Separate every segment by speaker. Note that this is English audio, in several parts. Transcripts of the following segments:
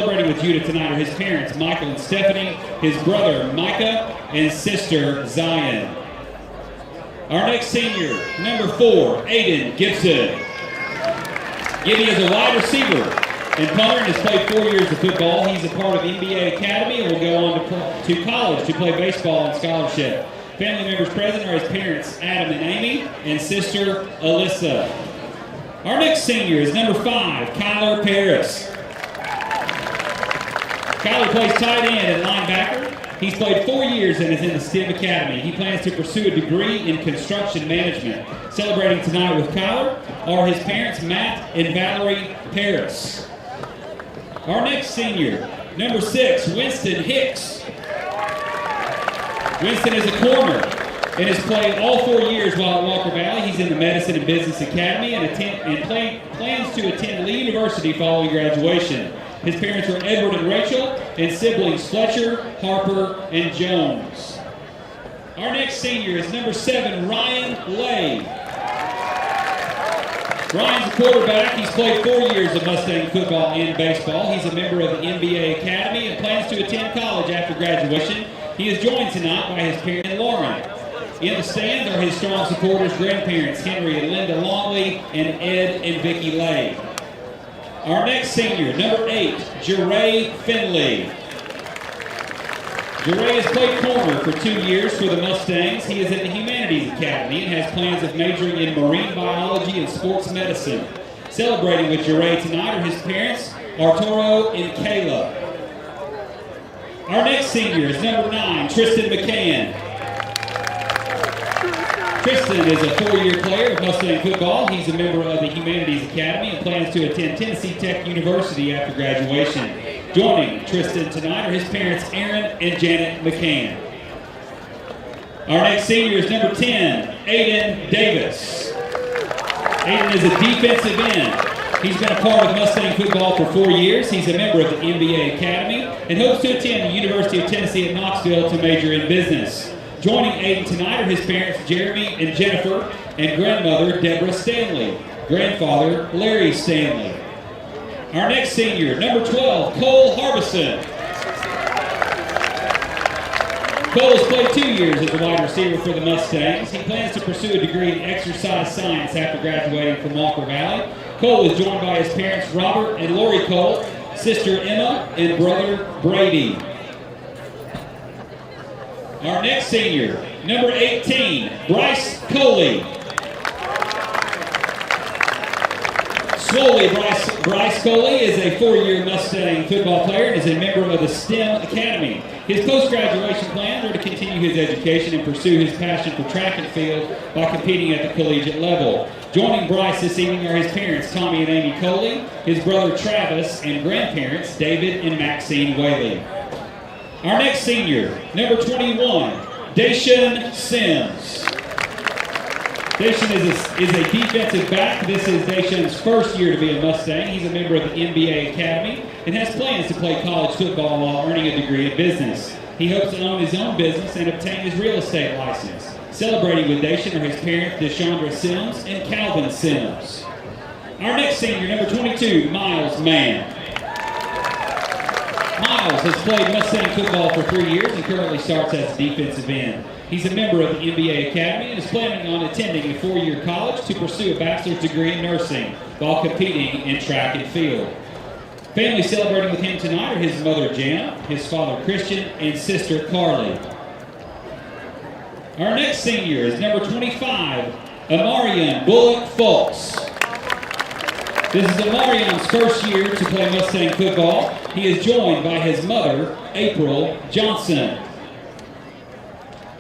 Speaker 1: Celebrating with Judah tonight are his parents, Michael and Stephanie, his brother, Micah, and sister, Zion. Our next senior, number 4, Aiden Gibson. Gibby is a wide receiver and punter and has played 4 years of football. He's a part of NBA Academy and will go on to college to play baseball on scholarship. Family members present are his parents, Adam and Amy, and sister, Alyssa. Our next senior is number 5, Kyler Paris. Kyler plays tight end and linebacker. He's played 4 years and is in the STEM Academy. He plans to pursue a degree in construction management. Celebrating tonight with Kyler are his parents, Matt and Valerie Paris. Our next senior, number 6, Winston Hicks. Winston is a corner and has played all 4 years while at Walker Valley. He's in the Medicine and Business Academy and plans to attend Lee University following graduation. His parents are Edward and Rachel, and siblings Fletcher, Harper, and Jones. Our next senior is number 7, Ryan Lay. Ryan's a quarterback. He's played 4 years of Mustang football and baseball. He's a member of the NBA Academy and plans to attend college after graduation. He is joined tonight by his parents, Lauren. In the stands are his strong supporters, grandparents, Henry and Linda Longley, and Ed and Vicki Lay. Our next senior, number 8, Jeray Finley. Jeray has played corner for 2 years for the Mustangs. He is at the Humanities Academy and has plans of majoring in marine biology and sports medicine. Celebrating with Jeray tonight are his parents, Arturo and Kayla. Our next senior is number 9, Tristan Mccann. Tristan is a 4-year player of Mustang football. He's a member of the Humanities Academy and plans to attend Tennessee Tech University after graduation. Joining Tristan tonight are his parents, Aaron and Janet McCann. Our next senior is number 10, Aiden Davis. Aiden is a defensive end. He's been a part of Mustang football for 4 years. He's a member of the NBA Academy and hopes to attend the University of Tennessee at Knoxville to major in business. Joining Aiden tonight are his parents, Jeremy and Jennifer, and grandmother, Deborah Stanley, grandfather, Larry Stanley. Our next senior, number 12, Cole Harbison. Cole has played 2 years as a wide receiver for the Mustangs. He plans to pursue a degree in exercise science after graduating from Walker Valley. Cole is joined by his parents, Robert and Lori Cole, sister Emma, and brother Brady. Our next senior, number 18, Bryce Coley. Bryce Coley is a 4-year Mustang football player and is a member of the STEM Academy. His post-graduation plans are to continue his education and pursue his passion for track and field by competing at the collegiate level. Joining Bryce this evening are his parents, Tommy and Amy Coley, his brother Travis, and grandparents, David and Maxine Whaley. Our next senior, number 21, Dacian Sims. Dacian is a defensive back. This is Dacian's first year to be a Mustang. He's a member of the NBA Academy and has plans to play college football while earning a degree in business. He hopes to own his own business and obtain his real estate license. Celebrating with Dacian are his parents, Deshandra Sims and Calvin Sims. Our next senior, number 22, Miles Mann. Miles has played Mustang football for 3 years and currently starts as a defensive end. He's a member of the NBA Academy and is planning on attending a 4-year college to pursue a bachelor's degree in nursing while competing in track and field. Family celebrating with him tonight are his mother Jana, his father Christian, and sister Carly. Our next senior is number 25, Amarian Bullock Fultz. This is Amarion's first year to play Mustang football. He is joined by his mother, April Johnson.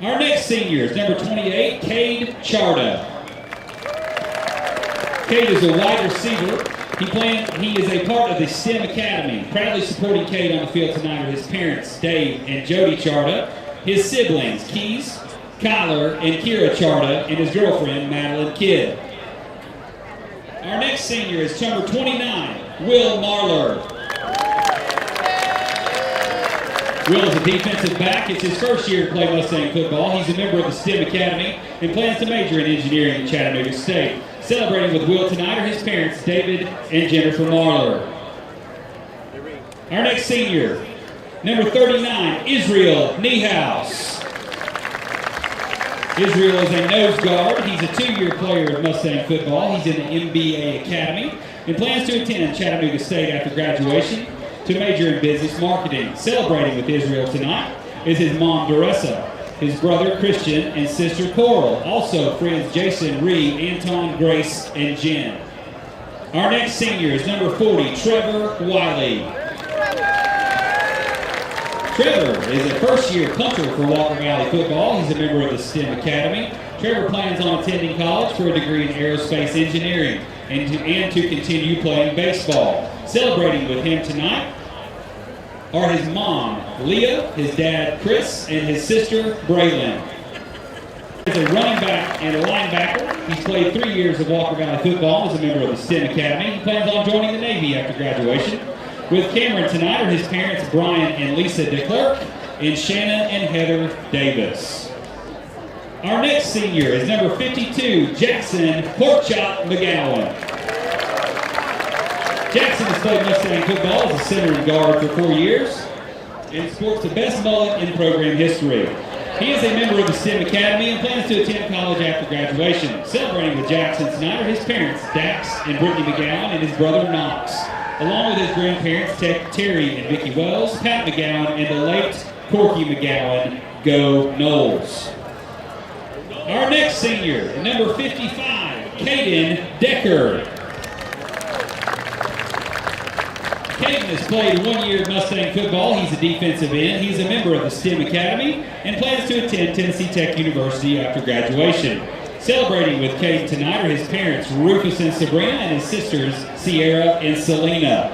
Speaker 1: Our next senior is number 28, Cade Charter. Cade is a wide receiver. He is a part of the STEM Academy. Proudly supporting Cade on the field tonight are his parents, Dave and Jody Charter, his siblings, Keys, Kyler, and Kira Charter, and his girlfriend, Madeline Kidd. Our next senior is number 29, Will Marler. Will is a defensive back. It's his first year to play Mustang football. He's a member of the STEM Academy and plans to major in engineering at Chattanooga State. Celebrating with Will tonight are his parents, David and Jennifer Marler. Our next senior, number 39, Israel Niehaus. Israel is a nose guard. He's a 2-year player of Mustang football. He's in the MBA Academy and plans to attend Chattanooga State after graduation to major in business marketing. Celebrating with Israel tonight is his mom, Doressa, his brother, Christian, and sister, Coral. Also, friends Jason, Ree, Anton, Grace, and Jen. Our next senior is number 40, Trevor Wiley. Trevor is a first-year punter for Walker Valley football. He's a member of the STEM Academy. Trevor plans on attending college for a degree in aerospace engineering and to continue playing baseball. Celebrating with him tonight are his mom, Leah, his dad, Chris, and his sister, Braylon. He's a running back and a linebacker. He's played 3 years of Walker Valley football as a member of the STEM Academy. He plans on joining the Navy after graduation. With Cameron tonight are his parents, Brian and Lisa DeClerc, and Shanna and Heather Davis. Our next senior is number 52, Jackson Porkchop McGowan. Jackson has played Mustang football as a center and guard for 4 years and sports the best mullet in program history. He is a member of the STEM Academy and plans to attend college after graduation. Celebrating with Jackson tonight are his parents, Dax and Brittany McGowan, and his brother, Knox, along with his grandparents, Terry and Vicki Wells, Pat McGowan, and the late Corky McGowan. Go Knowles. Our next senior, number 55, Caden Decker. Caden has played 1 year of Mustang football. He's a defensive end. He's a member of the STEM Academy and plans to attend Tennessee Tech University after graduation. Celebrating with Caden tonight are his parents, Rufus and Sabrina, and his sisters, Sierra and Selena.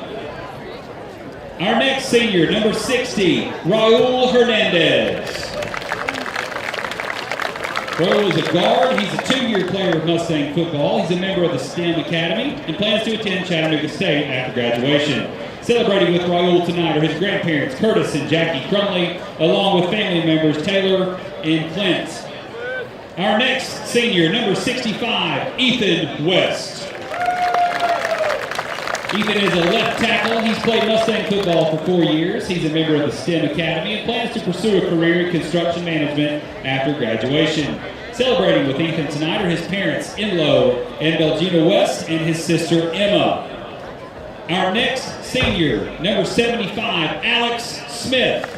Speaker 1: Our next senior, number 60, Raul Hernandez. Raul is a guard. He's a 2-year player of Mustang football. He's a member of the STEM Academy and plans to attend Chattanooga State after graduation. Celebrating with Raul tonight are his grandparents, Curtis and Jackie Crumley, along with family members Taylor and Clint. Our next senior, number 65, Ethan West. Ethan is a left tackle. He's played Mustang football for 4 years. He's a member of the STEM Academy and plans to pursue a career in construction management after graduation. Celebrating with Ethan tonight are his parents, Enlo and Belgina West, and his sister, Emma. Our next senior, number 75, Alex Smith.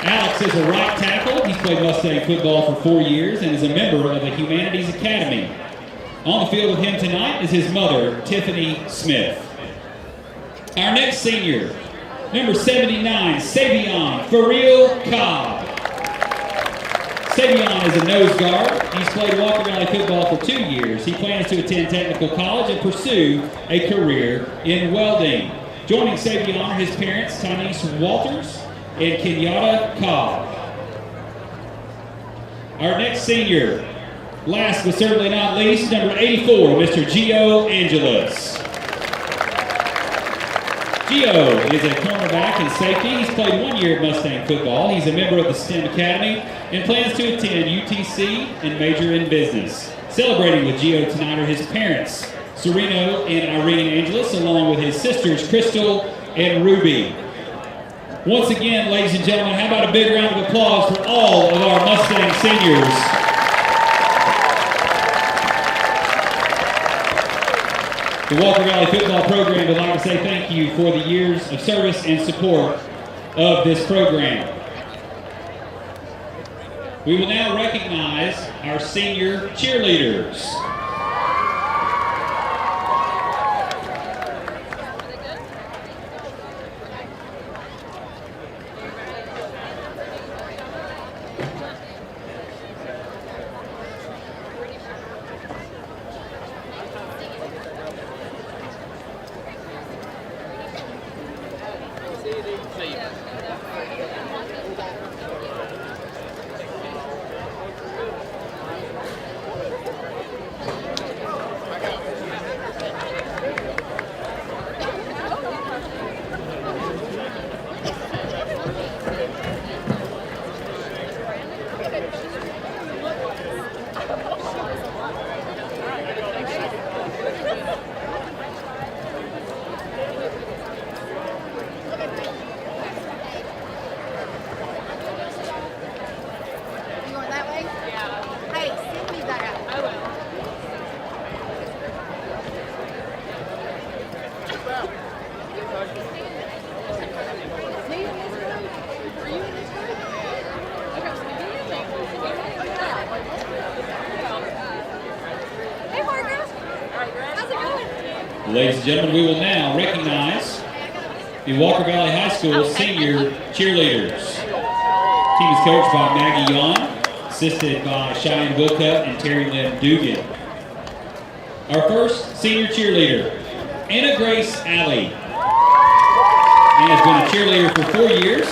Speaker 1: Alex is a right tackle. He's played Mustang football for 4 years and is a member of the Humanities Academy. On the field with him tonight is his mother, Tiffany Smith. Our next senior, number 79, Savion Farrell Cobb. Savion is a nose guard. He's played Walker Valley football for 2 years. He plans to attend technical college and pursue a career in welding. Joining Savion are his parents, Tanise Walters and Kenyatta Cobb. Our next senior, last but certainly not least, number 84, Mr. Gio Angeles. Gio is a cornerback and safety. He's played 1 year of Mustang football. He's a member of the STEM Academy and plans to attend UTC and major in business. Celebrating with Gio tonight are his parents, Sereno and Irene Angeles, along with his sisters, Crystal and Ruby. Once again, ladies and gentlemen, how about a big round of applause for all of our Mustang seniors. The Walker Valley football program would like to say thank you for the years of service and support of this program. We will now recognize our senior cheerleaders. Ladies and gentlemen, we will now recognize the Walker Valley High School senior cheerleaders. The team is coached by Maggie Yon, assisted by Cheyenne Wilcutt and Terry Lynn Dugan. Our first senior cheerleader, Anna Grace Alley. Anna has been a cheerleader for 4 years.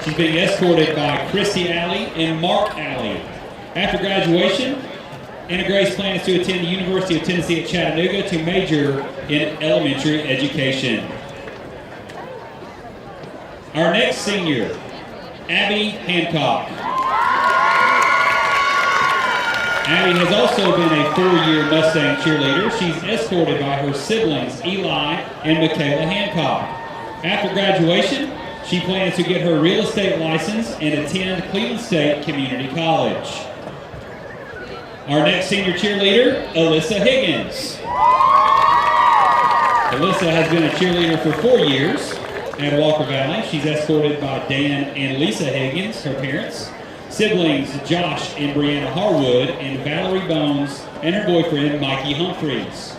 Speaker 1: She's being escorted by Christy Alley and Mark Alley. After graduation, Anna Grace plans to attend the University of Tennessee at Chattanooga to major in elementary education. Our next senior, Abby Hancock. Abby has also been a 4-year Mustang cheerleader. She's escorted by her siblings, Eli and Michaela Hancock. After graduation, she plans to get her real estate license and attend Cleveland State Community College. Our next senior cheerleader, Alyssa Higgins. Alyssa has been a cheerleader for 4 years at Walker Valley. She's escorted by Dan and Lisa Higgins, her parents, siblings Josh and Brianna Harwood, and Valerie Bones and her boyfriend Mikey Humphreys.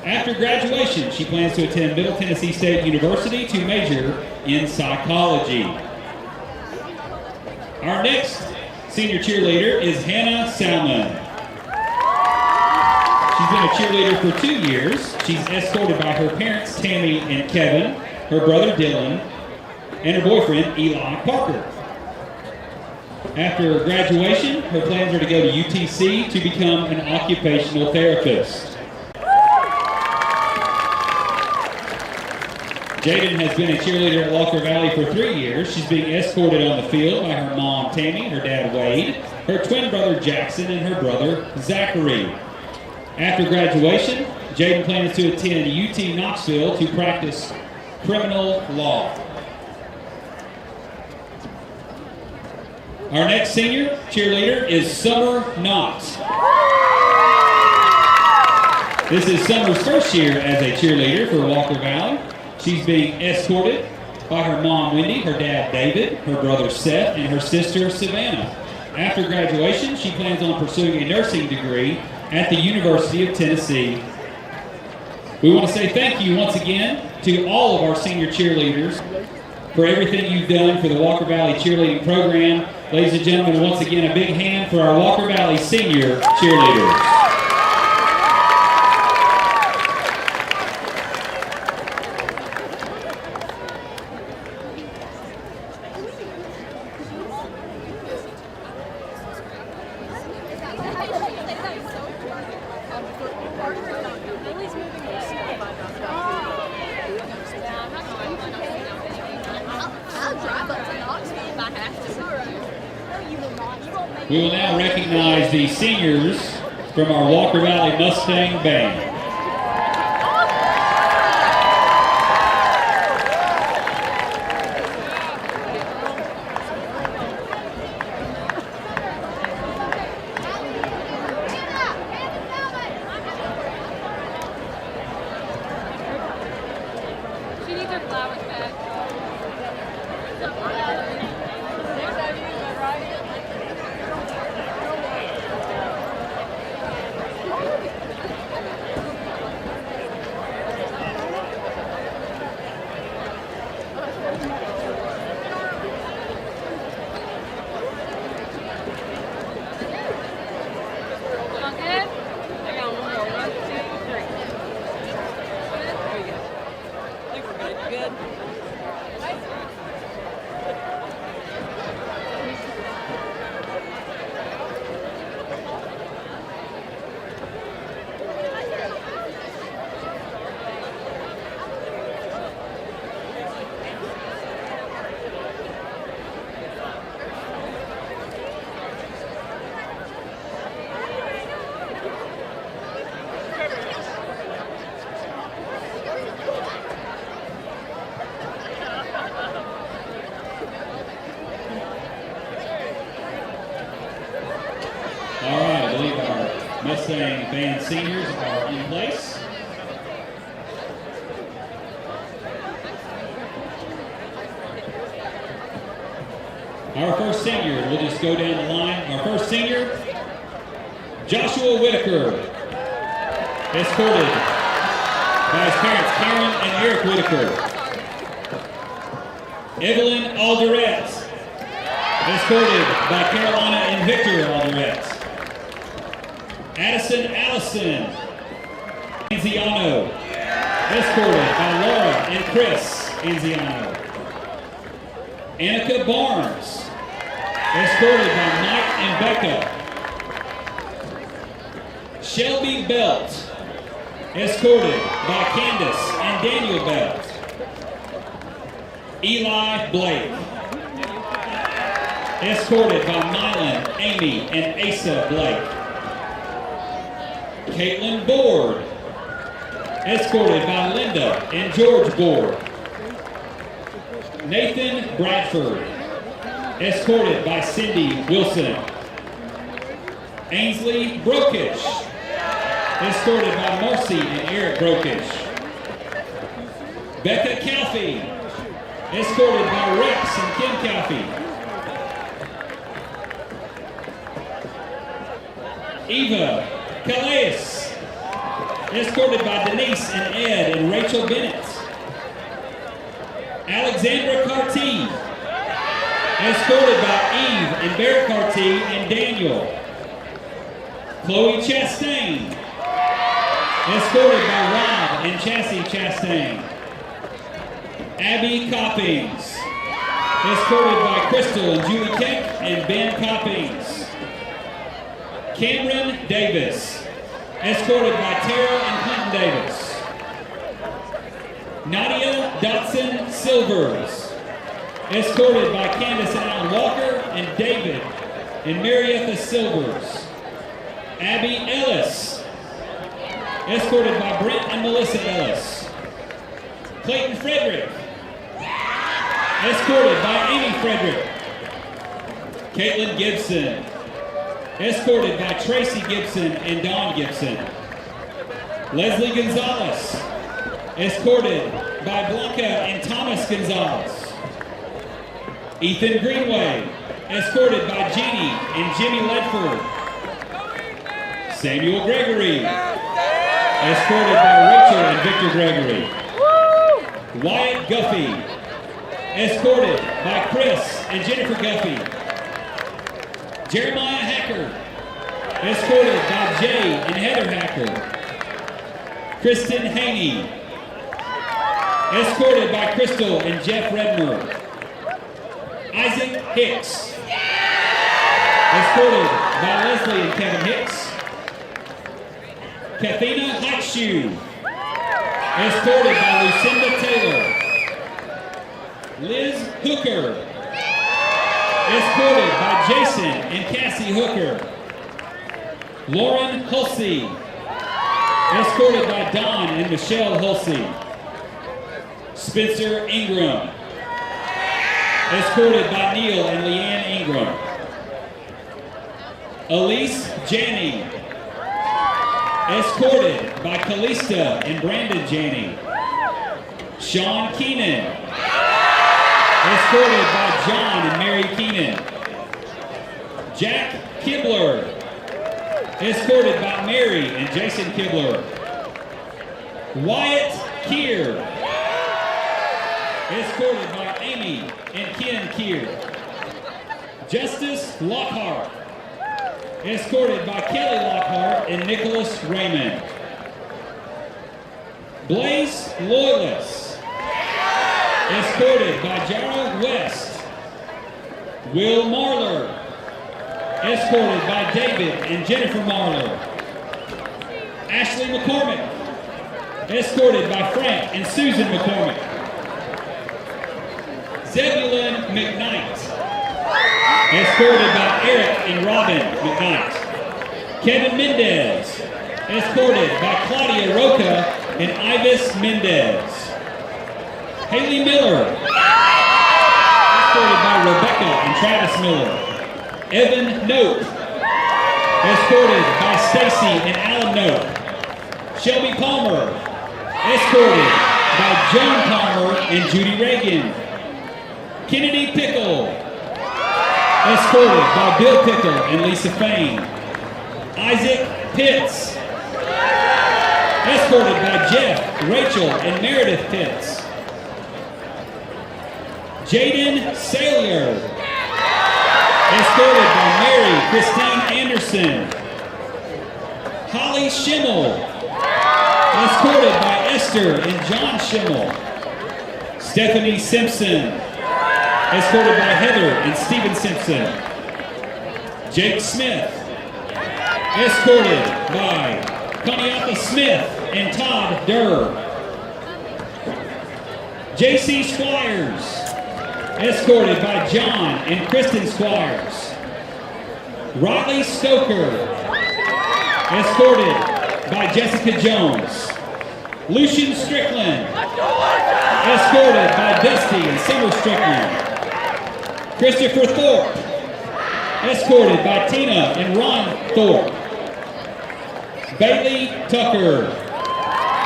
Speaker 1: After graduation, she plans to attend Middle Tennessee State University to major in psychology. Our next senior cheerleader is Hannah Salman. She's been a cheerleader for 2 years. She's escorted by her parents, Tammy and Kevin, her brother Dylan, and her boyfriend, Eli Parker. After graduation, her plans are to go to UTC to become an occupational therapist. Jaden has been a cheerleader at Walker Valley for 3 years. She's being escorted on the field by her mom, Tammy, her dad, Wade, her twin brother, Jackson, and her brother, Zachary. After graduation, Jaden plans to attend UT Knoxville to practice criminal law. Our next senior cheerleader is Summer Knott. This is Summer's first year as a cheerleader for Walker Valley. She's being escorted by her mom, Wendy, her dad, David, her brother, Seth, and her sister, Savannah. After graduation, she plans on pursuing a nursing degree at the University of Tennessee. We want to say thank you once again to all of our senior cheerleaders for everything you've done for the Walker Valley cheerleading program. Ladies and gentlemen, once again, a big hand for our Walker Valley senior cheerleaders. We will now recognize the seniors from our Walker Valley Mustang Band. All right, I believe our Mustang Band seniors are in place. Our first senior, we'll just go down the line. Our first senior, Joshua Whitaker, escorted by his parents, Karen and Eric Whitaker. Evelyn Alderette, escorted by Carolina and Victor Alderette. Addison Allison Anziano, escorted by Laura and Chris Anziano. Annika Barnes, escorted by Mike and Becca. Shelby Belt, escorted by Candace and Daniel Belt. Eli Blake, escorted by Mylan, Amy, and Asa Blake. Caitlin Board, escorted by Linda and George Board. Nathan Bradford, escorted by Cindy Wilson. Ainsley Brokish, escorted by Marcy and Eric Brokish. Becca Calfee, escorted by Rex and Kim Calfee. Eva Calais, escorted by Denise and Ed and Rachel Bennett. Alexandra Carty, escorted by Eve and Barrett Carty and Daniel. Chloe Chastain, escorted by Rob and Chassie Chastain. Abby Coppings, escorted by Crystal and Julie Keck and Ben Coppings. Cameron Davis, escorted by Tara and Clinton Davis. Nadia Dotson Silvers, escorted by Candace and Alan Walker and David and Marietta Silvers. Abby Ellis, escorted by Brent and Melissa Ellis. Clayton Frederick, escorted by Amy Frederick. Caitlin Gibson, escorted by Tracy Gibson and Dawn Gibson. Leslie Gonzalez, escorted by Blanca and Thomas Gonzalez. Ethan Greenway, escorted by Jeannie and Jimmy Ledford. Samuel Gregory, escorted by Rachel and Victor Gregory. Wyatt Guffey, escorted by Chris and Jennifer Guffey. Jeremiah Hacker, escorted by Jay and Heather Hacker. Kristen Haney, escorted by Crystal and Jeff Redmer. Isaac Hicks, escorted by Leslie and Kevin Hicks. Kathina Hikeshoe, escorted by Lucinda Taylor. Liz Hooker, escorted by Jason and Cassie Hooker. Lauren Hulsey, escorted by Don and Michelle Hulsey. Spencer Ingram, escorted by Neil and Leanne Ingram. Elise Janney, escorted by Kalista and Brandon Janney. Sean Keenan, escorted by John and Mary Keenan. Jack Kibler, escorted by Mary and Jason Kibler. Wyatt Keir, escorted by Amy and Ken Keir. Justice Lockhart, escorted by Kelly Lockhart and Nicholas Raymond. Blaze Loyalist, escorted by Jarrell West. Will Marler, escorted by David and Jennifer Marler. Ashley McCormick, escorted by Frank and Susan McCormick. Zebulon McKnight, escorted by Eric and Robin McKnight. Kevin Mendez, escorted by Claudia Roca and Ivis Mendez. Haley Miller, escorted by Rebecca and Travis Miller. Evan Nope, escorted by Stacy and Alan Nope. Shelby Palmer, escorted by Joan Palmer and Judy Reagan. Kennedy Pickle, escorted by Bill Pickle and Lisa Fain. Isaac Pitts, escorted by Jeff, Rachel, and Meredith Pitts. Jaden Salier, escorted by Mary Christine Anderson. Holly Schimmel, escorted by Esther and John Schimmel. Stephanie Simpson, escorted by Heather and Stephen Simpson. Jake Smith, escorted by Kaniapa Smith and Todd Durr. J.C. Squires, escorted by John and Kristen Squires. Riley Stoker, escorted by Jessica Jones. Lucian Strickland, escorted by Dusty and Summer Strickland. Christopher Thorpe, escorted by Tina and Ron Thorpe. Bailey Tucker,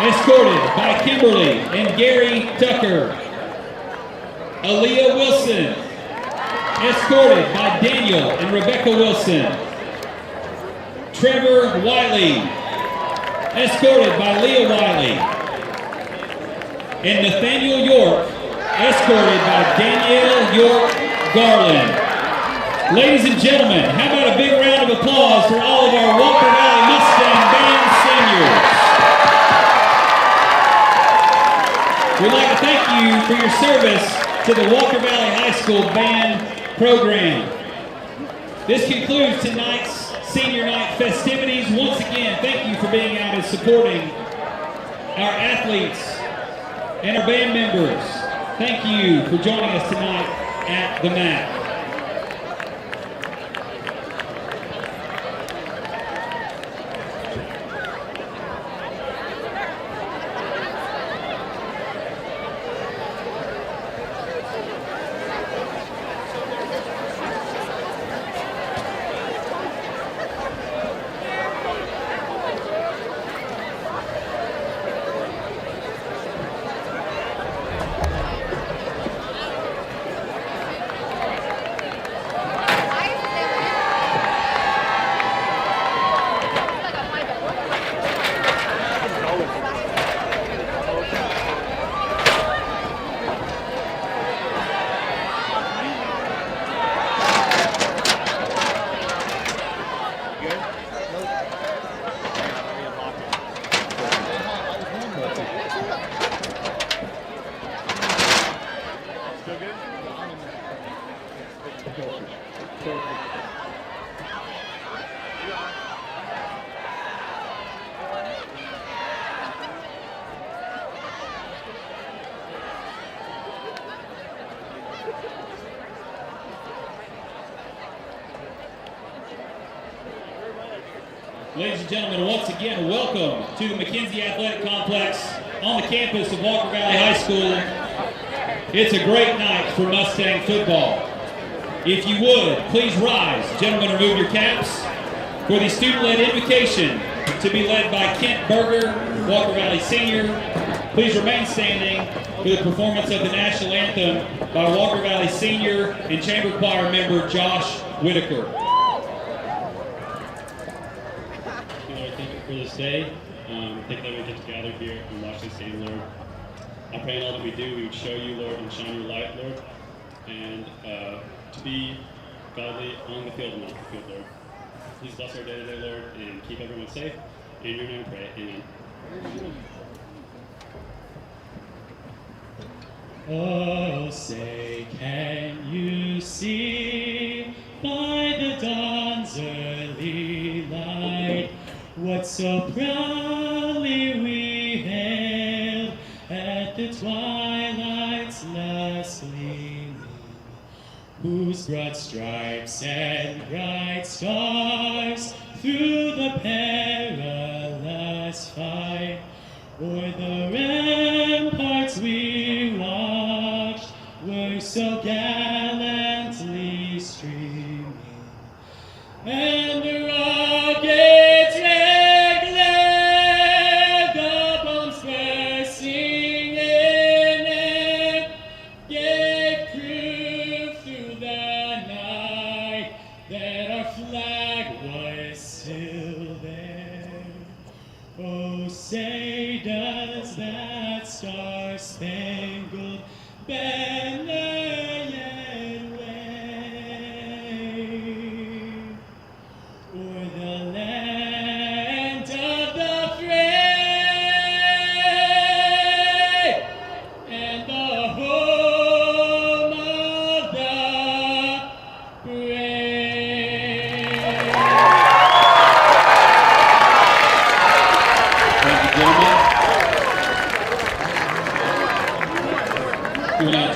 Speaker 1: escorted by Kimberly and Gary Tucker. Aaliyah Wilson, escorted by Daniel and Rebecca Wilson. Trevor Wiley, escorted by Leah Wiley. And Nathaniel York, escorted by Danielle York Garland. Ladies and gentlemen, how about a big round of applause for all of our Walker Valley Mustang Band seniors. We'd like to thank you for your service to the Walker Valley High School Band program. This concludes tonight's senior night festivities. Once again, thank you for being out and supporting our athletes and our band members. Thank you for joining us tonight at the MAC. Ladies and gentlemen, once again, welcome to the McKenzie Athletic Complex on the campus of Walker Valley High School. It's a great night for Mustang football. If you would, please rise. Gentlemen, remove your caps for the student-led invocation to be led by Kent Berger, Walker Valley Senior. Please remain standing for the performance of the national anthem by Walker Valley Senior and Chamber Choir member Josh Whitaker.
Speaker 2: For this day, thank that we get together here in Washington State, Lord. I pray in all that we do, we would show you, Lord, and shine your light, Lord, and to be godly on the field and off the field, Lord. Please bless our day today, Lord, and keep everyone safe. In your name we pray, amen. Oh, say, can you see by the dawn's early light what so proudly we hailed at the twilight's last gleaming, whose broad stripes and bright stars through the perilous fight o'er the ramparts we watched were so gallantly streaming, and the rockets red glare, the bombs bursting in it, gave proof through the night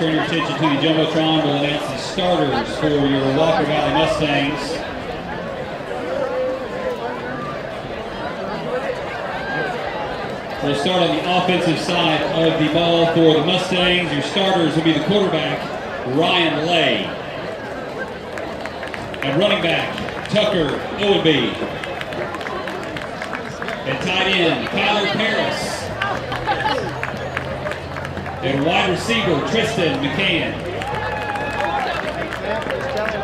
Speaker 1: Turn your attention to the Jumbotron. We'll announce the starters for your Walker Valley Mustangs. We'll start on the offensive side of the ball for the Mustangs. Your starters will be the quarterback, Ryan Lay. And running back, Tucker Owenby. And tight end, Kyler Paris. And wide receiver, Tristan Mccann.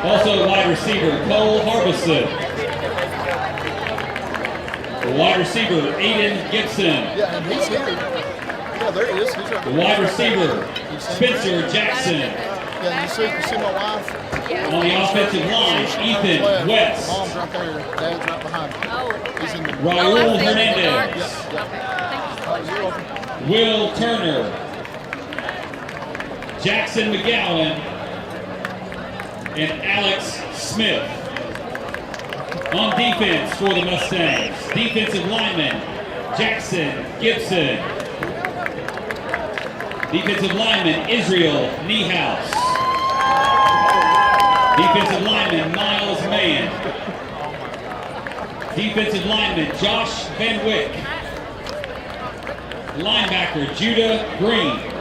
Speaker 1: Also wide receiver, Cole Harbison. Wide receiver, Aiden Gibson.
Speaker 3: Yeah, and he's here. Yeah, there he is. He's right there.
Speaker 1: Wide receiver, Spencer Jackson.
Speaker 3: Yeah, you see my wife?
Speaker 1: On the offensive line, Ethan West.
Speaker 3: Mom's right there. Dad's right behind him.
Speaker 4: Oh,
Speaker 3: He's in the
Speaker 1: Raul Hernandez.
Speaker 3: Yeah. You're welcome.
Speaker 1: Will Turner. Jackson McGowan. And Alex Smith. On defense for the Mustangs, defensive lineman, Jackson Gibson. Defensive lineman, Israel Niehaus. Defensive lineman, Miles Mann. Defensive lineman, Josh Van Wyck. Linebacker, Judah Green.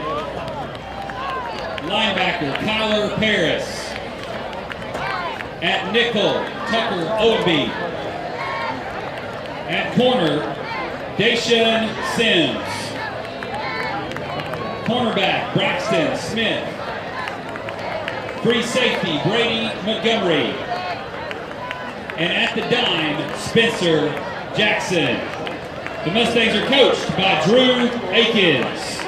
Speaker 1: Linebacker, Kyler Paris. At nickel, Tucker Owenby. At corner, Dacian Sims. Cornerback, Braxton Smith. Free safety, Brady Montgomery. And at the dime, Spencer Jackson. The Mustangs are coached by Drew Akins.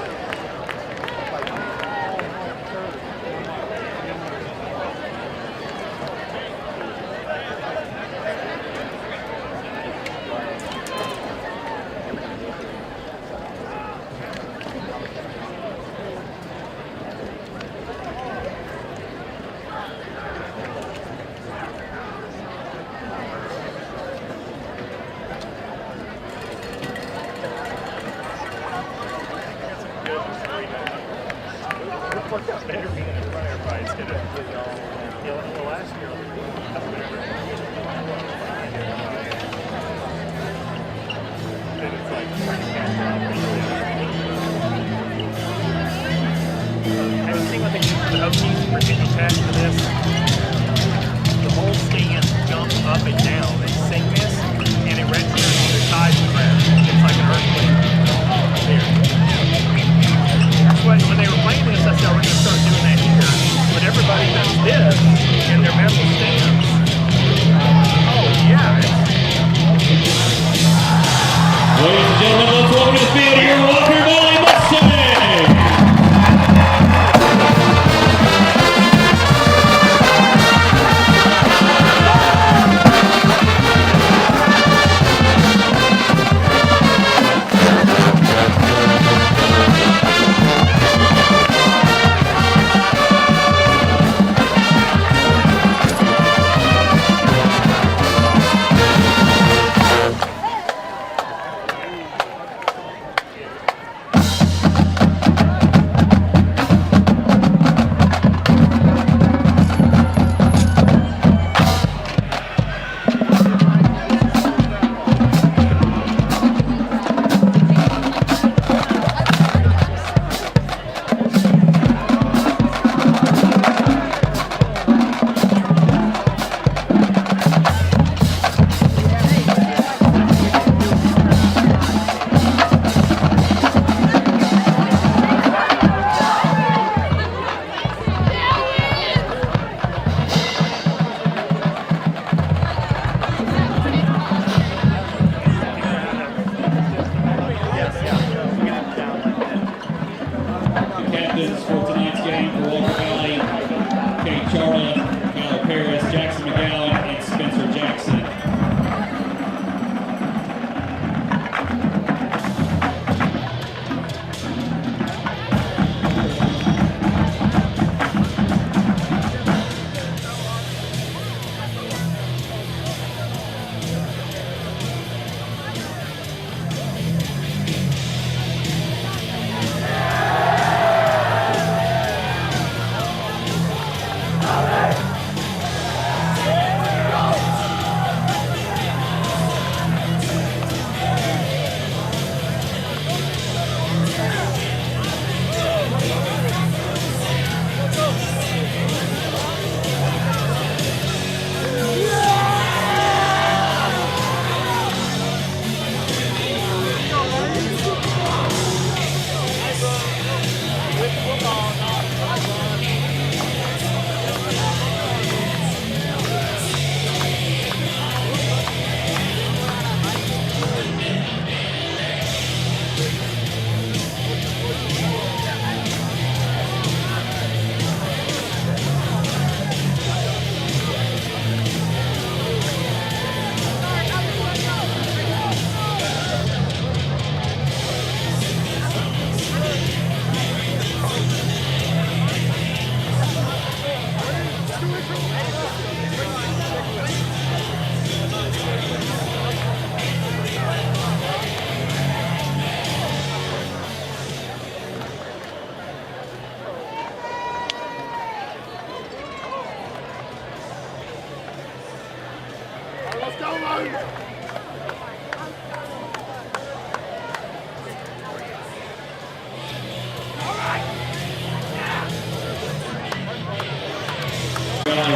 Speaker 1: Wiley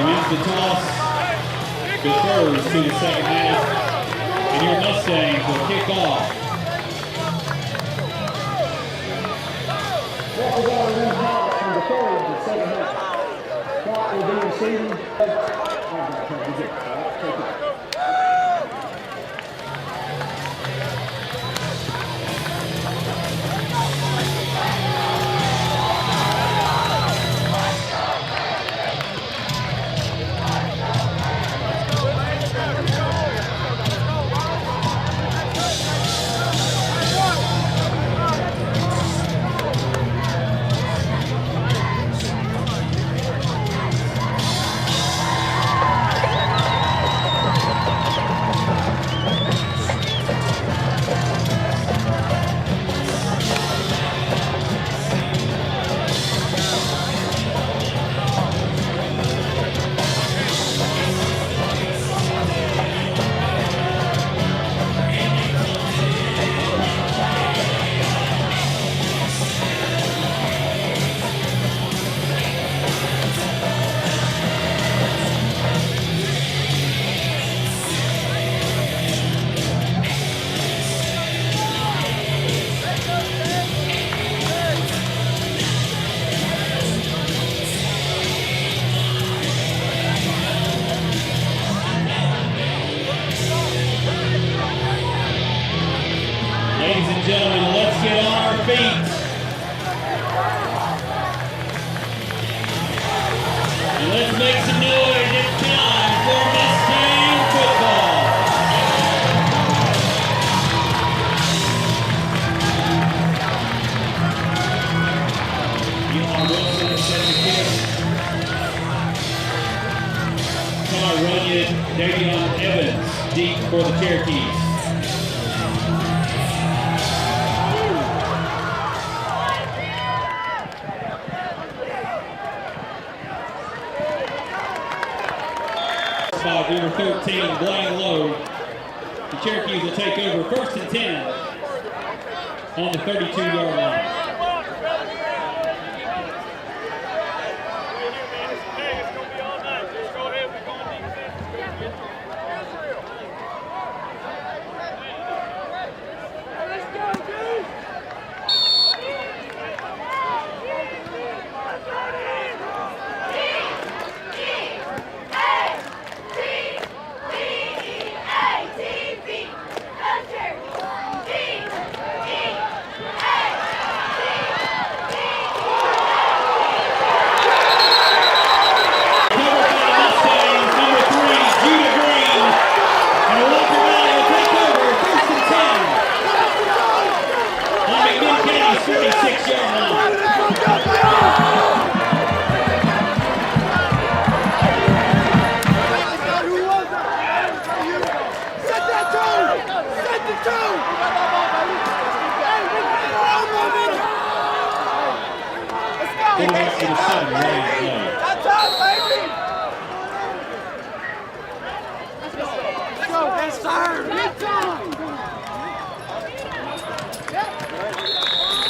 Speaker 1: wins the toss, defers to the second half, and your Mustangs will kick off.
Speaker 4: From the third of the second half. Shot will be receiving.
Speaker 1: Ladies and gentlemen, let's get on our feet. And let's make some noise. It's time for Mustang football. Elon Wilson is set to kick. Connor Runyon, Davion Evans, deep for the Cherokees. By number 13, Blaine Lowe. The Cherokees will take over 1st and 10 on the 32-yard line.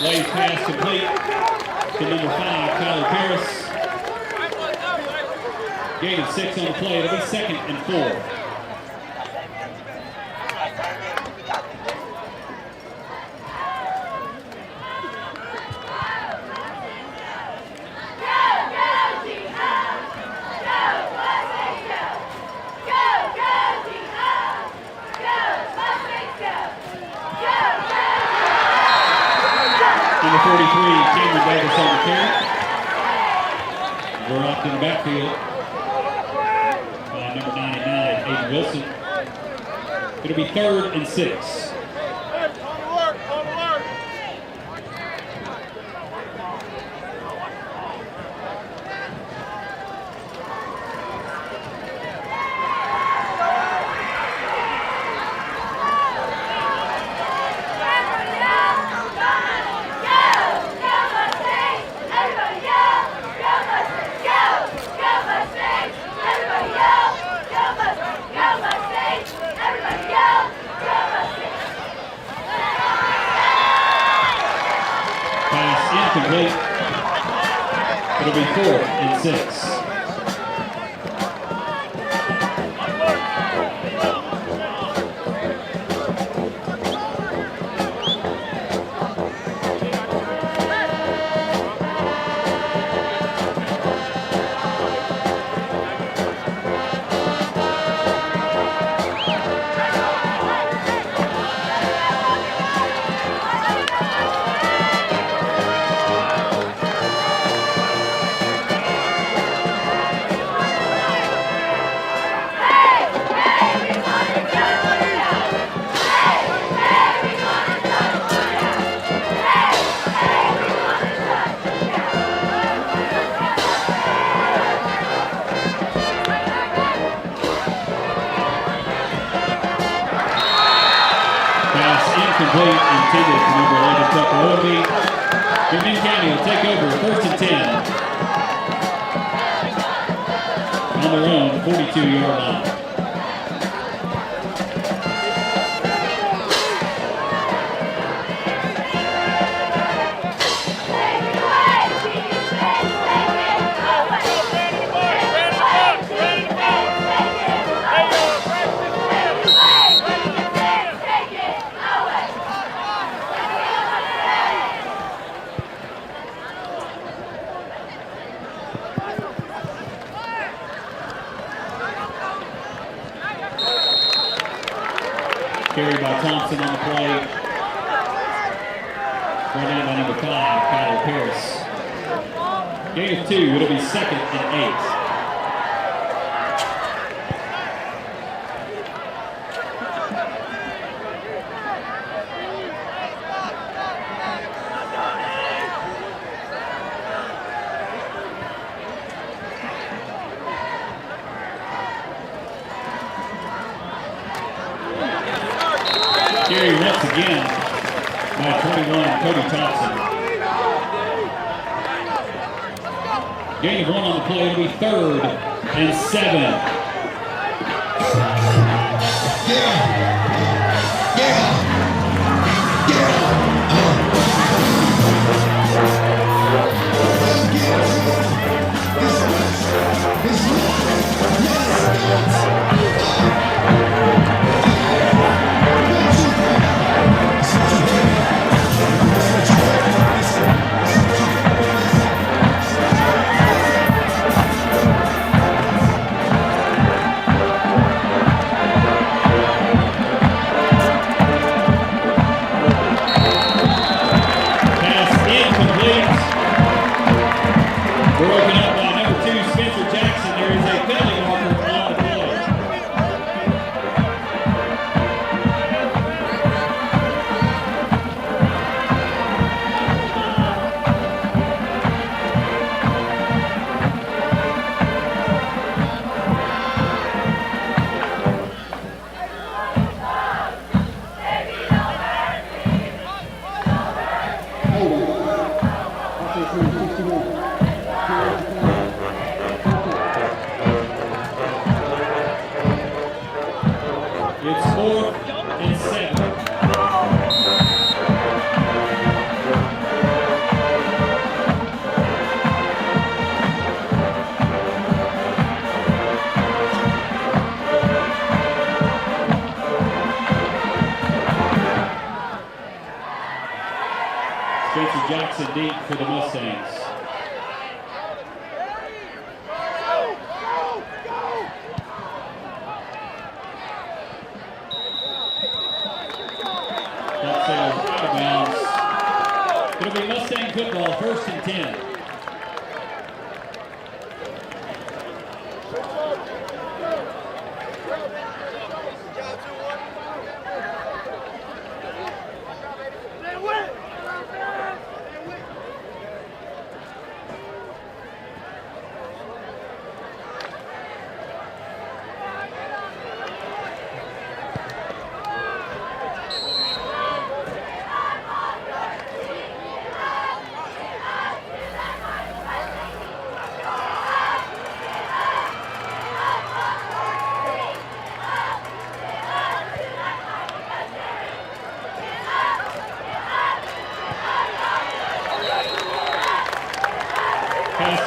Speaker 1: Lays pass complete to number 5, Tyler Paris. Gain of 6 on the play. It'll be 2nd and 4. Number 43, Cameron Davis on the carry. Dropped in the backfield by number 99, Aiden Wilson. It'll be 3rd and 6. be 4th and 6. Incomplete, intended for number 11, Trevor Wiley. McMinn County will take over 1st and 10 on their own 42-yard line. Carried by Thompson on the play. Brought down by number 5, Kyler Pierce. Gain of 2, it'll be 2nd and 8. Carry once again by 21, Cody Thompson. Gain of 1 on the play, it'll be 3rd and 7. It's 4th and 7. Spencer Jackson deep for the Mustangs. It'll be Mustang football, 1st and 10.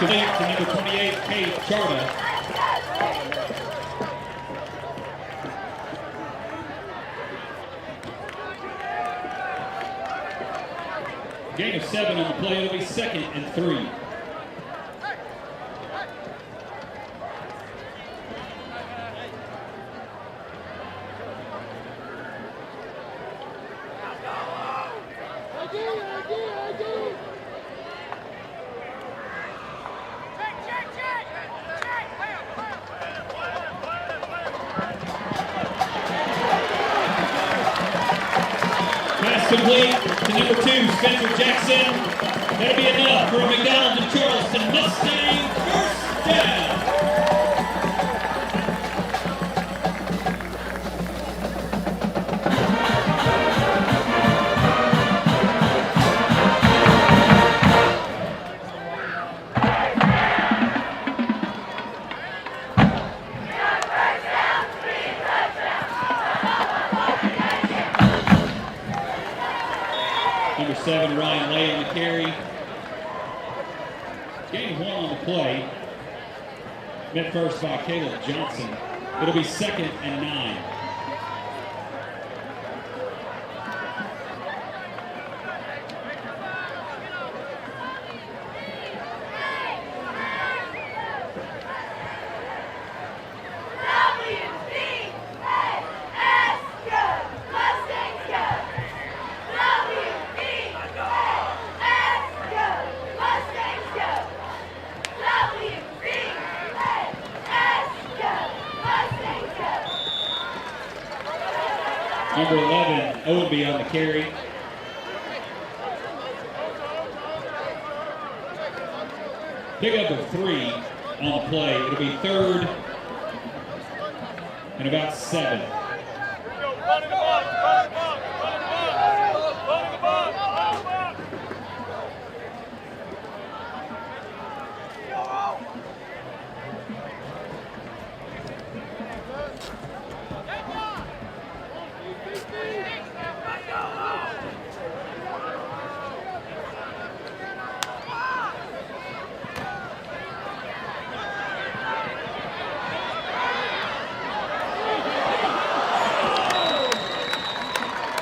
Speaker 1: complete to number 28, Cade Charter. Gain of 7 on the play. It'll be 2nd and 3. Pass complete to number 2, Spencer Jackson. That'll be enough for a McDonald's and Charleston Mustang first down. Number 7, Ryan Lay on the carry. Gain of 1 on the play. Met first by Caleb Johnson. It'll be 2nd and 9. Number 11, Owenby on the carry. Pick up of 3 on the play. It'll be 3rd and about 7.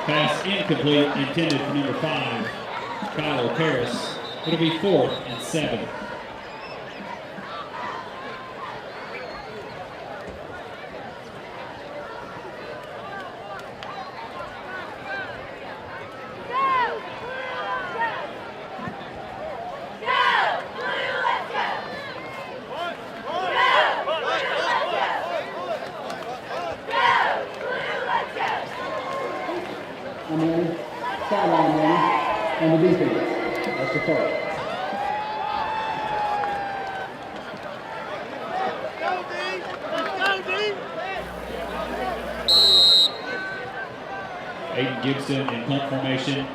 Speaker 1: Pass incomplete, intended for number 5, Kyler Paris. It'll be 4th and 7.
Speaker 4: McMinn, Salman, and the defense. That's the first.
Speaker 1: Aiden Gibson in punt formation.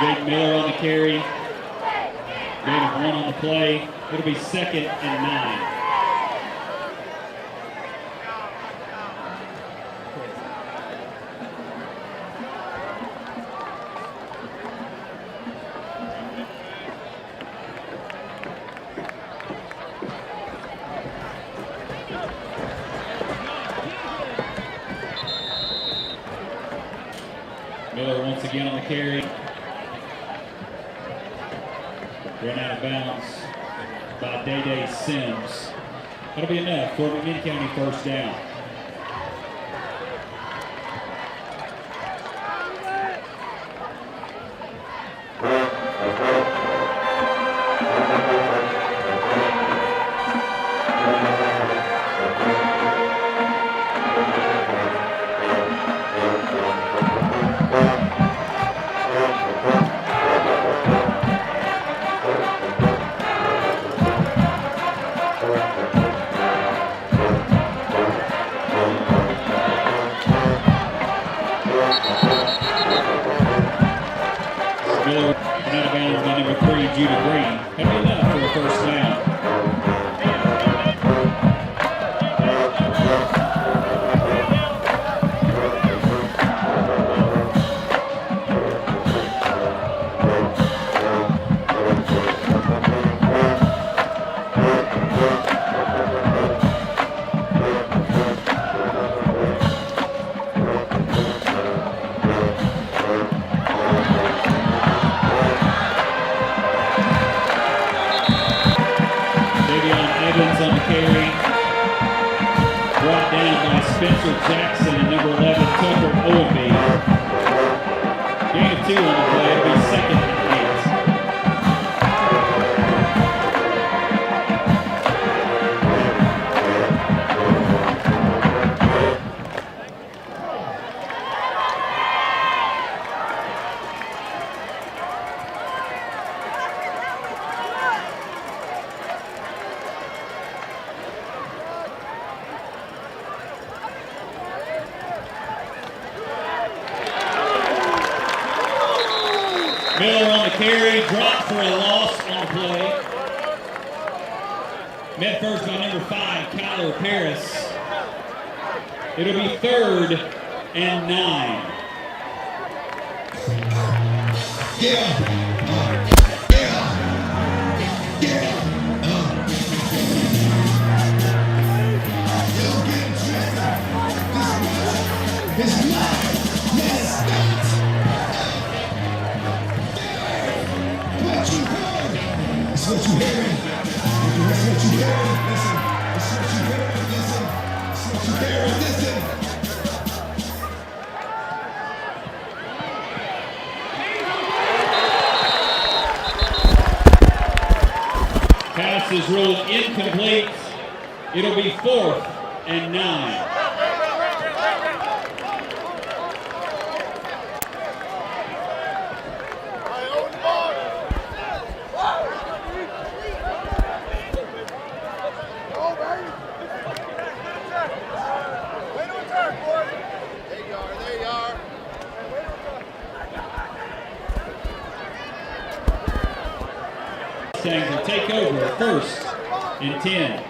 Speaker 1: Jake Miller on the carry. Gain of 1 on the play. It'll be 2nd and 9. once again on the carry. Run out of bounds by Day Sims. That'll be enough for McMinn County first down. Miller on the carry, dropped for a loss on the play. Met first by number 5, Kyler Paris. It'll be 3rd and 9. Pass is ruled incomplete. It'll be 4th and 9. Will take over 1st and 10.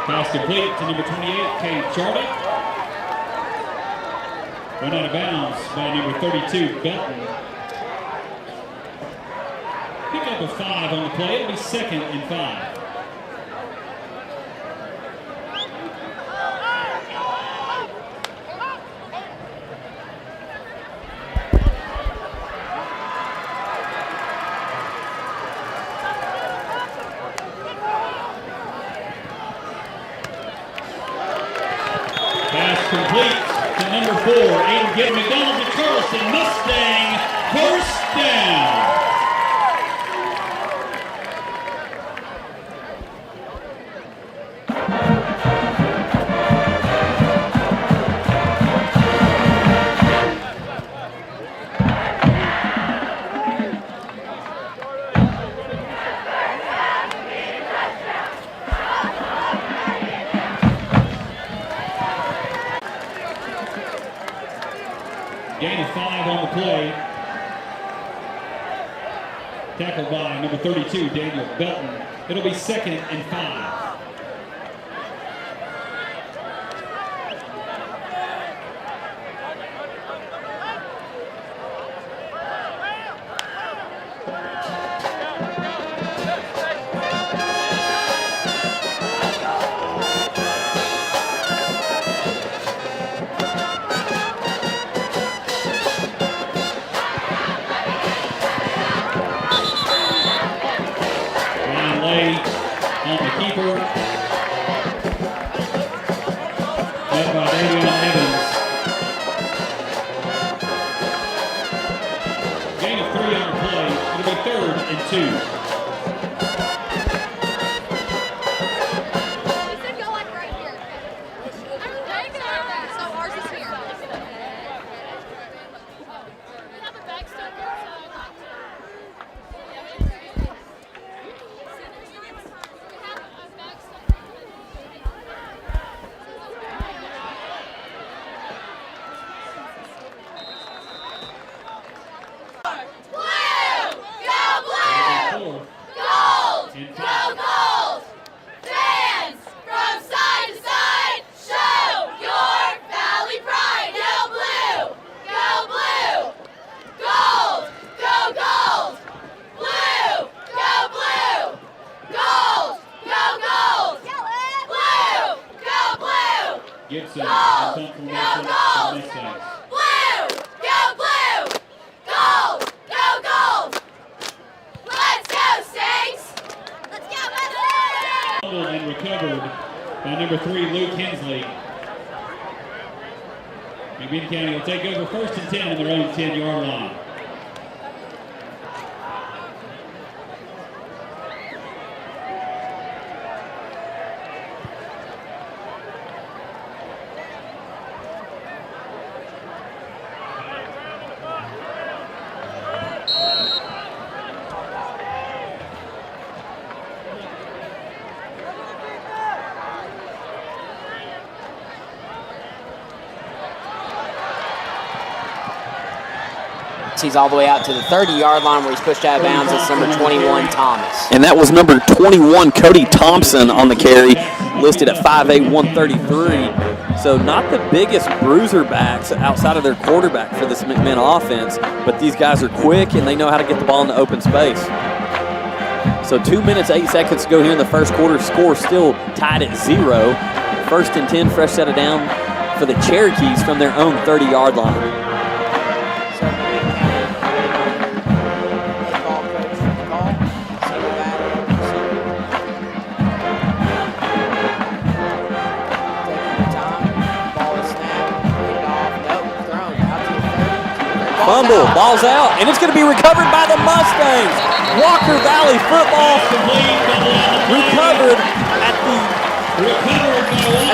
Speaker 1: Pass complete to number 28, Cade Charter. Run out of bounds by number 32, Benton. Pick up a 5 on the play. It'll be 2nd and 5. Complete to number 4, Aiden Gibson. McDonald to Charleston Mustang, first down. Gain of 5 on the play. Tackled by number 32, Daniel Benton. It'll be 2nd and 5. Gibson, punt formation for the Mustangs.
Speaker 5: Blue! Go blue! Gold! Go gold! Let's go, Stings! Let's go, Mustangs!
Speaker 1: Fumbled and recovered by number 3, Luke Hensley. McMinn County will take over 1st and 10 on their own 10-yard line.
Speaker 6: He's all the way out to the 30-yard line where he's pushed out of bounds. It's number 21, Thomas.
Speaker 7: And that was number 21, Cody Thompson, on the carry, listed at 5'8", 133. So not the biggest bruiser backs outside of their quarterback for this McMinn offense, but these guys are quick and they know how to get the ball in the open space. So 2 minutes, 8 seconds to go here in the first quarter. Score still tied at 0. 1st and 10, fresh set it down for the Cherokees from their own 30-yard line. Fumble, ball's out, and it's going to be recovered by the Mustangs. Walker Valley football recovered at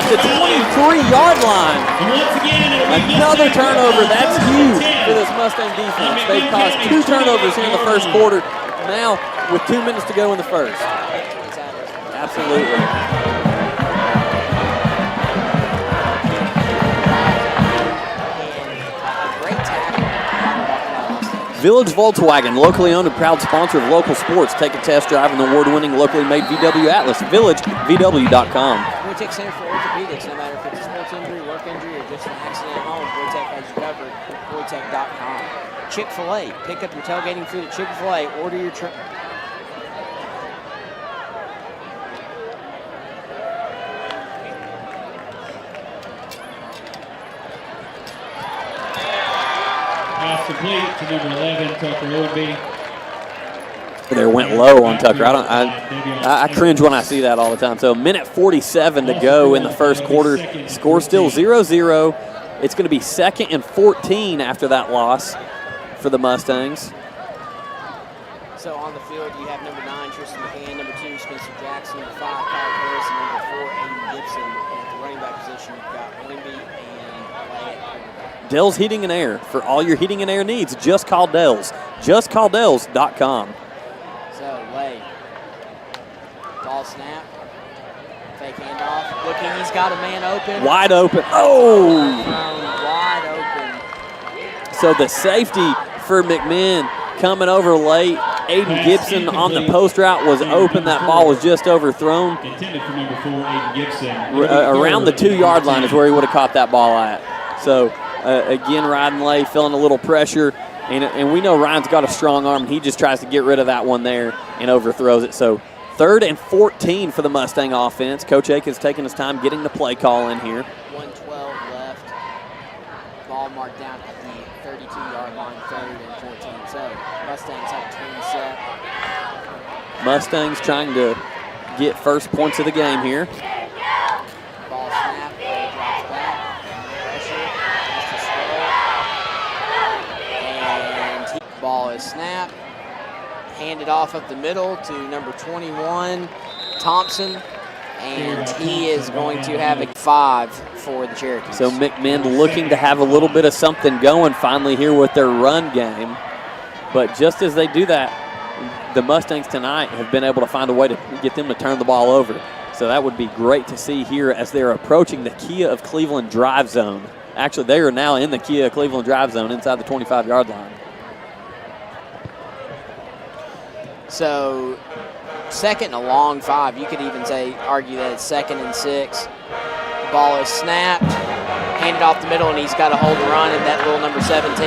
Speaker 7: the 23-yard line. Another turnover. That's huge for this Mustang defense. They've caused 2 turnovers here in the first quarter. Now, with 2 minutes to go in the first. Absolutely. Village Volkswagen, locally owned and proud sponsor of local sports. Take a test drive in the award-winning, locally made VW Atlas. VillageVW.com.
Speaker 6: Voitech Center for Orthopedics. No matter if it's a sports injury, work injury, or just an accident at home, Voitech has you covered. Voitech.com. Chick-fil-A. Pick up your tailgating food at Chick-fil-A. Order your
Speaker 1: complete to number 11, Tucker Oldby.
Speaker 7: There went low on Tucker. I cringe when I see that all the time. So 1:47 to go in the first quarter. Score still 0-0. It's going to be 2nd and 14 after that loss for the Mustangs.
Speaker 6: So on the field, you have number 9, Tristan Mccann, number 2, Spencer Jackson, number 5, Kyle Harris, and number 4, Aiden Gibson. And at the running back position, you've got Wimby and Wyatt.
Speaker 7: Dell's Heating and Air. For all your heating and air needs, just call Dell's. JustCallDells.com.
Speaker 6: So, Lay. Ball snap. Fake handoff. Looking, he's got a man open.
Speaker 7: Wide open. Oh!
Speaker 6: Wide open.
Speaker 7: So the safety for McMinn coming over late Aiden Gibson on the post route was open. That ball was just overthrown.
Speaker 1: Intended for number 4, Aiden Gibson.
Speaker 7: Around the 2-yard line is where he would have caught that ball at. So, again, riding late, feeling a little pressure. And we know Ryan's got a strong arm, and he just tries to get rid of that one there and overthrows it. So 3rd and 14 for the Mustang offense. Coach Aiken's taking his time getting the play call in here.
Speaker 6: 1:12 left. Ball marked down at the 32-yard line, 3rd and 14. So Mustangs have a clean set.
Speaker 7: Mustangs trying to get first points of the game here.
Speaker 6: Ball snap, ball drops back. Pressure, has to slow. And ball is snapped. Handed off up the middle to number 21, Thompson. And he is going to have a 5 for the Cherokees.
Speaker 7: So McMinn looking to have a little bit of something going finally here with their run game. But just as they do that, the Mustangs tonight have been able to find a way to get them to turn the ball over. So that would be great to see here as they're approaching the Kia of Cleveland drive zone. Actually, they are now in the Kia of Cleveland drive zone inside the 25-yard line.
Speaker 6: So 2nd and a long 5. You could even argue that it's 2nd and 6. Ball is snapped, handed off the middle, and he's got to hold the run at that little number 17.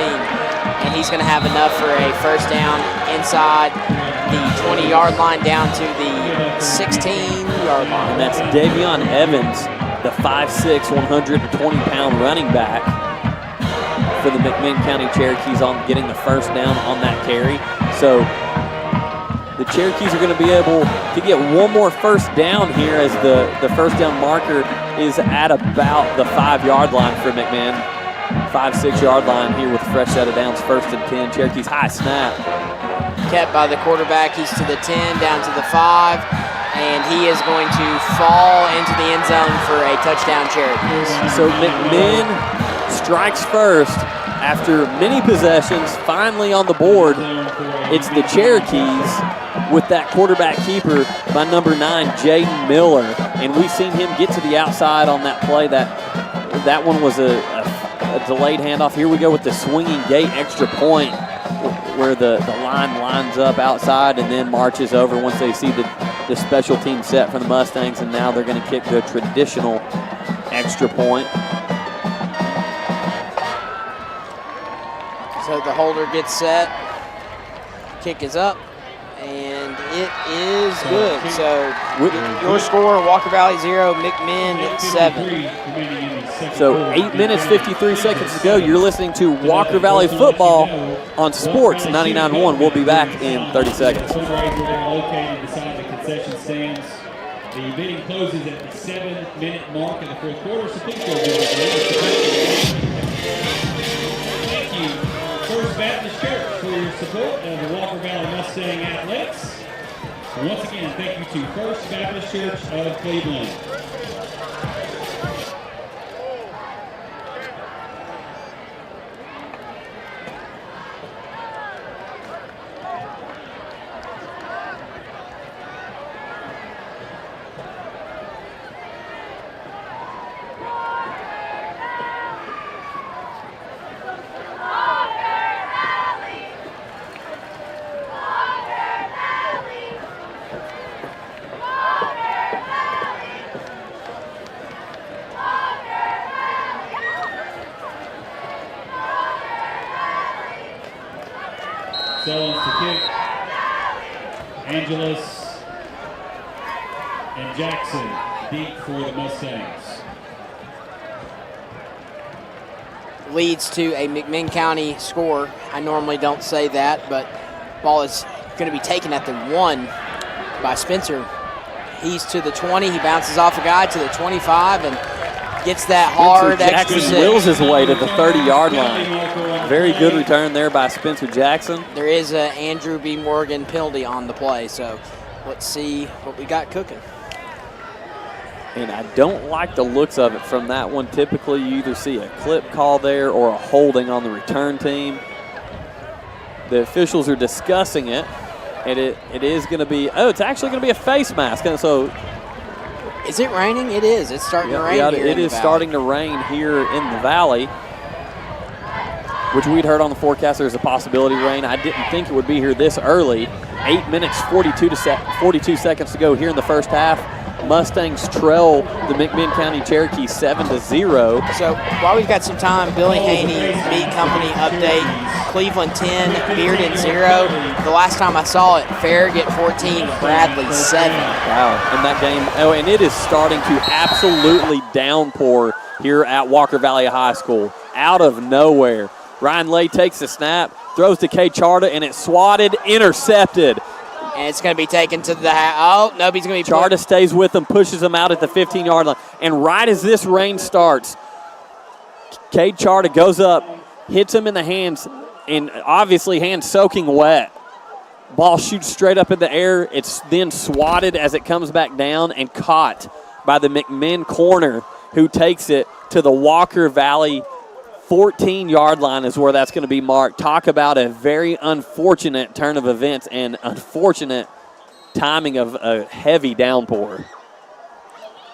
Speaker 6: And he's going to have enough for a first down inside the 20-yard line down to the 16-yard line.
Speaker 7: And that's Davion Evans, the 5'6", 120-pound running back for the McMinn County Cherokees on getting the first down on that carry. So the Cherokees are going to be able to get one more first down here as the first down marker is at about the 5-yard line for McMinn. 5-6-yard line here with a fresh set of downs, 1st and 10. Cherokees high snap.
Speaker 6: Kept by the quarterback. He's to the 10, down to the 5, and he is going to fall into the end zone for a touchdown Cherokees.
Speaker 7: So McMinn strikes first after many possessions, finally on the board. It's the Cherokees with that quarterback keeper by number 9, Jaden Miller. And we've seen him get to the outside on that play. That one was a delayed handoff. Here we go with the swinging gate extra point where the line lines up outside and then marches over once they see the special team set for the Mustangs. And now they're going to kick the traditional extra point.
Speaker 6: So the holder gets set. Kick is up. And it is good. So your score, Walker Valley 0, McMinn 7.
Speaker 7: So 8 minutes, 53 seconds to go. You're listening to Walker Valley Football on Sports 99.1. We'll be back in 30 seconds.
Speaker 1: Located beside the concession stands. The bidding closes at the 7-minute mark in the 4th quarter. So please go Thank you, First Baptist Church, for your support of the Walker Valley Mustang Athletics. And once again, thank you to First Baptist Church of Cleveland. Sellens to kick. Angeles and Jackson deep for the Mustangs.
Speaker 6: Leads to a McMinn County score. I normally don't say that, but ball is going to be taken at the 1 by Spencer. He's to the 20. He bounces off a guy to the 25 and gets that hard extra
Speaker 7: Jackson
Speaker 6: 6.
Speaker 7: wills his way to the 30-yard line. Very good return there by Spencer Jackson.
Speaker 6: There is a Andrew B. Morgan penalty on the play, so let's see what we got cooking.
Speaker 7: And I don't like the looks of it from that one. Typically, you either see a clip call there or a holding on the return team. The officials are discussing it, and it is going to be, it's actually going to be a face mask. And so,
Speaker 6: is it raining? It is. It's starting to rain here.
Speaker 7: It is starting to rain here in the valley. which we'd heard on the forecast there's a possibility of rain. I didn't think it would be here this early. 8 minutes, 42 seconds to go here in the first half. Mustangs trail the McMinn County Cherokees 7-0.
Speaker 6: So while we've got some time, Billy Haney, Meat Company update. Cleveland 10, Bearden 0. The last time I saw it, Farragut 14, Bradley 7.
Speaker 7: Wow, and that game, and it is starting to absolutely downpour here at Walker Valley High School. Out of nowhere. Ryan Lay takes the snap, throws to Cade Charter, and it's swatted, intercepted.
Speaker 6: And it's going to be taken to the oh, nobody's going to be
Speaker 7: Charter stays with him, pushes him out at the 15-yard line. And right as this rain starts, Cade Charter goes up, hits him in the hands, and obviously hands soaking wet. Ball shoots straight up in the air. It's then swatted as it comes back down and caught by the McMinn corner, who takes it to the Walker Valley 14-yard line is where that's going to be marked. Talk about a very unfortunate turn of events and unfortunate timing of a heavy downpour.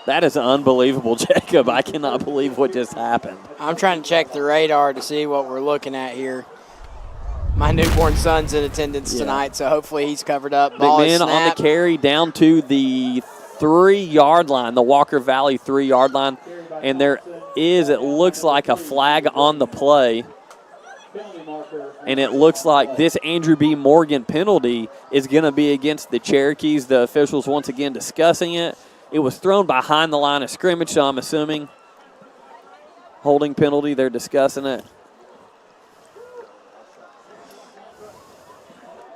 Speaker 7: That is unbelievable, Jacob. I cannot believe what just happened.
Speaker 6: I'm trying to check the radar to see what we're looking at here. My newborn son's in attendance tonight, so hopefully he's covered up. Ball
Speaker 7: McMinn on the carry down to the 3-yard line, the Walker Valley 3-yard line. And there is, it looks like, a flag on the play. And it looks like this Andrew B. Morgan penalty is going to be against the Cherokees. The officials once again discussing it. It was thrown behind the line of scrimmage, so I'm assuming holding penalty. They're discussing it.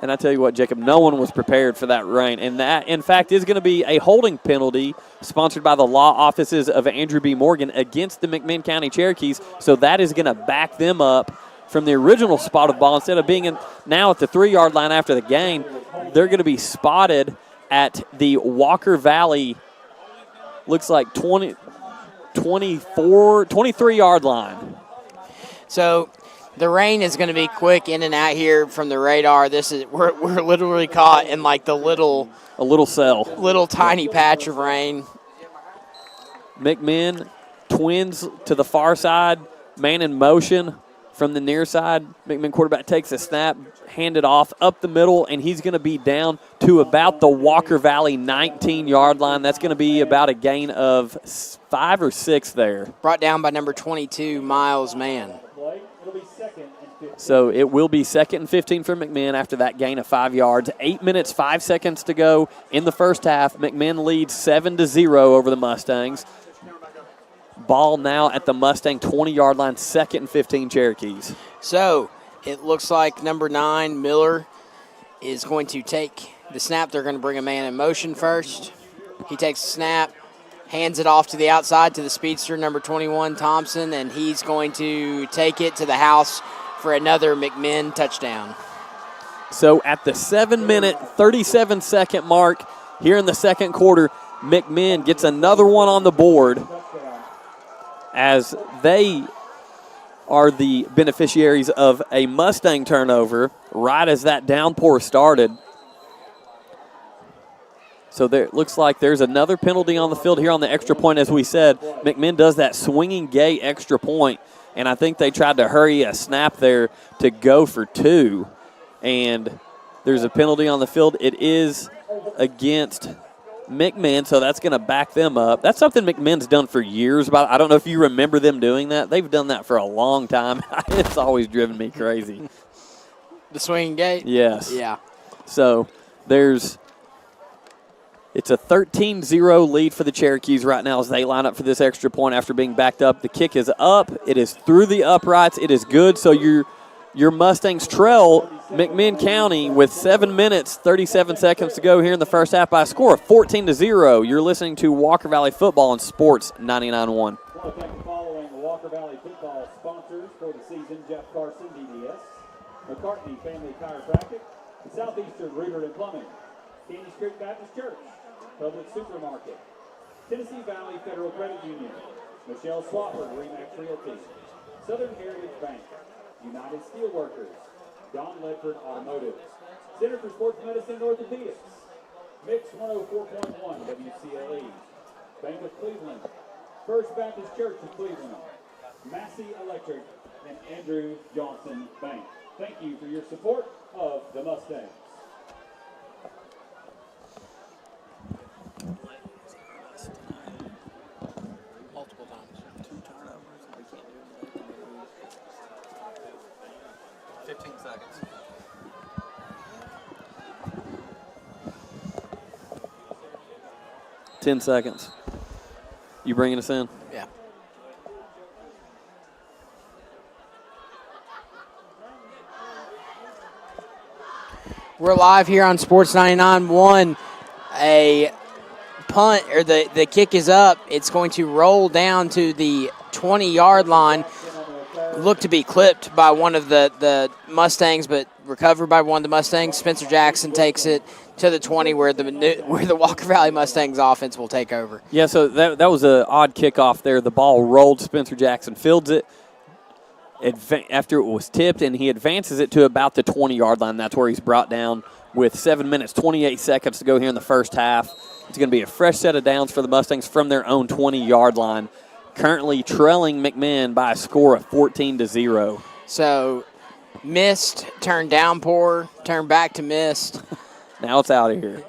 Speaker 7: And I tell you what, Jacob, no one was prepared for that rain. And that, in fact, is going to be a holding penalty sponsored by the law offices of Andrew B. Morgan against the McMinn County Cherokees. So that is going to back them up from the original spot of ball. Instead of being now at the 3-yard line after the gain, they're going to be spotted at the Walker Valley, looks like 23-yard line.
Speaker 6: So the rain is going to be quick in and out here from the radar. This is we're literally caught in like the little tiny patch of rain.
Speaker 7: McMinn twins to the far side, man in motion from the near side. McMinn quarterback takes a snap, hand it off up the middle, and he's going to be down to about the Walker Valley 19-yard line. That's going to be about a gain of 5 or 6 there.
Speaker 6: Brought down by number 22, Miles Mann.
Speaker 7: So it will be 2nd and 15 for McMinn after that gain of 5 yards. 8 minutes, 5 seconds to go in the first half. McMinn leads 7-0 over the Mustangs. Ball now at the Mustang 20-yard line, 2nd and 15 Cherokees.
Speaker 6: So it looks like number 9, Miller, is going to take the snap. They're going to bring a man in motion first. He takes the snap, hands it off to the outside to the speedster, number 21, Thompson, and he's going to take it to the house for another McMinn touchdown.
Speaker 7: So at the 7-minute, 37-second mark here in the second quarter, McMinn gets another one on the board as they are the beneficiaries of a Mustang turnover right as that downpour started. So there, it looks like there's another penalty on the field here on the extra point. As we said, McMinn does that swinging gate extra point, and I think they tried to hurry a snap there to go for 2. And there's a penalty on the field. It is against McMinn, so that's going to back them up. That's something McMinn's done for years. I don't know if you remember them doing that. They've done that for a long time. It's always driven me crazy.
Speaker 6: The swinging gate?
Speaker 7: Yes.
Speaker 6: Yeah.
Speaker 7: So it's a 13-0 lead for the Cherokees right now as they line up for this extra point after being backed up. The kick is up. It is through the uprights. It is good. So your Mustangs trail McMinn County with 7 minutes, 37 seconds to go here in the first half by a score of 14-0. You're listening to Walker Valley Football on Sports 99.1.
Speaker 4: I want to thank the following Walker Valley football sponsors for the season: Jeff Carson, DDS, McCartney Family Chiropractic, Southeastern Rooter and Plumbing, Candy Creek Baptist Church, Public Supermarket, Tennessee Valley Federal Credit Union, Michelle Swafford, Remax Realty, Southern Heritage Bank, United Steelworkers, Don Ledford Automotive, Center for Sports Medicine and Orthopedics, Mix 104.1 WCLE, Bank of Cleveland, First Baptist Church of Cleveland, Massey Electric, and Andrew Johnson Bank. Thank you for your support of the Mustangs.
Speaker 6: Multiple times. 2 turnovers. We can't do it.
Speaker 7: 15 seconds. Ten seconds. You bringing us in?
Speaker 6: Yeah. We're live here on Sports 99.1. A punt, or the kick is up. It's going to roll down to the 20-yard line. Looked to be clipped by one of the Mustangs, but recovered by one of the Mustangs. Spencer Jackson takes it to the 20, where the Walker Valley Mustangs offense will take over.
Speaker 7: Yeah, so that was an odd kickoff there. The ball rolled. Spencer Jackson fields it after it was tipped, and he advances it to about the 20-yard line. That's where he's brought down with 7 minutes, 28 seconds to go here in the first half. It's going to be a fresh set of downs for the Mustangs from their own 20-yard line, currently trailing McMinn by a score of 14-0.
Speaker 6: So missed, turned downpour, turned back to missed.
Speaker 7: Now it's out of here.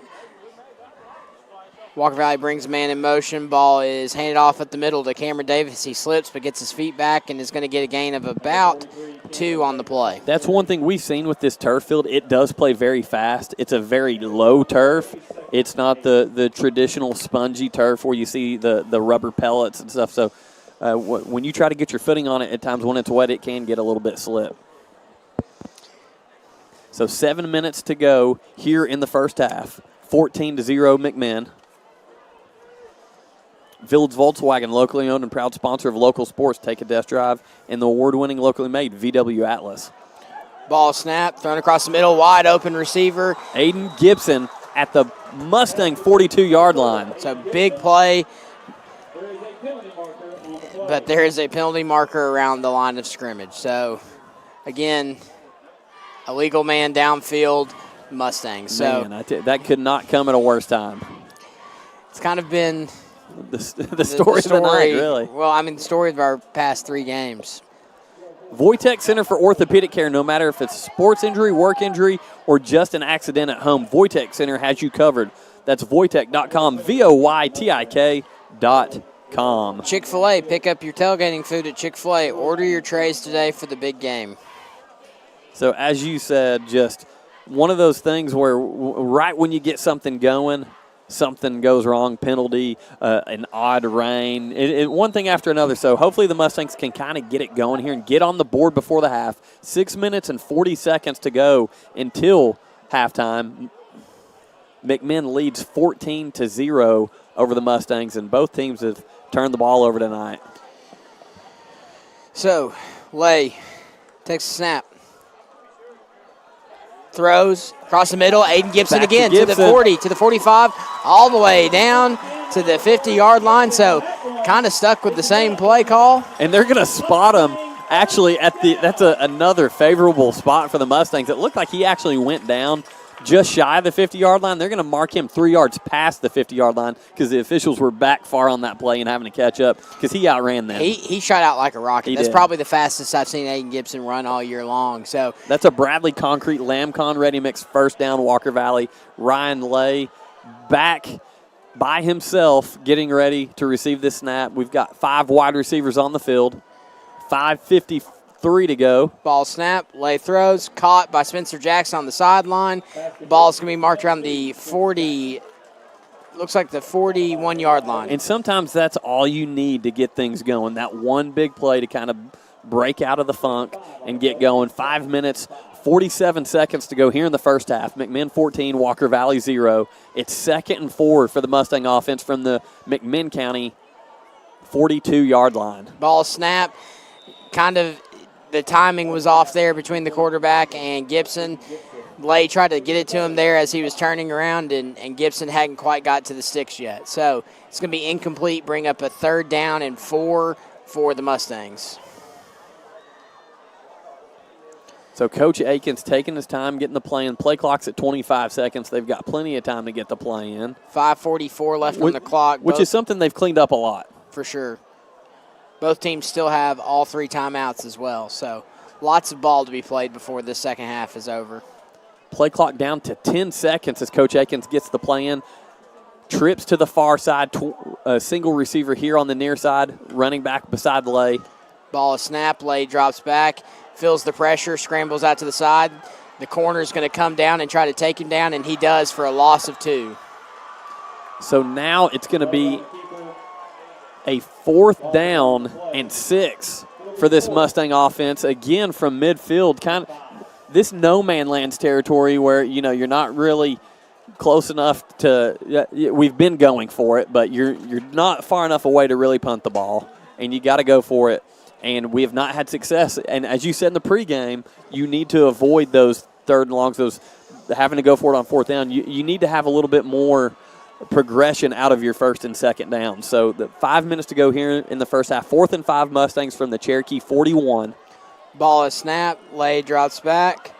Speaker 6: Walker Valley brings a man in motion. Ball is handed off at the middle to Cameron Davis. He slips but gets his feet back and is going to get a gain of about 2 on the play.
Speaker 7: That's one thing we've seen with this turf field. It does play very fast. It's a very low turf. It's not the traditional spongy turf where you see the rubber pellets and stuff. So when you try to get your footing on it, at times when it's wet, it can get a little bit slip. So 7 minutes to go here in the first half. 14-0 McMinn. Village Volkswagen, locally owned and proud sponsor of local sports. Take a test drive in the award-winning, locally made VW Atlas.
Speaker 6: Ball snap, thrown across the middle, wide open receiver.
Speaker 7: Aiden Gibson at the Mustang 42-yard line.
Speaker 6: So big play, but there is a penalty marker around the line of scrimmage. So, again, a legal man downfield, Mustangs. So
Speaker 7: Man, that could not come at a worse time.
Speaker 6: it's kind of been
Speaker 7: The story of the night, really.
Speaker 6: Well, I mean, the story of our past 3 games.
Speaker 7: Wojtek Center for Orthopedic Care. No matter if it's a sports injury, work injury, or just an accident at home, Wojtek Center has you covered. That's Wojtek.com, VOYTIK.com.
Speaker 6: Chick-fil-A, pick up your tailgating food at Chick-fil-A. Order your trays today for the big game.
Speaker 7: So, as you said, just one of those things where right when you get something going, something goes wrong, penalty, an odd rain, one thing after another. So hopefully the Mustangs can kind of get it going here and get on the board before the half. 6 minutes and 40 seconds to go until halftime. McMinn leads 14-0 over the Mustangs, and both teams have turned the ball over tonight.
Speaker 6: So, Lay takes a snap. Throws across the middle. Aiden Gibson
Speaker 7: Back
Speaker 6: again
Speaker 7: to
Speaker 6: to the 40, to the 45, all the way down to the 50-yard line. So kind of stuck with the same play call.
Speaker 7: And they're going to spot him actually that's another favorable spot for the Mustangs. It looked like he actually went down just shy of the 50-yard line. They're going to mark him 3 yards past the 50-yard line because the officials were back far on that play and having to catch up because he outran them.
Speaker 6: He shot out like a rocket. That's
Speaker 7: did.
Speaker 6: probably the fastest I've seen Aiden Gibson run all year long. So
Speaker 7: that's a Bradley Concrete Lamcon Ready Mix first down, Walker Valley. Ryan Lay back by himself getting ready to receive this snap. We've got 5 wide receivers on the field, 5:53 to go.
Speaker 6: Ball snap, Lay throws, caught by Spencer Jackson on the sideline. Ball's going to be marked around the 40, looks like the 41-yard line.
Speaker 7: And sometimes that's all you need to get things going, that one big play to kind of break out of the funk and get going. 5 minutes, 47 seconds to go here in the first half. McMinn 14, Walker Valley 0. It's 2nd and 4 for the Mustang offense from the McMinn County 42-yard line.
Speaker 6: Ball snap, kind of the timing was off there between the quarterback and Gibson. Lay tried to get it to him there as he was turning around, and Gibson hadn't quite got to the sticks yet. So it's going to be incomplete, bring up a 3rd down and 4 for the Mustangs.
Speaker 7: So Coach Aiken's taking his time getting the play in. Play clock's at 25 seconds. They've got plenty of time to get the play in.
Speaker 6: 5:44 left on the clock.
Speaker 7: Which is something they've cleaned up a lot.
Speaker 6: For sure. Both teams still have all 3 timeouts as well, so lots of ball to be played before this second half is over.
Speaker 7: Play clock down to 10 seconds as Coach Akins gets the play in. Trips to the far side, a single receiver here on the near side, running back beside Lay.
Speaker 6: Ball is snapped, Lay drops back, feels the pressure, scrambles out to the side. The corner is going to come down and try to take him down, and he does for a loss of 2.
Speaker 7: So now it's going to be a 4th down and 6 for this Mustang offense. Again, from midfield, kind of this no-man lands territory where, you're not really close enough to we've been going for it, but you're not far enough away to really punt the ball, and you got to go for it. And we have not had success. And as you said in the pregame, you need to avoid those 3rd and longs, those having to go for it on 4th down. You need to have a little bit more progression out of your 1st and 2nd down. So the 5 minutes to go here in the first half. 4th and 5 Mustangs from the Cherokee 41.
Speaker 6: Ball is snapped. Lay drops back.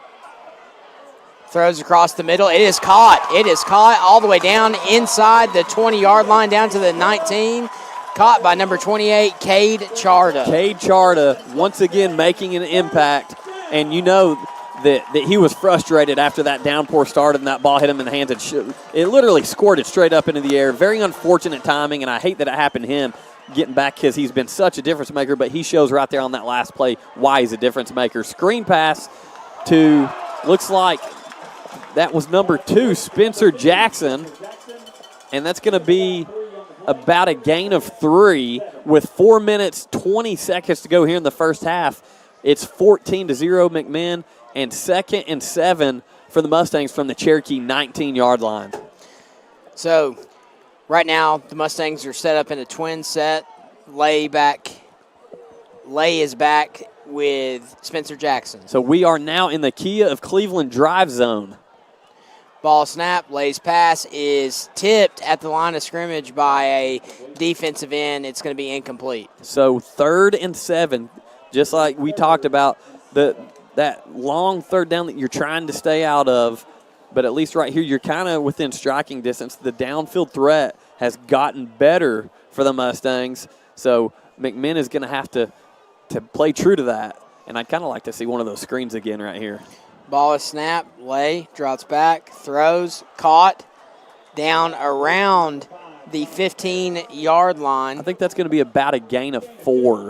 Speaker 6: Throws across the middle. It is caught. It is caught all the way down inside the 20-yard line down to the 19. Caught by number 28, Cade Charter.
Speaker 7: Cade Charter once again making an impact. And you know that he was frustrated after that downpour started and that ball hit him in the hands. It literally squirted straight up into the air. Very unfortunate timing, and I hate that it happened to him getting back because he's been such a difference maker, but he shows right there on that last play why he's a difference maker. Screen pass to, looks like that was number 2, Spencer Jackson, and that's going to be about a gain of 3 with 4 minutes, 20 seconds to go here in the first half. It's 14-0 McMinn, and 2nd and 7 for the Mustangs from the Cherokee 19-yard line.
Speaker 6: So right now the Mustangs are set up in a twin set. Lay is back with Spencer Jackson.
Speaker 7: So we are now in the Kia of Cleveland drive zone.
Speaker 6: Ball snap, Lay's pass is tipped at the line of scrimmage by a defensive end. It's going to be incomplete.
Speaker 7: So 3rd and 7, just like we talked about, that long 3rd down that you're trying to stay out of, but at least right here you're kind of within striking distance. The downfield threat has gotten better for the Mustangs, so McMinn is going to have to play true to that, and I'd kind of like to see one of those screens again right here.
Speaker 6: Ball is snapped, Lay drops back, throws, caught, down around the 15-yard line.
Speaker 7: I think that's going to be about a gain of 4.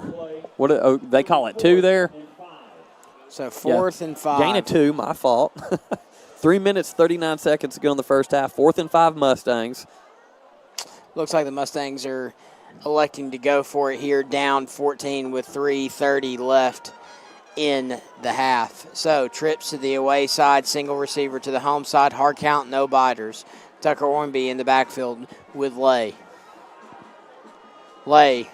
Speaker 7: What they call it 2 there?
Speaker 6: So 4th and 5.
Speaker 7: Gain of 2, my fault. 3 minutes, 39 seconds to go in the first half. 4th and 5 Mustangs.
Speaker 6: Looks like the Mustangs are electing to go for it here, down 14 with 3:30 left in the half. So trips to the away side, single receiver to the home side, hard count, no biters. Tucker Ormby in the backfield with Lay. Lay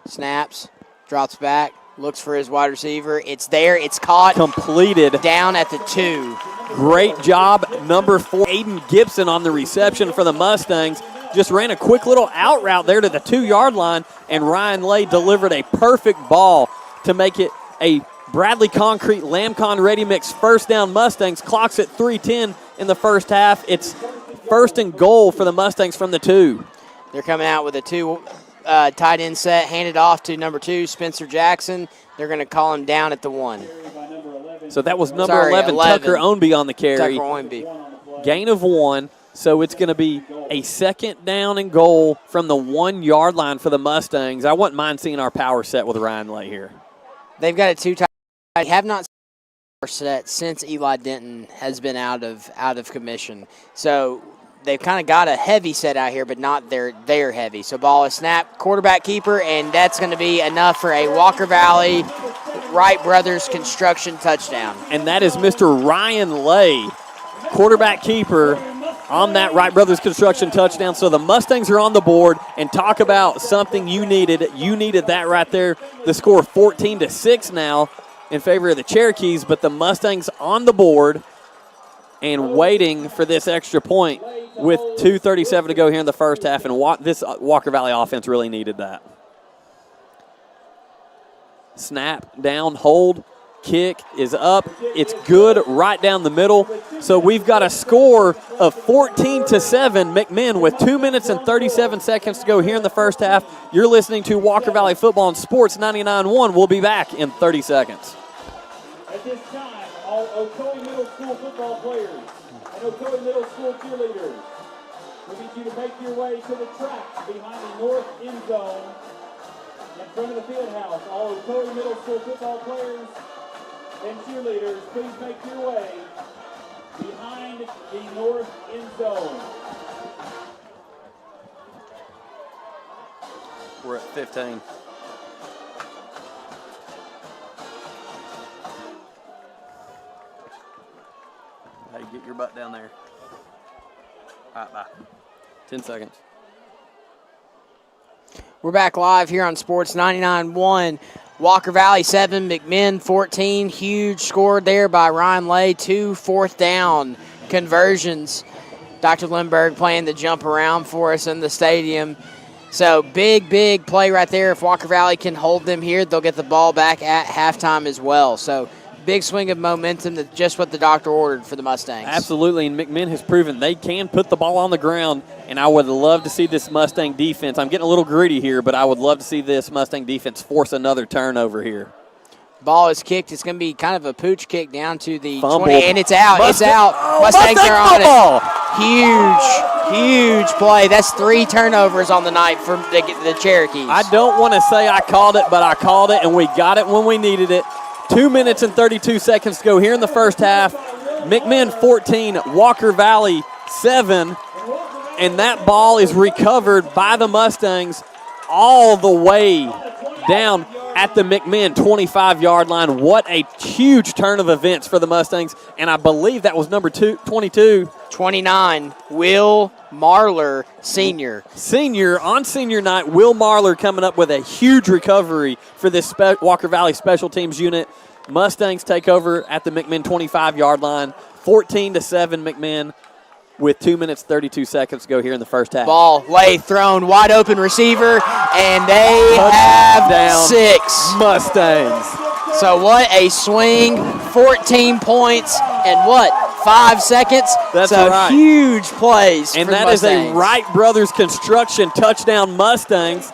Speaker 6: snaps, drops back, looks for his wide receiver. It's there. It's caught.
Speaker 7: Completed.
Speaker 6: Down at the 2.
Speaker 7: Great job, number 4, Aiden Gibson on the reception for the Mustangs. Just ran a quick little out route there to the 2-yard line, and Ryan Lay delivered a perfect ball to make it a Bradley Concrete Lamcon Ready Mix first down Mustangs. Clocks at 3:10 in the first half. It's 1st and goal for the Mustangs from the 2.
Speaker 6: They're coming out with a 2 tight end set, handed off to number 2, Spencer Jackson. They're going to call him down at the 1.
Speaker 7: So that was number 11, Tucker Ownby on the carry.
Speaker 6: Tucker Ownby.
Speaker 7: Gain of 1. So it's going to be a 2nd down and goal from the 1-yard line for the Mustangs. I wouldn't mind seeing our power set with Ryan Lay here.
Speaker 6: They've got a 2 tight. I have not seen a set since Eli Denton has been out of commission. So they've kind of got a heavy set out here, but not their heavy. So ball is snapped, quarterback keeper, and that's going to be enough for a Walker Valley Wright Brothers construction touchdown.
Speaker 7: And that is Mr. Ryan Lay, quarterback keeper, on that Wright Brothers construction touchdown. So the Mustangs are on the board, and talk about something you needed. You needed that right there. The score 14-6 now in favor of the Cherokees, but the Mustangs on the board and waiting for this extra point with 2:37 to go here in the first half, and this Walker Valley offense really needed that. Snap, down, hold, kick is up. It's good right down the middle. So we've got a score of 14-7. McMinn with 2 minutes and 37 seconds to go here in the first half. You're listening to Walker Valley Football on Sports 99.1. We'll be back in 30 seconds.
Speaker 4: At this time, all Ocoee Middle School football players and Ocoee Middle School cheerleaders, we need you to make your way to the track behind the north end zone in front of the field house. All Ocoee Middle School football players and cheerleaders, please make your way behind the north end zone.
Speaker 7: We're at 15. Hey, get your butt down there. All right, bye. 10 seconds.
Speaker 6: We're back live here on Sports 99.1. Walker Valley 7, McMinn 14. Huge score there by Ryan Lay. 2 fourth-down conversions. Dr. Lindbergh playing the jump around for us in the stadium. So big play right there. If Walker Valley can hold them here, they'll get the ball back at halftime as well. So big swing of momentum, that's just what the doctor ordered for the Mustangs.
Speaker 7: Absolutely, and McMinn has proven they can put the ball on the ground, and I would love to see this Mustang defense. I'm getting a little greedy here, but I would love to see this Mustang defense force another turnover here.
Speaker 6: Ball is kicked. It's going to be kind of a pooch kick down to the
Speaker 7: Fumble.
Speaker 6: 20, and it's out. It's out. Mustangs
Speaker 7: Mustang
Speaker 6: are on
Speaker 7: football.
Speaker 6: Huge play. That's 3 turnovers on the night for the Cherokees.
Speaker 7: I don't want to say I called it, but I called it, and we got it when we needed it. 2 minutes and 32 seconds to go here in the first half. McMinn 14, Walker Valley 7, and that ball is recovered by the Mustangs all the way down at the McMinn 25-yard line. What a huge turn of events for the Mustangs, and I believe that was number 29,
Speaker 6: Will Marler, senior.
Speaker 7: Senior on senior night, Will Marler coming up with a huge recovery for this Walker Valley special teams unit. Mustangs take over at the McMinn 25-yard line, 14-7 McMinn with 2 minutes 32 seconds to go here in the first half.
Speaker 6: Ball lay thrown, wide open receiver, and they have 6
Speaker 7: Mustangs.
Speaker 6: So what a swing, 14 points, and what, 5 seconds?
Speaker 7: That's
Speaker 6: so
Speaker 7: right.
Speaker 6: Huge plays
Speaker 7: and
Speaker 6: for the
Speaker 7: that is
Speaker 6: Mustangs.
Speaker 7: a Wright Brothers Construction touchdown Mustangs.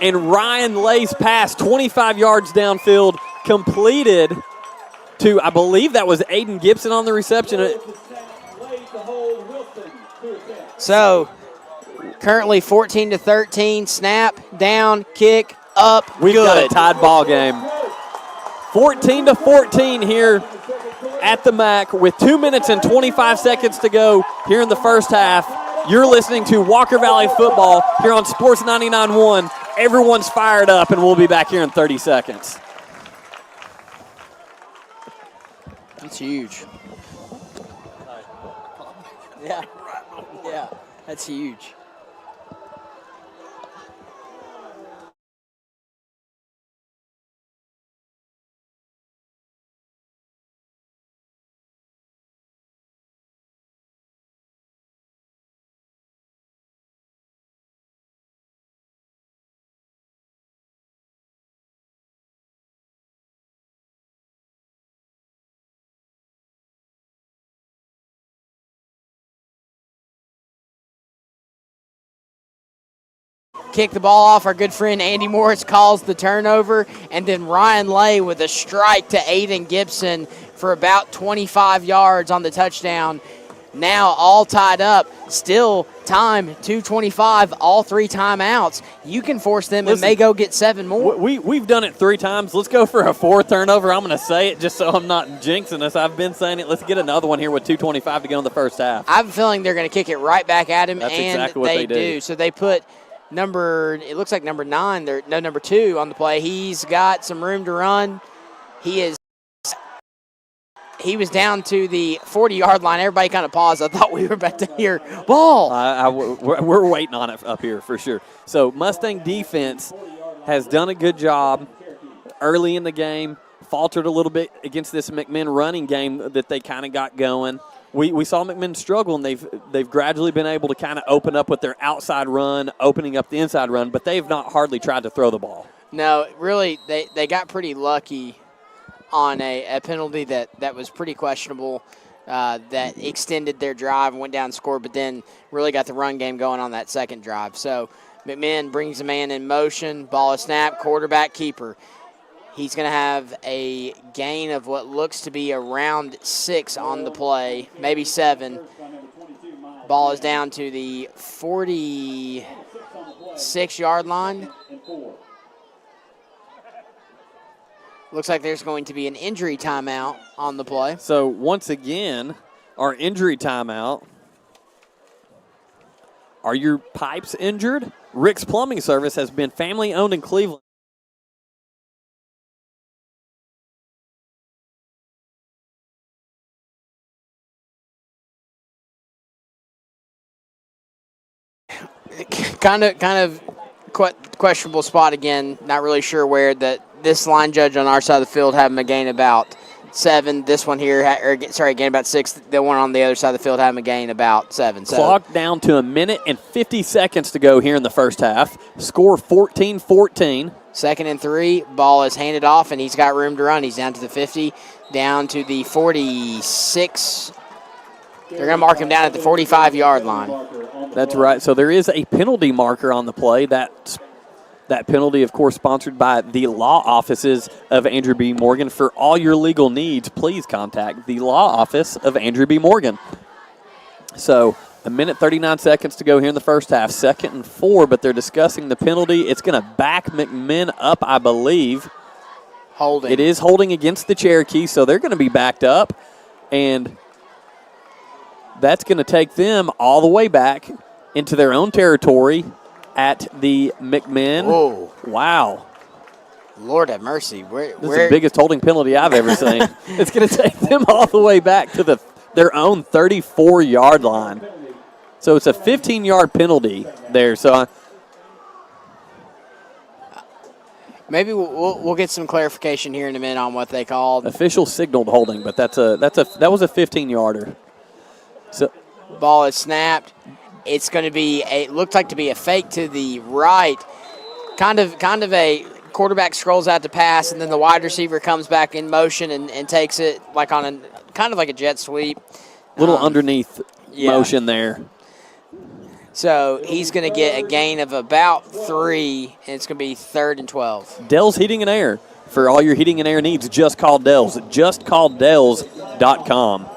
Speaker 7: And Ryan Lay's pass, 25 yards downfield, completed to, I believe that was Aiden Gibson on the reception.
Speaker 6: So currently 14-13, snap, down, kick, up,
Speaker 7: We've
Speaker 6: good.
Speaker 7: got a tied ball game. 14-14 here at the MAC with 2 minutes and 25 seconds to go here in the first half. You're listening to Walker Valley Football here on Sports 99.1. Everyone's fired up, and we'll be back here in 30 seconds.
Speaker 6: That's huge. Yeah, that's huge. Kick the ball off. Our good friend Andy Morris calls the turnover, and then Ryan Lay with a strike to Aiden Gibson for about 25 yards on the touchdown. Now all tied up. Still time, 2:25, all 3 timeouts. You can force them and may go get 7 more.
Speaker 7: We've done it 3 times. Let's go for a 4th turnover. I'm going to say it just so I'm not jinxing us. I've been saying it. Let's get another one here with 2:25 to go in the first half.
Speaker 6: I have a feeling they're going to kick it right back at him,
Speaker 7: That's
Speaker 6: and
Speaker 7: exactly what they do.
Speaker 6: So they put it looks like number 9, number 2 on the play. He's got some room to run. He was down to the 40-yard line. Everybody kind of paused. I thought we were about to hear ball.
Speaker 7: We're waiting on it up here for sure. So Mustang defense has done a good job early in the game, faltered a little bit against this McMinn running game that they kind of got going. We saw McMinn struggle, and they've gradually been able to kind of open up with their outside run, opening up the inside run, but they've not hardly tried to throw the ball.
Speaker 6: No, really, they got pretty lucky on a penalty that was pretty questionable, that extended their drive and went down and scored, but then really got the run game going on that second drive. So McMinn brings a man in motion, ball is snapped, quarterback keeper. He's going to have a gain of what looks to be around 6 on the play, maybe 7. Ball is down to the 46-yard line. Looks like there's going to be an injury timeout on the play.
Speaker 7: So once again, our injury timeout. Are your pipes injured? Rick's Plumbing Service has been family owned in Cleveland.
Speaker 6: Kind of questionable spot again. Not really sure where that. This line judge on our side of the field had him a gain about 7. This one here, gain about 6. The one on the other side of the field had him a gain about 7. So
Speaker 7: clock down to 1 minute and 50 seconds to go here in the first half. Score 14-14.
Speaker 6: 2nd and 3. Ball is handed off, and he's got room to run. He's down to the 50, down to the 46. They're going to mark him down at the 45-yard line.
Speaker 7: That's right. So there is a penalty marker on the play. That penalty, of course, sponsored by the law offices of Andrew B. Morgan. For all your legal needs, please contact the law office of Andrew B. Morgan. So 1 minute, 39 seconds to go here in the first half. 2nd and 4, but they're discussing the penalty. It's going to back McMinn up, I believe.
Speaker 6: Holding.
Speaker 7: It is holding against the Cherokee, so they're going to be backed up. And that's going to take them all the way back into their own territory at the McMinn.
Speaker 6: Whoa.
Speaker 7: Wow.
Speaker 6: Lord have mercy.
Speaker 7: This is the biggest holding penalty I've ever seen. It's going to take them all the way back to their own 34-yard line. So it's a 15-yard penalty there. So
Speaker 6: maybe we'll get some clarification here in a minute on what they called.
Speaker 7: Official signaled holding, but that was a 15-yarder. So
Speaker 6: ball is snapped. It's going to be looked like to be a fake to the right. Kind of a quarterback scrolls out to pass, and then the wide receiver comes back in motion and takes it like on kind of like a jet sweep.
Speaker 7: Little underneath motion there.
Speaker 6: So he's going to get a gain of about 3, and it's going to be 3rd and 12.
Speaker 7: Dell's Heating and Air. For all your heating and air needs, just call Dell's. JustCallDells.com.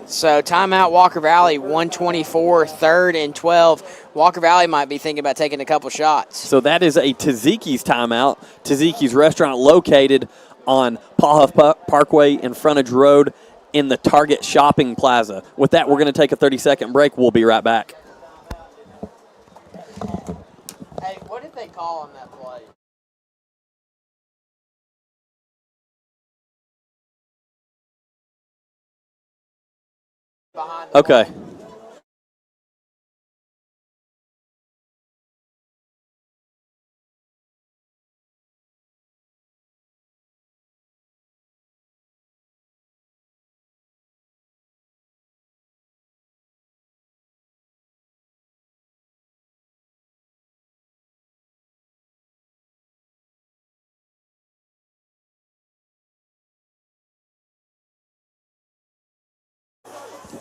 Speaker 6: So timeout, Walker Valley, 1:24, 3rd and 12. Walker Valley might be thinking about taking a couple shots.
Speaker 7: So that is a Taziki's timeout. Taziki's restaurant located on Paul Huff Parkway in Frontage Road in the Target Shopping Plaza. With that, we're going to take a 30-second break. We'll be right back.
Speaker 6: Hey, what did they call on that play?
Speaker 7: Okay.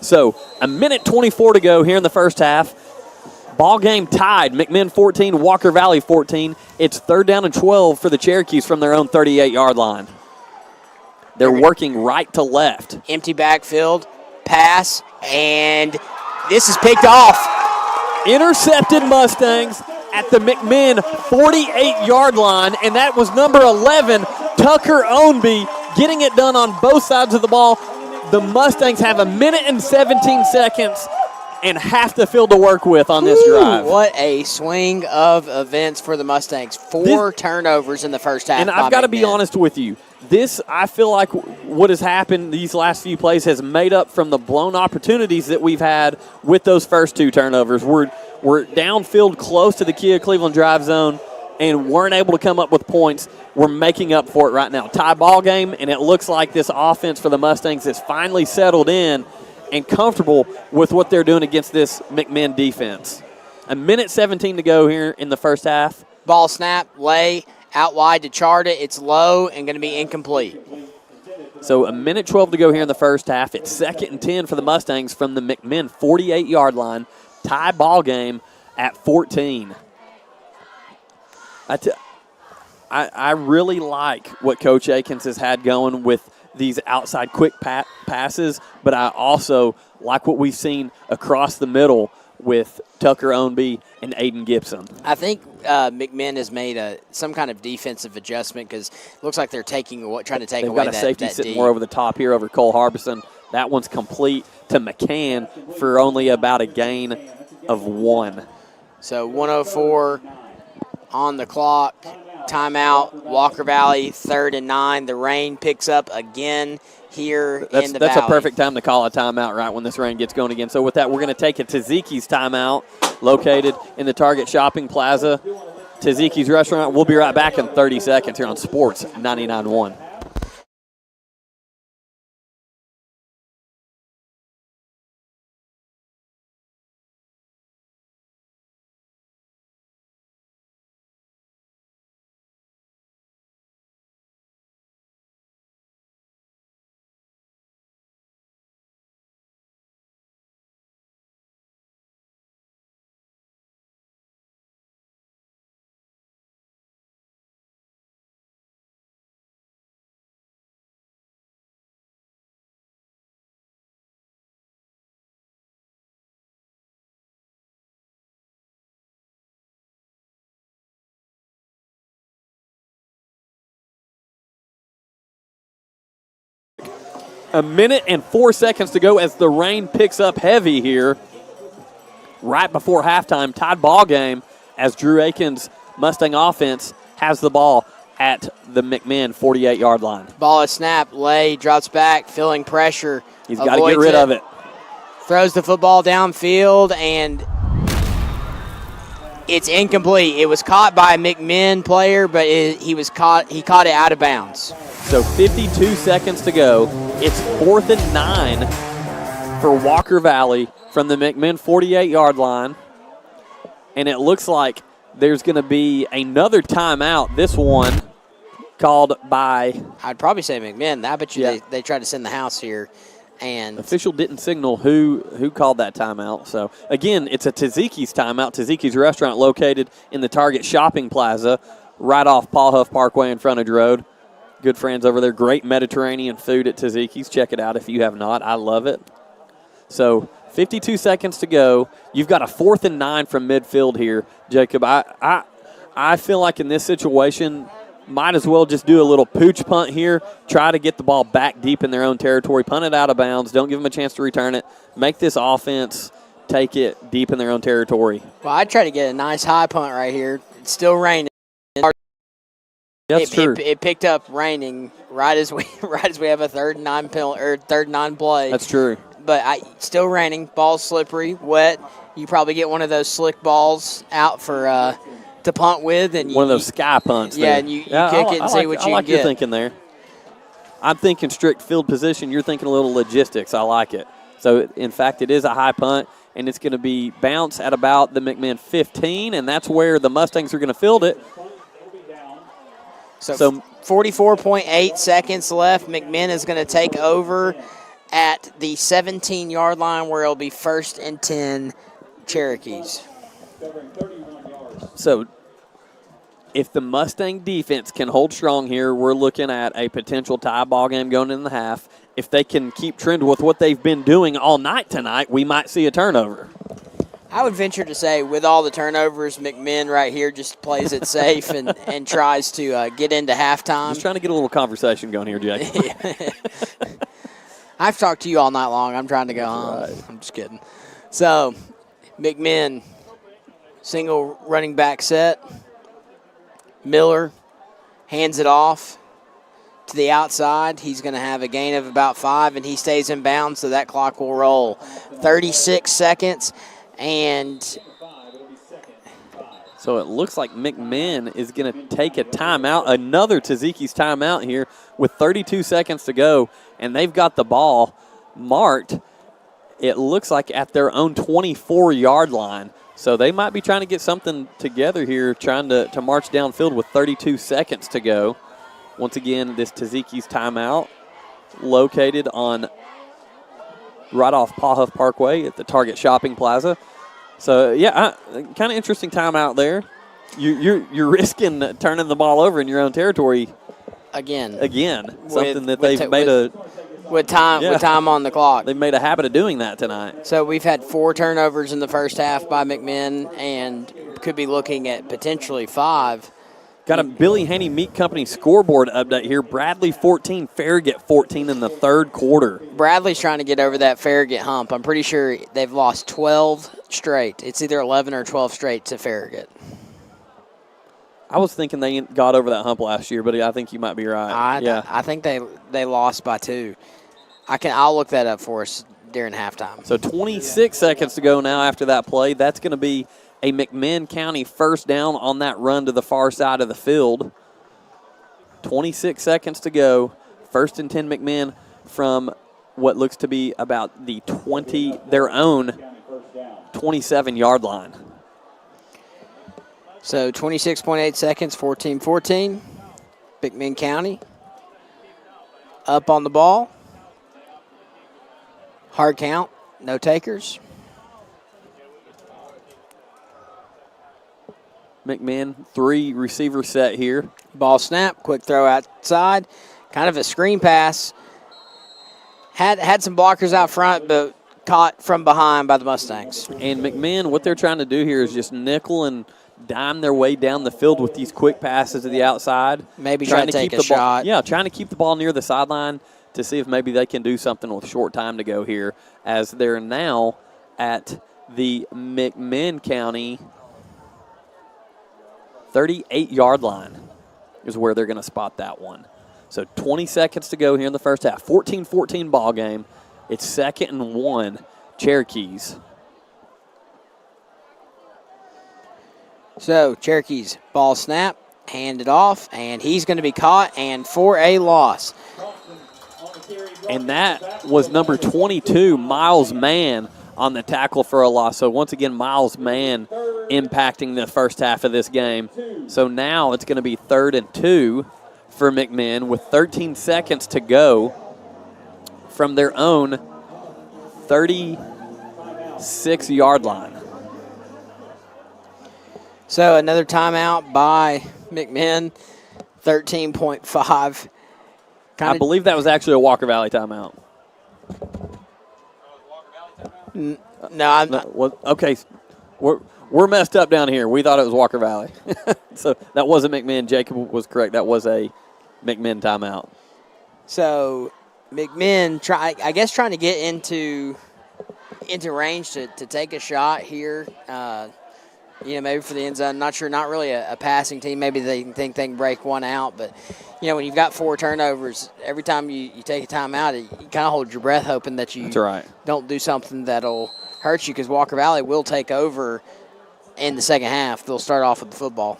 Speaker 7: So 1 minute 24 to go here in the first half. Ball game tied. McMinn 14, Walker Valley 14. It's 3rd down and 12 for the Cherokees from their own 38-yard line. They're working right to left.
Speaker 6: Empty backfield, pass, and this is picked off.
Speaker 7: Intercepted Mustangs at the McMinn 48-yard line, and that was number 11, Tucker Ownby, getting it done on both sides of the ball. The Mustangs have 1 minute and 17 seconds and half the field to work with on this drive.
Speaker 6: What a swing of events for the Mustangs. 4 turnovers in the first half.
Speaker 7: And I've got to be honest with you. I feel like what has happened these last few plays has made up from the blown opportunities that we've had with those first 2 turnovers. We're downfield close to the Kia Cleveland drive zone and weren't able to come up with points. We're making up for it right now. Tie ball game, and it looks like this offense for the Mustangs is finally settled in and comfortable with what they're doing against this McMinn defense. 1 minute 17 to go here in the first half.
Speaker 6: Ball snap, lay, out wide to Charter. It's low and going to be incomplete.
Speaker 7: So a minute 12 to go here in the first half. It's 2nd and 10 for the Mustangs from the McMinn 48-yard line. Tie ball game at 14. I really like what Coach Akins has had going with these outside quick passes, but I also like what we've seen across the middle with Tucker Ownby and Aiden Gibson.
Speaker 6: I think McMinn has made some kind of defensive adjustment because it looks like they're trying to take
Speaker 7: They've
Speaker 6: away
Speaker 7: got
Speaker 6: that
Speaker 7: a safety
Speaker 6: that
Speaker 7: sitting
Speaker 6: D.
Speaker 7: more over the top here over Cole Harbison. That one's complete to McCann for only about a gain of 1.
Speaker 6: So 1:04 on the clock. Timeout. Walker Valley 3rd and 9. The rain picks up again here in the
Speaker 7: That's
Speaker 6: valley.
Speaker 7: a perfect time to call a timeout right when this rain gets going again. So with that, we're going to take a Taziki's timeout located in the Target Shopping Plaza. Taziki's Restaurant. We'll be right back in 30 seconds here on Sports 99.1. A minute and 4 seconds to go as the rain picks up heavy here. Right before halftime, tied ball game as Drew Akins' Mustang offense has the ball at the McMinn 48-yard line.
Speaker 6: Ball is snapped. Lay drops back, feeling pressure.
Speaker 7: He's got to get rid of it.
Speaker 6: Throws the football downfield, and it's incomplete. It was caught by a McMinn player, but he caught it out of bounds.
Speaker 7: So 52 seconds to go. It's 4th and 9 for Walker Valley from the McMinn 48-yard line. And it looks like there's going to be another timeout. This one called by...
Speaker 6: I'd probably say McMinn. I bet you they tried to send the house here. And
Speaker 7: official didn't signal who called that timeout. So, again, it's a Taziki's timeout. Taziki's Restaurant located in the Target Shopping Plaza right off Paul Huff Parkway in Frontage Road. Good friends over there. Great Mediterranean food at Taziki's. Check it out if you have not. I love it. So 52 seconds to go. You've got a 4th and 9 from midfield here, Jacob. I feel like in this situation, might as well just do a little pooch punt here. Try to get the ball back deep in their own territory. Punt it out of bounds. Don't give them a chance to return it. Make this offense take it deep in their own territory.
Speaker 6: Well, I'd try to get a nice high punt right here. It's still raining.
Speaker 7: That's true.
Speaker 6: It picked up raining right as we have a 3rd and 9 3rd and 9 play.
Speaker 7: That's true.
Speaker 6: But still raining. Ball's slippery, wet. You probably get one of those slick balls out for to punt with, and
Speaker 7: one of those sky punts.
Speaker 6: Yeah,
Speaker 7: there.
Speaker 6: and you kick it and see what you can get.
Speaker 7: I like your thinking there. I'm thinking strict field position. You're thinking a little logistics. I like it. So, in fact, it is a high punt, and it's going to be bounce at about the McMinn 15, and that's where the Mustangs are going to field it.
Speaker 6: So 44.8 seconds left. McMinn is going to take over at the 17-yard line where it'll be 1st and 10 Cherokees.
Speaker 7: So if the Mustang defense can hold strong here, we're looking at a potential tie ball game going in the half. If they can keep trend with what they've been doing all night tonight, we might see a turnover.
Speaker 6: I would venture to say with all the turnovers, McMinn right here just plays it safe and tries to get into halftime.
Speaker 7: Just trying to get a little conversation going here, Jake.
Speaker 6: I've talked to you all night long. I'm trying to go home. Right. I'm just kidding. So, McMinn, single running back set. Miller hands it off to the outside. He's going to have a gain of about 5, and he stays in bounds, so that clock will roll. 36 seconds. And
Speaker 7: so it looks like McMinn is going to take a timeout, another Taziki's timeout here with 32 seconds to go, and they've got the ball marked, it looks like, at their own 24-yard line. So they might be trying to get something together here, trying to march downfield with 32 seconds to go. Once again, this Taziki's timeout. located on right off Pawhuff Parkway at the Target Shopping Plaza. So, yeah, kind of interesting time out there. You're risking turning the ball over in your own territory
Speaker 6: Again.
Speaker 7: Something that they've made
Speaker 6: with time on the clock.
Speaker 7: They've made a habit of doing that tonight.
Speaker 6: So we've had 4 turnovers in the first half by McMinn and could be looking at potentially 5.
Speaker 7: Got a Billy Haney Meat Company scoreboard update here. Bradley 14, Farragut 14 in the third quarter.
Speaker 6: Bradley's trying to get over that Farragut hump. I'm pretty sure they've lost 12 straight. It's either 11 or 12 straight to Farragut.
Speaker 7: I was thinking they got over that hump last year, but I think you might be right.
Speaker 6: I think they lost by 2. I'll look that up for us during halftime.
Speaker 7: So 26 seconds to go now after that play. That's going to be a McMinn County first down on that run to the far side of the field. 26 seconds to go. First and 10 McMinn from what looks to be about the their own 27-yard line.
Speaker 6: So 26.8 seconds, 14-14. McMinn County up on the ball. Hard count, no takers.
Speaker 7: McMinn, 3 receiver set here.
Speaker 6: Ball snap, quick throw outside. Kind of a screen pass. Had some blockers out front, but caught from behind by the Mustangs.
Speaker 7: And McMinn, what they're trying to do here is just nickel and dime their way down the field with these quick passes to the outside.
Speaker 6: Maybe trying to take a shot.
Speaker 7: Yeah, trying to keep the ball near the sideline to see if maybe they can do something with short time to go here, as they're now at the McMinn County 38-yard line is where they're going to spot that one. So 20 seconds to go here in the first half. 14-14 ball game. It's 2nd and 1, Cherokees.
Speaker 6: So Cherokees ball snap, hand it off, and he's going to be caught and for a loss.
Speaker 7: And that was number 22, Miles Mann, on the tackle for a loss. So once again, Miles Mann impacting the first half of this game. So now it's going to be 3rd and 2 for McMinn with 13 seconds to go from their own 36-yard line.
Speaker 6: So another timeout by McMinn, 13.5.
Speaker 7: I believe that was actually a Walker Valley timeout.
Speaker 6: No, I'm not.
Speaker 7: Okay, we're messed up down here. We thought it was Walker Valley. So that wasn't McMinn. Jacob was correct. That was a McMinn timeout.
Speaker 6: So McMinn, trying to get into range to take a shot here. Maybe for the end zone. Not sure. Not really a passing team. Maybe they think they can break one out. But, when you've got 4 turnovers, every time you take a timeout, you kind of hold your breath hoping that you don't do something that'll hurt you, because Walker Valley will take over in the second half. They'll start off with the football.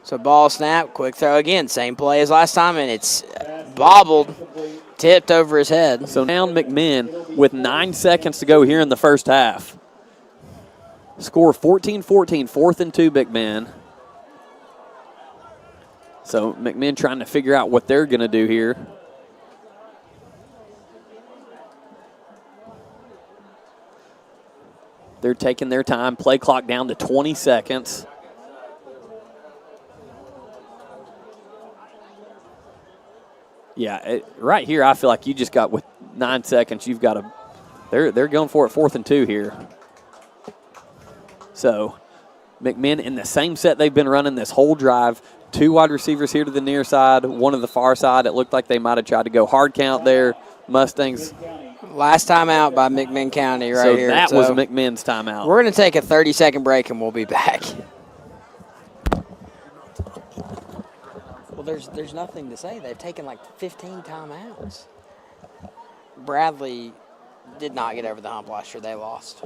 Speaker 6: So ball snap, quick throw again. Same play as last time, and it's bobbled, tipped over his head.
Speaker 7: So now McMinn with 9 seconds to go here in the first half. Score 14-14, 4th and 2, McMinn. So McMinn trying to figure out what they're going to do here. They're taking their time. Play clock down to 20 seconds. Yeah, right here I feel like you just got, with 9 seconds, you've got to – they're going for it 4th and 2 here. So McMinn in the same set they've been running this whole drive. 2 wide receivers here to the near side, 1 to the far side. It looked like they might have tried to go hard count there. Mustangs.
Speaker 6: Last timeout by McMinn County here.
Speaker 7: So that was McMinn's timeout.
Speaker 6: We're going to take a 30-second break, and we'll be back. Well, there's nothing to say. They've taken like 15 timeouts. Bradley did not get over the hump last year. They lost.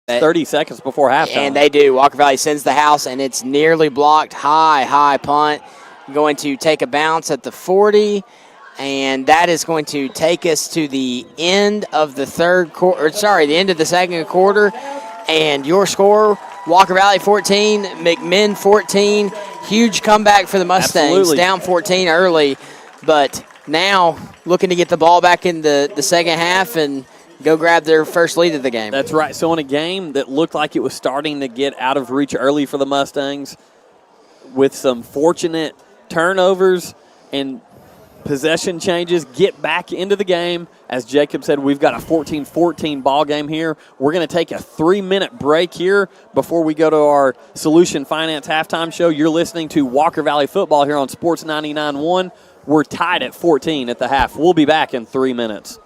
Speaker 7: 30 seconds before halftime.
Speaker 6: And they do. Walker Valley sends the house, and it's nearly blocked. High punt. Going to take a bounce at the 40, and that is going to take us to the end of the the end of the second quarter. And your score, Walker Valley 14, McMinn 14. Huge comeback for the Mustangs.
Speaker 7: Absolutely.
Speaker 6: Down 14 early, but now looking to get the ball back in the second half and go grab their first lead of the game.
Speaker 7: That's right. So in a game that looked like it was starting to get out of reach early for the Mustangs, with some fortunate turnovers and possession changes, get back into the game. As Jacob said, we've got a 14-14 ball game here. We're going to take a 3-minute break here before we go to our Solution Finance halftime show. You're listening to Walker Valley Football here on Sports 99.1. We're tied at 14 at the half. We'll be back in 3 minutes.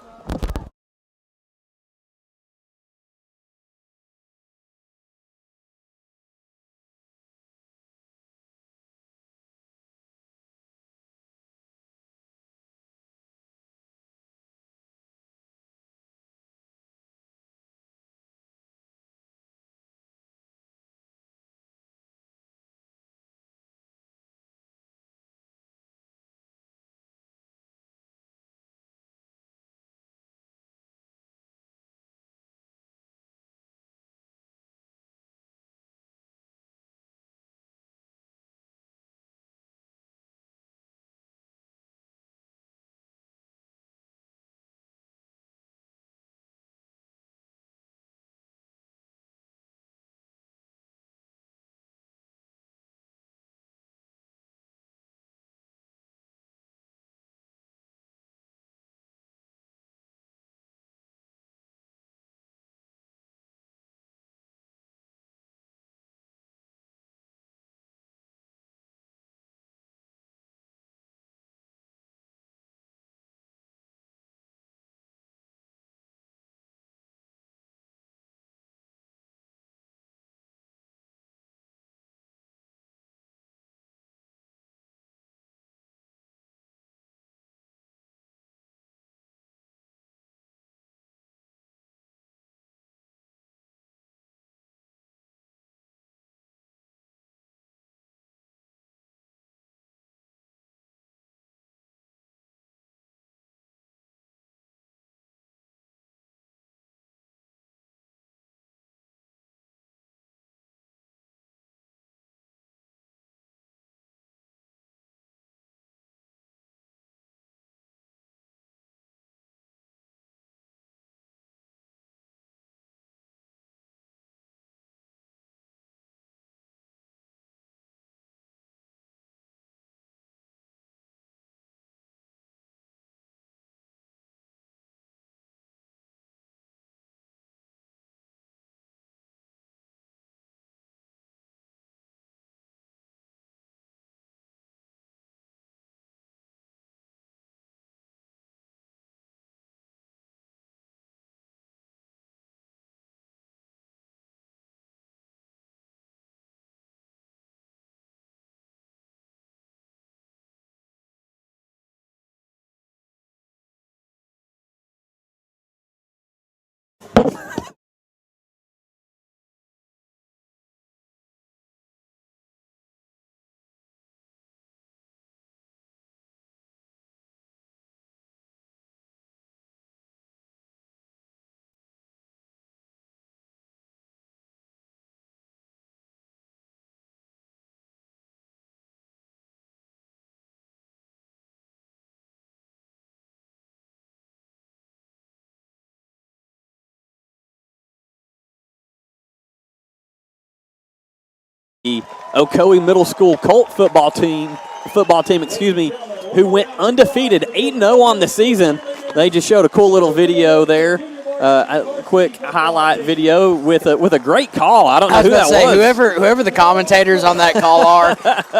Speaker 7: The Ocoee Middle School Colt football team, who went undefeated 8-0 on the season. They just showed a cool little video there, a quick highlight video with a great call. I don't know who that was.
Speaker 6: Whoever the commentators on that call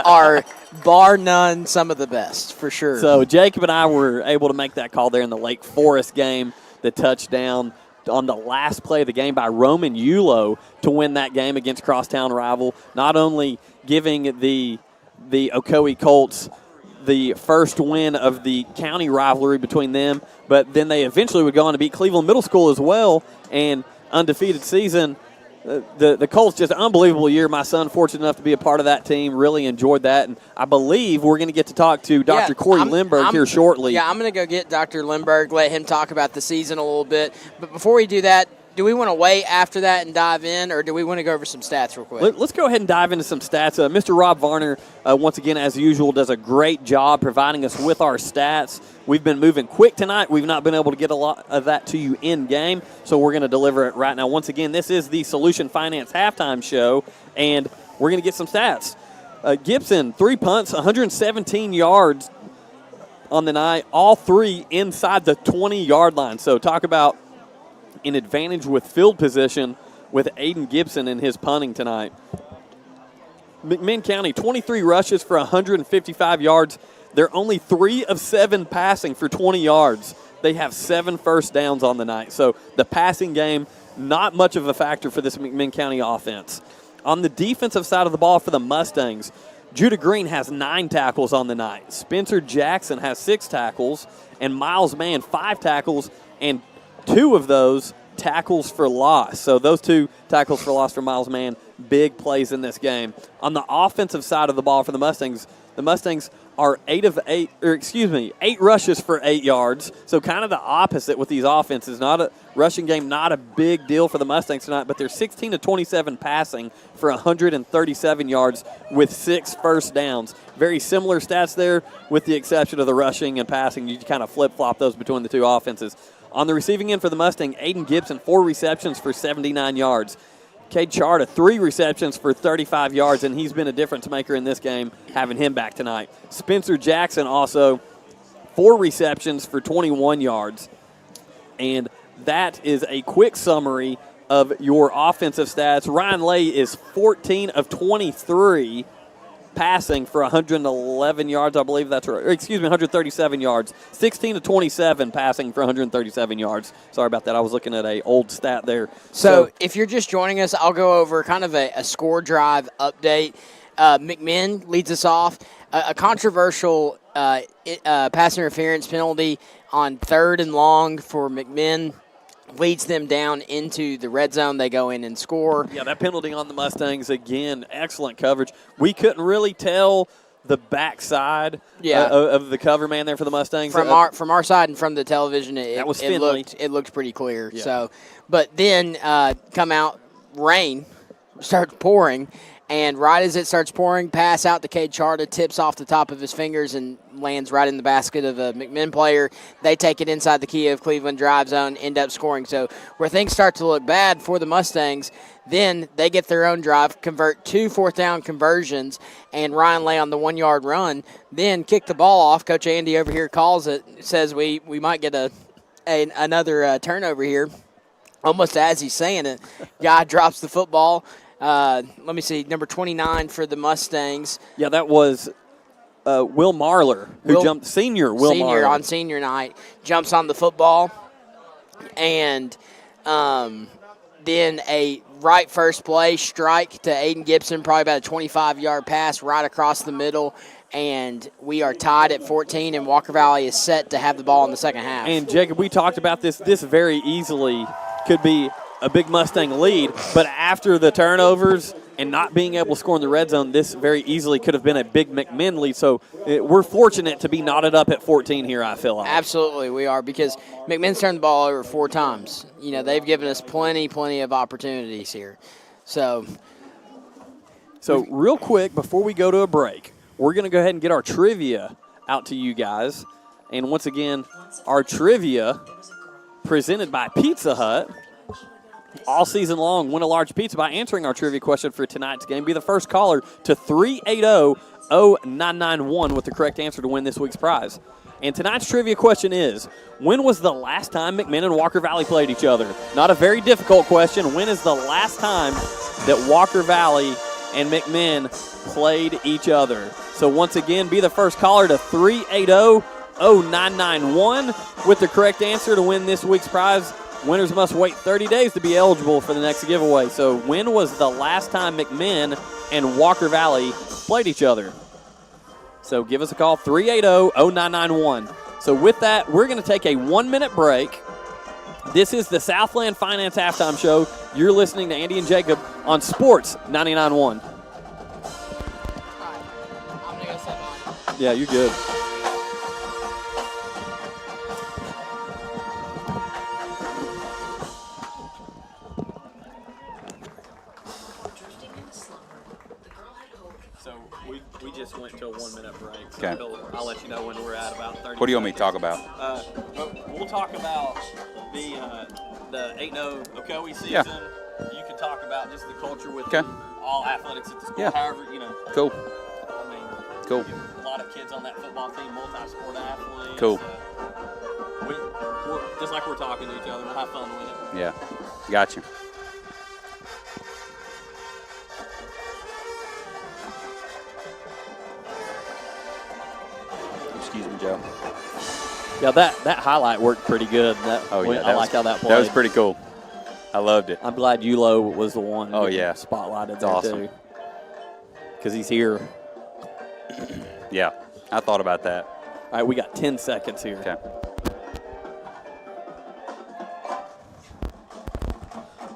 Speaker 6: are bar none some of the best for sure.
Speaker 7: So Jacob and I were able to make that call there in the Lake Forest game, the touchdown on the last play of the game by Roman Yulo to win that game against crosstown rival, not only giving the Ocoee Colts the first win of the county rivalry between them, but then they eventually would go on to beat Cleveland Middle School as well, and undefeated season the Colts, just an unbelievable year. My son, fortunate enough to be a part of that team, really enjoyed that. And I believe we're going to get to talk to Dr. Corey Lindbergh here shortly.
Speaker 6: Yeah, I'm going to go get Dr. Lindbergh, let him talk about the season a little bit. But before we do that, do we want to wait after that and dive in, or do we want to go over some stats real quick?
Speaker 7: Let's go ahead and dive into some stats. Mr. Rob Varner, once again, as usual, does a great job providing us with our stats. We've been moving quick tonight. We've not been able to get a lot of that to you in game, so we're going to deliver it right now. Once again, this is the Solution Finance Halftime Show, and we're going to get some stats. Gibson, 3 punts, 117 yards on the night, all three inside the 20-yard line. So talk about an advantage with field position with Aiden Gibson in his punting tonight. McMinn County, 23 rushes for 155 yards. They're only 3 of 7 passing for 20 yards. They have 7 first downs on the night. So the passing game, not much of a factor for this McMinn County offense. On the defensive side of the ball for the Mustangs, Judah Green has 9 tackles on the night. Spencer Jackson has 6 tackles, and Miles Mann 5 tackles, and 2 of those tackles for loss. So those 2 tackles for loss for Miles Mann, big plays in this game. On the offensive side of the ball for the Mustangs are 8 rushes for 8 yards. So kind of the opposite with these offenses. Not a rushing game, not a big deal for the Mustangs tonight, but they're 16 of 27 passing for 137 yards with 6 first downs. Very similar stats there with the exception of the rushing and passing. You kind of flip-flop those between the 2 offenses. On the receiving end for the Mustang, Aiden Gibson, 4 receptions for 79 yards. Cade Charter, 3 receptions for 35 yards, and he's been a difference maker in this game, having him back tonight. Spencer Jackson also 4 receptions for 21 yards. And that is a quick summary of your offensive stats. Ryan Lay is 14 of 23 passing for 111 yards, I believe that's right. 137 yards. 16 to 27 passing for 137 yards. Sorry about that. I was looking at an old stat there.
Speaker 6: So if you're just joining us, I'll go over kind of a score drive update. McMinn leads us off. A controversial pass interference penalty on 3rd and long for McMinn leads them down into the red zone. They go in and score.
Speaker 7: Yeah, that penalty on the Mustangs, again, excellent coverage. We couldn't really tell the backside of the cover man there for the Mustangs.
Speaker 6: From our side and from the television, it looked pretty clear.
Speaker 7: Yeah.
Speaker 6: So, but then come out, rain starts pouring, and right as it starts pouring, pass out to Cade Charter, tips off the top of his fingers and lands right in the basket of a McMinn player. They take it inside the key of Cleveland drive zone, end up scoring. So where things start to look bad for the Mustangs, then they get their own drive, convert 2 fourth-down conversions, and Ryan Lay on the 1-yard run, then kick the ball off. Coach Andy over here calls it, says we might get another turnover here. Almost as he's saying it, guy drops the football. Let me see, number 29 for the Mustangs.
Speaker 7: Yeah, that was Will Marler, who jumped senior Marler.
Speaker 6: On senior night, jumps on the football, and then a right first play strike to Aiden Gibson, probably about a 25-yard pass right across the middle, and we are tied at 14, and Walker Valley is set to have the ball in the second half.
Speaker 7: And, Jacob, we talked about this. This very easily could be a big Mustang lead, but after the turnovers and not being able to score in the red zone, this very easily could have been a big McMinn lead. So we're fortunate to be knotted up at 14 here, I feel like.
Speaker 6: Absolutely, we are, because McMinn's turned the ball over 4 times. You know, they've given us plenty of opportunities here. So
Speaker 7: real quick, before we go to a break, we're going to go ahead and get our trivia out to you guys. And once again, our trivia presented by Pizza Hut. All season long, win a large pizza by answering our trivia question for tonight's game. Be the first caller to 380-0991 with the correct answer to win this week's prize. And tonight's trivia question is, when was the last time McMinn and Walker Valley played each other? Not a very difficult question. When is the last time that Walker Valley and McMinn played each other? So once again, be the first caller to 380-0991 with the correct answer to win this week's prize. Winners must wait 30 days to be eligible for the next giveaway. So when was the last time McMinn and Walker Valley played each other? So give us a call, 380-0991. So with that, we're going to take a 1-minute break. This is the Southland Finance Halftime Show. You're listening to Andy and Jacob on Sports 99.1. Yeah, you're good. So we just went to a 1 minute break. So
Speaker 8: Okay.
Speaker 7: I'll let you know when we're at about 30
Speaker 8: What do you want me to talk about?
Speaker 7: We'll talk about the 8-0 Ocoee season.
Speaker 8: Yeah.
Speaker 7: You can talk about just the culture with
Speaker 8: Okay.
Speaker 7: all athletics at the school.
Speaker 8: Yeah.
Speaker 7: However,
Speaker 8: Cool.
Speaker 7: I mean,
Speaker 8: Cool.
Speaker 7: a lot of kids on that football team, multi-sport athletes.
Speaker 8: Cool.
Speaker 7: We'll just like we're talking to each other, we'll have fun with it.
Speaker 8: Yeah. Got you. Excuse me, Joe.
Speaker 7: Yeah, that highlight worked pretty good.
Speaker 8: Oh, yeah.
Speaker 7: I like how that played.
Speaker 8: That was pretty cool. I loved it.
Speaker 7: I'm glad Yulo was the one.
Speaker 8: Oh, yeah.
Speaker 7: Spotlighted
Speaker 8: It's
Speaker 7: there,
Speaker 8: awesome.
Speaker 7: too. Because he's here.
Speaker 8: Yeah. I thought about that.
Speaker 7: All right, we got 10 seconds here.
Speaker 8: Okay.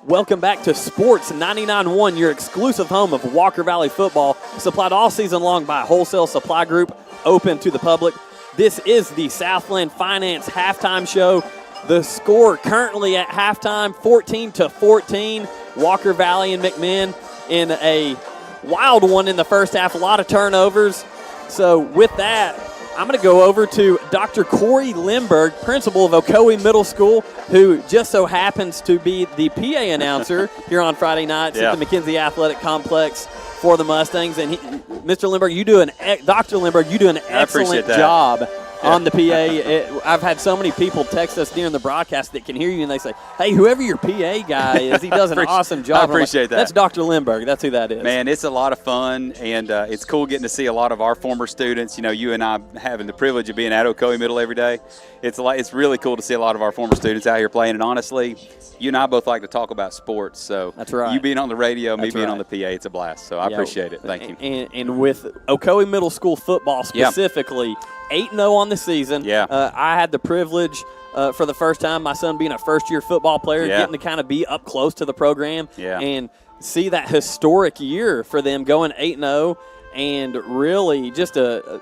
Speaker 7: Welcome back to Sports 99.1, your exclusive home of Walker Valley football, supplied all season long by a wholesale supply group, open to the public. This is the Southland Finance Halftime Show. The score currently at halftime, 14-14. Walker Valley and McMinn in a wild one in the first half, a lot of turnovers. So with that, I'm going to go over to Dr. Corey Lindbergh, principal of Ocoee Middle School, who just so happens to be the PA announcer here on Friday nights at the McKenzie Athletic Complex for the Mustangs. And Mr. Lindbergh, Dr. Lindbergh, you do an excellent job on the PA. I've had so many people text us during the broadcast that can hear you, and they say, hey, whoever your PA guy is, he does an awesome job.
Speaker 8: I appreciate that.
Speaker 7: That's Dr. Lindbergh. That's who that is.
Speaker 8: Man, it's a lot of fun, and it's cool getting to see a lot of our former students. You know, you and I having the privilege of being at Ocoee Middle every day. It's really cool to see a lot of our former students out here playing, and honestly, you and I both like to talk about sports. So
Speaker 7: that's right.
Speaker 8: You being on the radio, me being on the PA, it's a blast. So I appreciate it. Thank you.
Speaker 7: And with Ocoee Middle School football specifically, 8-0 on the season.
Speaker 8: Yeah.
Speaker 7: I had the privilege for the first time, my son being a first-year football player, getting to kind of be up close to the program and see that historic year for them going 8-0. And really just the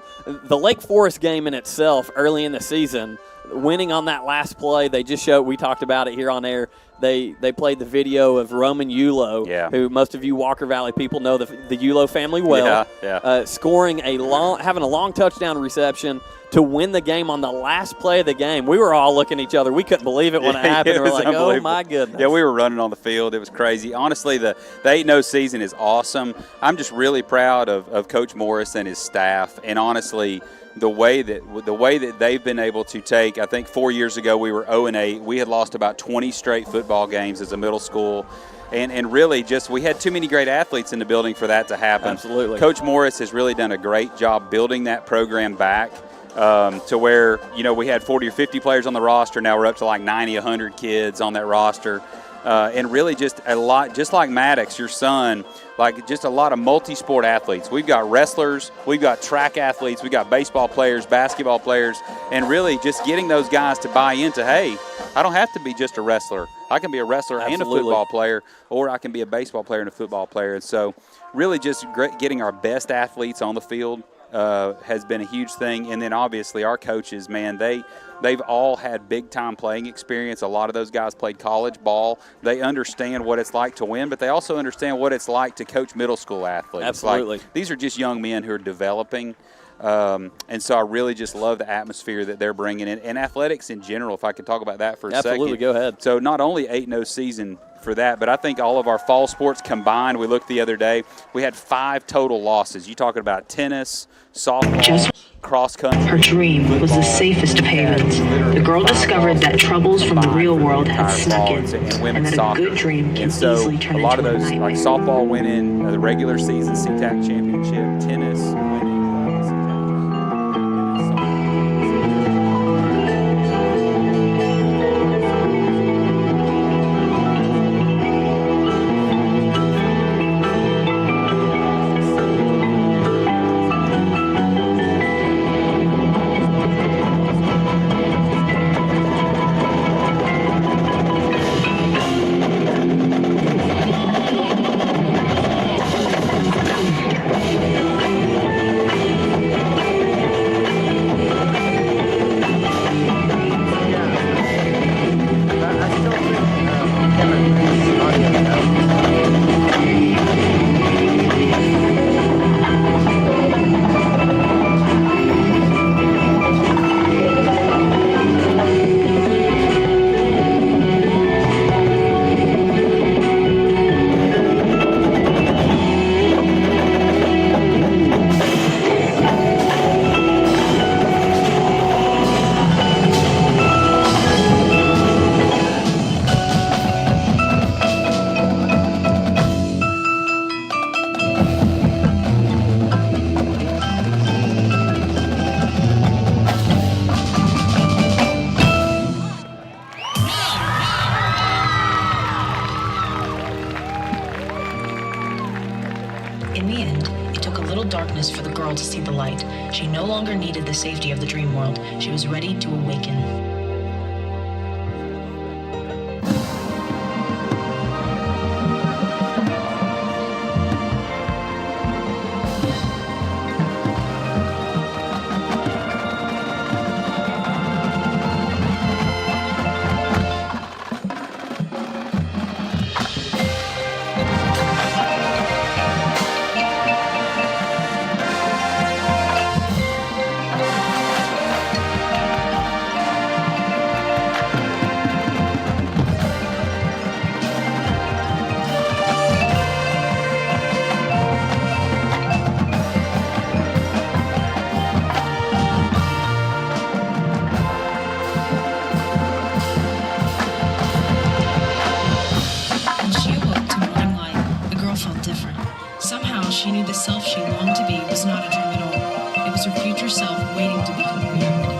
Speaker 7: Lake Forest game in itself early in the season, winning on that last play, they just showed, we talked about it here on air, they played the video of Roman Yulo, who most of you Walker Valley people know the Yulo family well, scoring having a long touchdown reception to win the game on the last play of the game. We were all looking at each other. We couldn't believe it when it happened. We were like, oh, my goodness.
Speaker 8: Yeah, we were running on the field. It was crazy. Honestly, the 8-0 season is awesome. I'm just really proud of Coach Morris and his staff. And honestly, the way that they've been able to take, I think 4 years ago we were 0-8. We had lost about 20 straight football games as a middle school. And really just we had too many great athletes in the building for that to happen.
Speaker 7: Absolutely.
Speaker 8: Coach Morris has really done a great job building that program back to where, we had 40 or 50 players on the roster. Now we're up to like 90, 100 kids on that roster. And really just a lot, just like Maddox, your son, like just a lot of multi-sport athletes. We've got wrestlers, we've got track athletes, we've got baseball players, basketball players, and really just getting those guys to buy into, hey, I don't have to be just a wrestler. I can be a wrestler and a football player, or I can be a baseball player and a football player. And so really just getting our best athletes on the field has been a huge thing. And then obviously our coaches, man, they've all had big-time playing experience. A lot of those guys played college ball. They understand what it's like to win, but they also understand what it's like to coach middle school athletes.
Speaker 7: Absolutely.
Speaker 8: Like, these are just young men who are developing. And so I really just love the atmosphere that they're bringing in. And athletics in general, if I could talk about that for a second.
Speaker 7: Absolutely, go ahead.
Speaker 8: So not only 8-0 season for that, but I think all of our fall sports combined, we looked the other day, we had 5 total losses. You talking about tennis, softball, cross country.
Speaker 9: Her dream was the safest of havens. The girl discovered that troubles from the real world had snuck in, and that a good dream can easily turn
Speaker 8: a lot of
Speaker 9: into a
Speaker 8: those,
Speaker 9: nightmare.
Speaker 8: like softball winning the regular season CTAC championship, tennis winning.
Speaker 9: no longer needed the safety of the dream world. She was ready to awaken. She knew the self she longed to be was not a dream at all. It was her future self waiting to become a reality.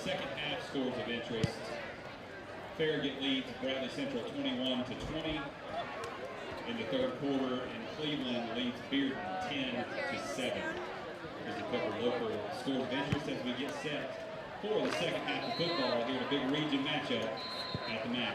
Speaker 1: Second half scores of interest. Farragut leads Bradley Central 21-20 in the third quarter, and Cleveland leads Bearden 10-7. There's a couple local scores of interest as we get set for the second half of football here in a big region matchup at the MAC.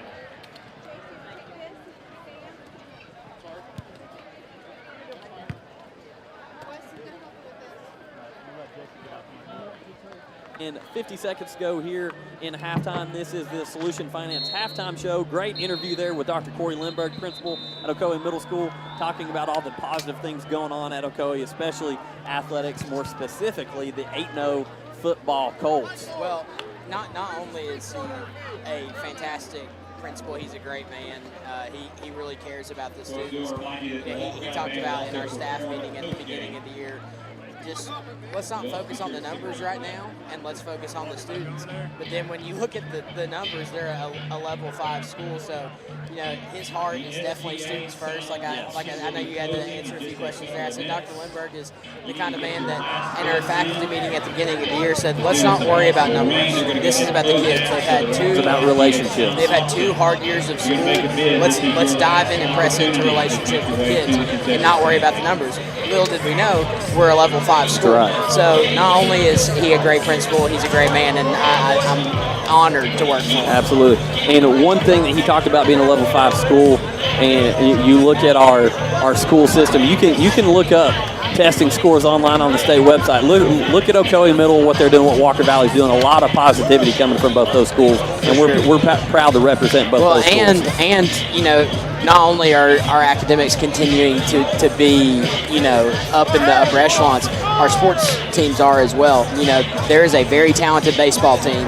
Speaker 7: and 50 seconds to go here in halftime. This is the Solution Finance halftime show. Great interview there with Dr. Corey Lindbergh, principal at Ocoee Middle School, talking about all the positive things going on at Ocoee, especially athletics, more specifically the 8-0 football Colts.
Speaker 6: Well, not only is he a fantastic principal, he's a great man. He really cares about the students. He talked about in our staff meeting at the beginning of the year, just let's not focus on the numbers right now, and let's focus on the students. But then when you look at the numbers, they're a level 5 school, so his heart is definitely students first. I know you had to answer a few questions there. I said Dr. Lindbergh is the kind of man that in our faculty meeting at the beginning of the year said, let's not worry about numbers. This is about the kids.
Speaker 7: It's about relationships.
Speaker 6: They've had 2 hard years of school. Let's dive in and press into relationships with kids and not worry about the numbers. Little did we know we're a level 5 school.
Speaker 7: Right.
Speaker 6: So not only is he a great principal, he's a great man, and I'm honored to work for him.
Speaker 7: Absolutely. And one thing that he talked about being a level 5 school, and you look at our school system, you can look up testing scores online on the state website. Look at Ocoee Middle, what they're doing, what Walker Valley's doing. A lot of positivity coming from both those schools, and we're proud to represent both those schools.
Speaker 6: And not only are our academics continuing to be up in the upper echelons, our sports teams are as well. There is a very talented baseball team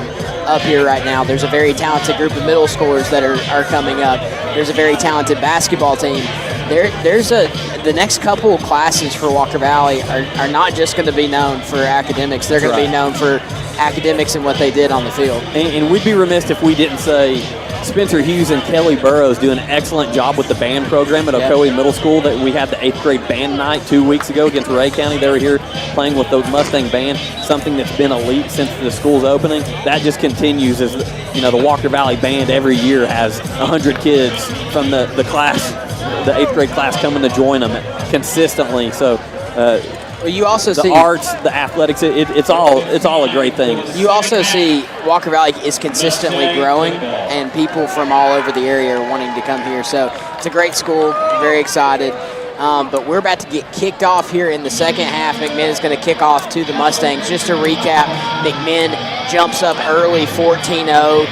Speaker 6: up here right now. There's a very talented group of middle schoolers that are coming up. There's a very talented basketball team. The next couple of classes for Walker Valley are not just going to be known for academics. They're going to be known for academics and what they did on the field.
Speaker 7: And we'd be remiss if we didn't say Spencer Hughes and Kelly Burrows do an excellent job with the band program at Ocoee Middle School. That we had the 8th grade band night 2 weeks ago against Ray County. They were here playing with the Mustang band, something that's been elite since the school's opening. That just continues as the Walker Valley band every year has 100 kids from the class, the 8th grade class, coming to join them consistently. So
Speaker 6: you also
Speaker 7: the
Speaker 6: see
Speaker 7: arts, the athletics, it's all a great thing.
Speaker 6: You also see Walker Valley is consistently growing, and people from all over the area are wanting to come here. So it's a great school, very excited. But we're about to get kicked off here in the second half. McMinn is going to kick off to the Mustangs. Just to recap, McMinn jumps up early, 14-0.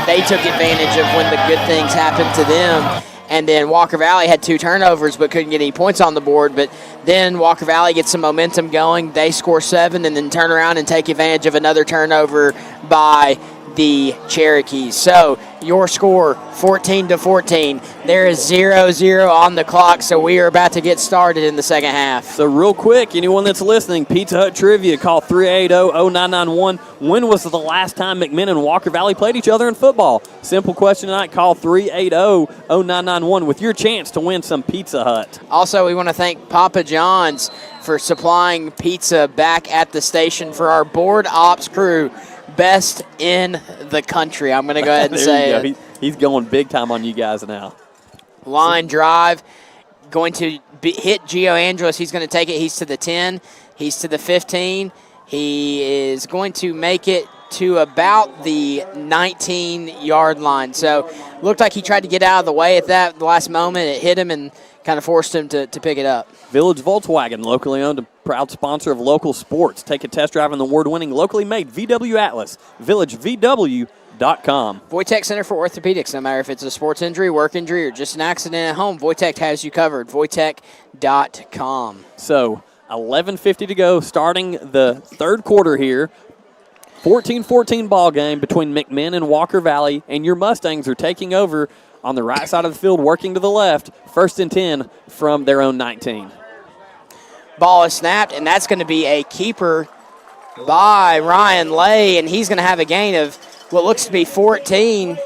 Speaker 6: They took advantage of when the good things happened to them. And then Walker Valley had 2 turnovers but couldn't get any points on the board. But then Walker Valley gets some momentum going. They score 7 and then turn around and take advantage of another turnover by the Cherokees. So your score, 14-14. There is 0-0 on the clock, so we are about to get started in the second half.
Speaker 7: So real quick, anyone that's listening, Pizza Hut Trivia, call 380-0991. When was the last time McMinn and Walker Valley played each other in football? Simple question tonight. Call 380-0991 with your chance to win some Pizza Hut.
Speaker 6: Also, we want to thank Papa John's for supplying pizza back at the station for our board ops crew. Best in the country. I'm going to go ahead and say it.
Speaker 7: He's going big time on you guys now.
Speaker 6: Line drive, going to hit Gio Andros. He's going to take it. He's to the 10. He's to the 15. He is going to make it to about the 19-yard line. So looked like he tried to get out of the way at the last moment. It hit him and kind of forced him to pick it up.
Speaker 7: Village Volkswagen, locally owned and proud sponsor of local sports. Take a test drive in the award-winning, locally made VW Atlas, villagevw.com.
Speaker 6: Wojtek Center for Orthopedics. No matter if it's a sports injury, work injury, or just an accident at home, Wojtek has you covered. Wojtek.com.
Speaker 7: So 11:50 to go, starting the third quarter here. 14-14 ball game between McMinn and Walker Valley, and your Mustangs are taking over on the right side of the field, working to the left, 1st and 10 from their own 19.
Speaker 6: Ball is snapped, and that's going to be a keeper by Ryan Lay, and he's going to have a gain of what looks to be 14. And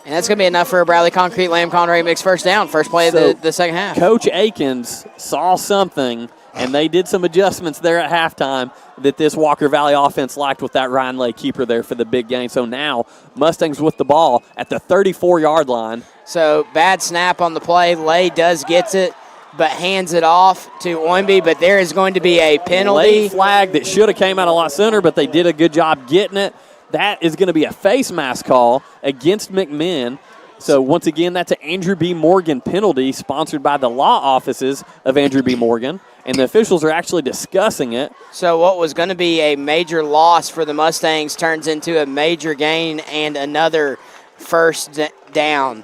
Speaker 6: that's going to be enough for a Bradley Concrete Lamb Conway mixed first down, first play of the second half.
Speaker 7: Coach Akins saw something, and they did some adjustments there at halftime that this Walker Valley offense liked with that Ryan Lay keeper there for the big gain. So now Mustangs with the ball at the 34-yard line.
Speaker 6: So bad snap on the play. Lay does gets it, but hands it off to Oimby. But there is going to be a penalty.
Speaker 7: Late flag that should have came out a lot sooner, but they did a good job getting it. That is going to be a face mask call against McMinn. So once again, that's an Andrew B. Morgan penalty sponsored by the law offices of Andrew B. Morgan. and the officials are actually discussing it.
Speaker 6: So what was going to be a major loss for the Mustangs turns into a major gain and another first down.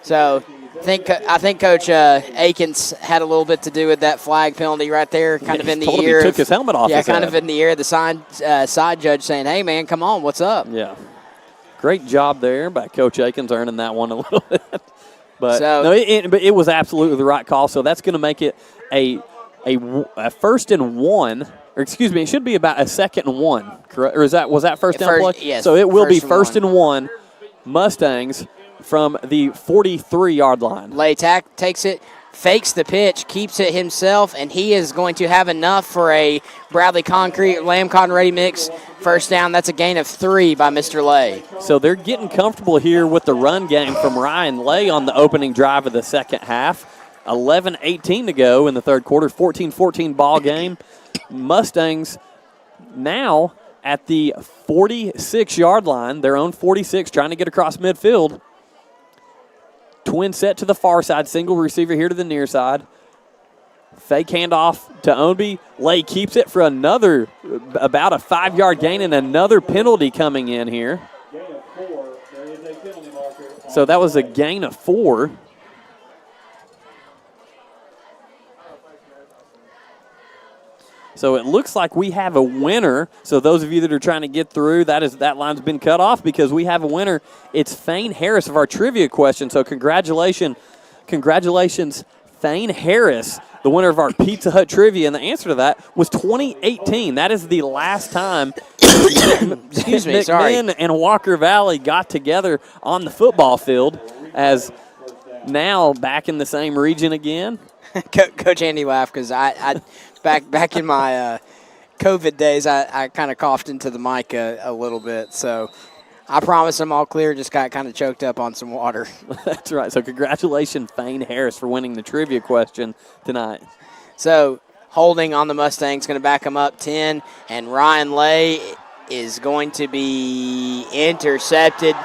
Speaker 6: So I think Coach Akins had a little bit to do with that flag penalty right there, kind of in the ear.
Speaker 7: He took his helmet off.
Speaker 6: Yeah, kind of in the ear of the side judge saying, "Hey man, come on, what's up?"
Speaker 7: Yeah, great job there by Coach Akins, earning that one a little bit. But but it was absolutely the right call. So that's going to make it a first and one. Or excuse me, it should be about a 2nd and 1, correct? Or was that first down play?
Speaker 6: Yes.
Speaker 7: So it will be first and 1 Mustangs from the 43-yard line.
Speaker 6: Laytack takes it, fakes the pitch, keeps it himself, and he is going to have enough for a Bradley Concrete Lamb Cotton Ready Mix first down. That's a gain of 3 by Mr. Lay.
Speaker 7: So they're getting comfortable here with the run game from Ryan Lay on the opening drive of the second half. 11:18 to go in the third quarter, 14-14 ball game. Mustangs now at the 46-yard line, their own 46, trying to get across midfield. Twin set to the far side, single receiver here to the near side. Fake handoff to Ownby. Lay keeps it for another, about a 5-yard gain, and another penalty coming in here. So that was a gain of 4. So it looks like we have a winner. So those of you that are trying to get through, that line's been cut off because we have a winner. It's Thane Harris of our trivia question. So congratulations, Thane Harris, the winner of our Pizza Hut trivia. And the answer to that was 2018. That is the last time
Speaker 6: Excuse me,
Speaker 7: McMinn and Walker Valley got together on the football field, as now back in the same region again.
Speaker 6: Coach Andy laughed because I back in my COVID days, I kind of coughed into the mic a little bit. So I promise I'm all clear, just got kind of choked up on some water.
Speaker 7: That's right. So congratulations, Thane Harris, for winning the trivia question tonight.
Speaker 6: So holding on the Mustangs, going to back them up 10, and Ryan Lay is going to be intercepted,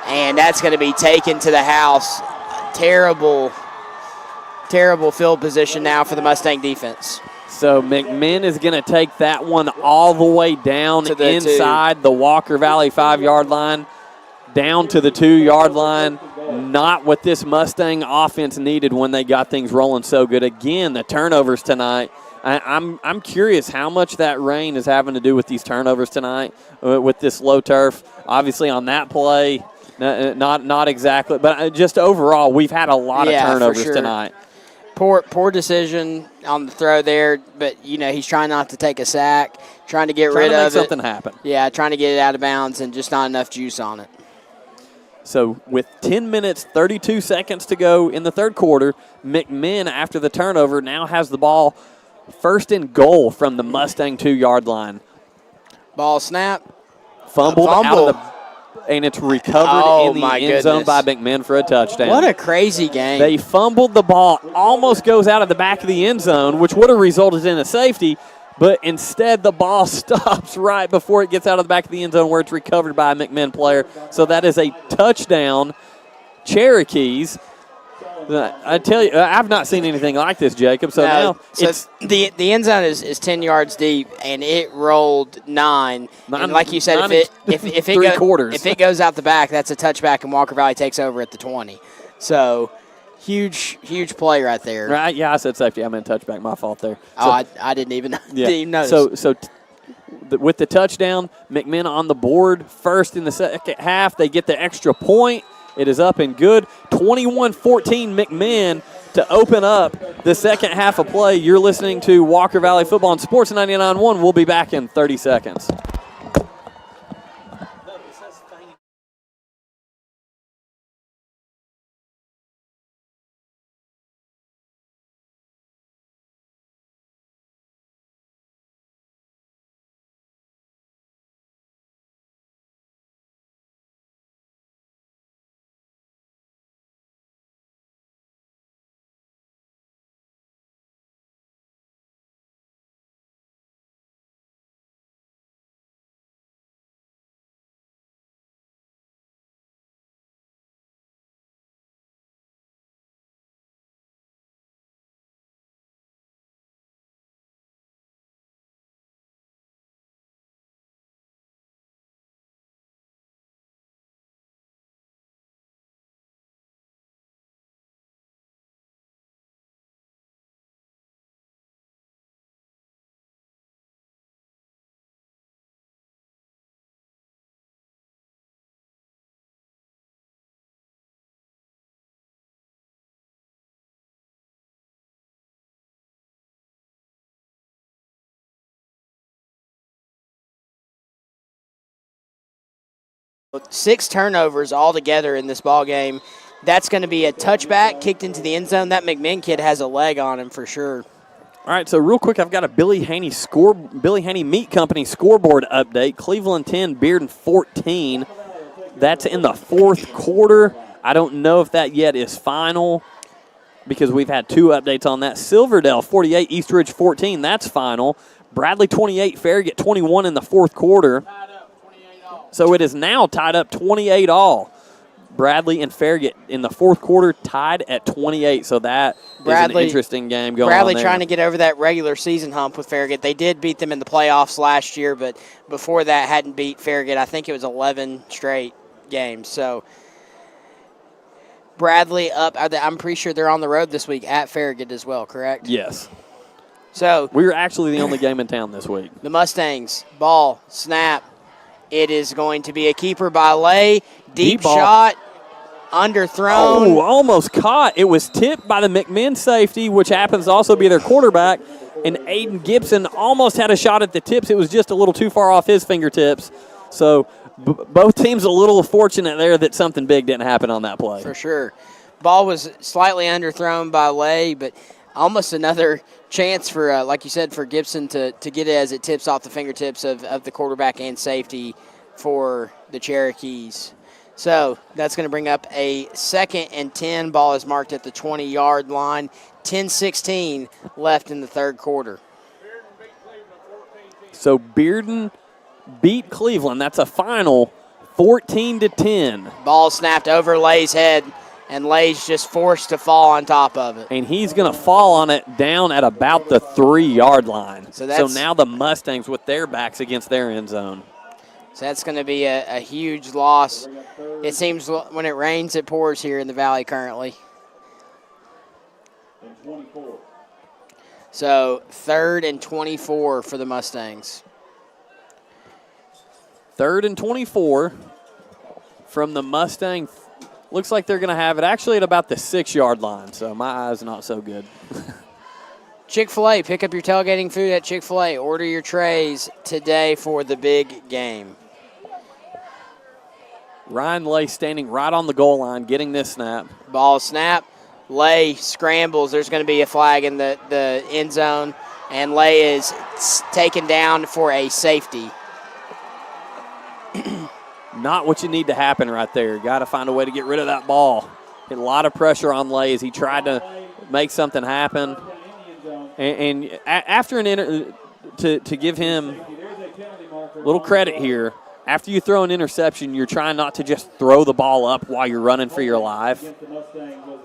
Speaker 6: and that's going to be taken to the house. Terrible field position now for the Mustang defense.
Speaker 7: So McMinn is going to take that one all the way down to inside the Walker Valley 5-yard line, down to the 2-yard line. Not what this Mustang offense needed when they got things rolling so good. Again, the turnovers tonight. I'm curious how much that rain is having to do with these turnovers tonight with this low turf. Obviously on that play, not exactly, but just overall, we've had a lot of turnovers tonight.
Speaker 6: Poor decision on the throw there, but, he's trying not to take a sack, trying to get rid of it.
Speaker 7: Trying to make something happen.
Speaker 6: Yeah, trying to get it out of bounds and just not enough juice on it.
Speaker 7: So with 10 minutes, 32 seconds to go in the third quarter, McMinn, after the turnover, now has the ball first and goal from the Mustang 2-yard line.
Speaker 6: Ball snap.
Speaker 7: Fumbled. Out of the and it's recovered in the end zone by McMinn for a touchdown.
Speaker 6: What a crazy game.
Speaker 7: They fumbled the ball, almost goes out of the back of the end zone, which would have resulted in a safety, but instead the ball stops right before it gets out of the back of the end zone where it's recovered by a McMinn player. So that is a touchdown, Cherokees. I tell you, I've not seen anything like this, Jacob. So now it's
Speaker 6: the end zone is 10 yards deep, and it rolled 9. And like you said, if it goes out the back, that's a touchback, and Walker Valley takes over at the 20. So huge play right there.
Speaker 7: Right? Yeah, I said safety. I meant touchback. My fault there.
Speaker 6: So, I didn't even notice.
Speaker 7: So with the touchdown, McMinn on the board first in the second half. They get the extra point. It is up and good. 21-14 McMinn to open up the second half of play. You're listening to Walker Valley Football and Sports 99.1. We'll be back in 30 seconds.
Speaker 6: 6 turnovers altogether in this ball game. That's going to be a touchback kicked into the end zone. That McMinn kid has a leg on him for sure.
Speaker 7: All right, so real quick, I've got a Billy Haney Meat Company scoreboard update. Cleveland 10, Bearden 14. That's in the fourth quarter. I don't know if that yet is final because we've had 2 updates on that. Silverdale 48, Eastridge 14. That's final. Bradley 28, Farragut 21 in the fourth quarter. So it is now tied up 28 all. Bradley and Farragut in the fourth quarter tied at 28, so that is an interesting game going on
Speaker 6: Bradley
Speaker 7: there.
Speaker 6: trying to get over that regular season hump with Farragut. They did beat them in the playoffs last year, but before that hadn't beat Farragut. I think it was 11 straight games. So Bradley up. I'm pretty sure they're on the road this week at Farragut as well, correct?
Speaker 7: Yes.
Speaker 6: So
Speaker 7: we were actually the only game in town this week.
Speaker 6: The Mustangs, ball, snap. It is going to be a keeper by Lay. Deep shot, underthrown.
Speaker 7: Oh, almost caught. It was tipped by the McMinn safety, which happens to also be their quarterback. And Aiden Gibson almost had a shot at the tips. It was just a little too far off his fingertips. So both teams a little fortunate there that something big didn't happen on that play.
Speaker 6: For sure. Ball was slightly underthrown by Lay, but almost another chance for, like you said, for Gibson to get it as it tips off the fingertips of the quarterback and safety for the Cherokees. So that's going to bring up a 2nd and 10. Ball is marked at the 20-yard line. 10-16 left in the third quarter.
Speaker 7: So Bearden beat Cleveland. That's a final 14-10.
Speaker 6: Ball snapped over Lay's head, and Lay's just forced to fall on top of it.
Speaker 7: And he's going to fall on it down at about the 3-yard line. So now the Mustangs with their backs against their end zone.
Speaker 6: So that's going to be a huge loss. It seems when it rains, it pours here in the Valley currently. So 3rd and 24 for the Mustangs.
Speaker 7: 3rd and 24 from the Mustang. Looks like they're going to have it actually at about the 6-yard line, so my eyes not so good.
Speaker 6: Chick-fil-A, pick up your tailgating food at Chick-fil-A. Order your trays today for the big game.
Speaker 7: Ryan Lay standing right on the goal line, getting this snap.
Speaker 6: Ball snap. Lay scrambles. There's going to be a flag in the end zone, and Lay is taken down for a safety.
Speaker 7: Not what you need to happen right there. Got to find a way to get rid of that ball. Get a lot of pressure on Lay as he tried to make something happen. And after to give him a little credit here, after you throw an interception, you're trying not to just throw the ball up while you're running for your life.